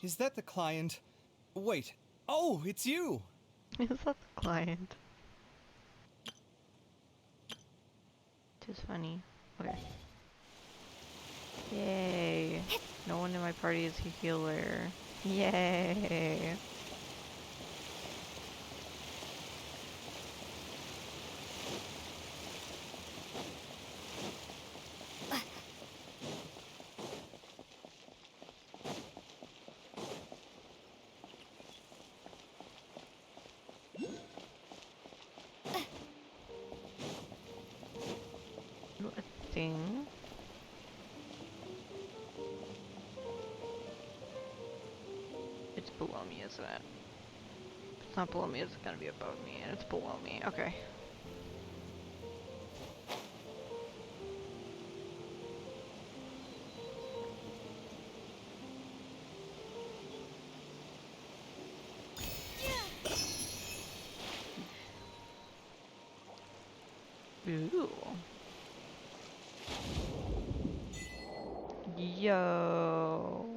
Is that the client? Wait. Oh, it's you! Is that the client? Tis funny. Okay. Yay. No one in my party is a healer. Yay. A thing. It's below me, isn't it? If it's not below me, it's gonna be above me, and it's below me. Okay. Ooh. Yo.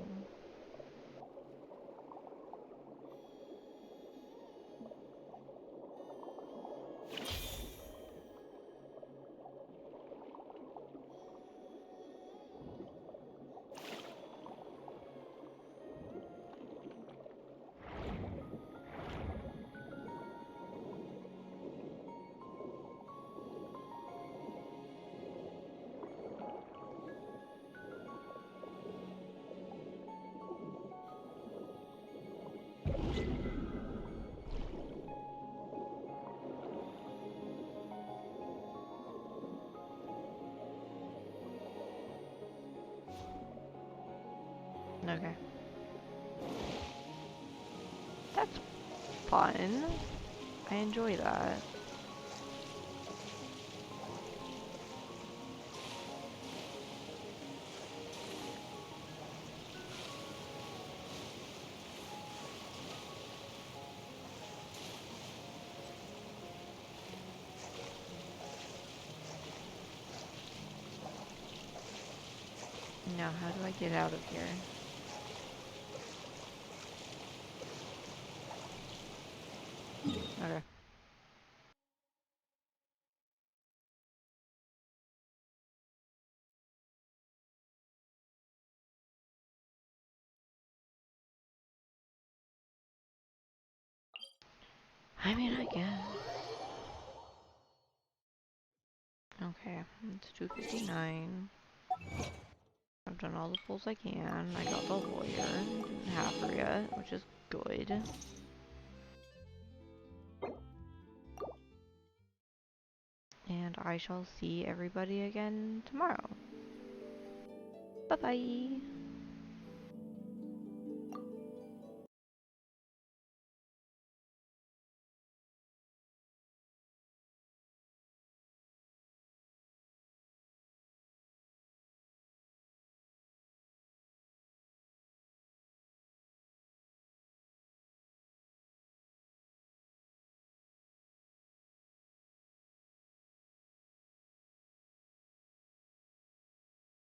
Okay. That's fun. I enjoy that. Now, how do I get out of here? Okay. I mean, I guess. Okay, it's 2:59. I've done all the pulls I can. I got the lawyer. Didn't have her yet, which is good. And I shall see everybody again tomorrow. Bye bye.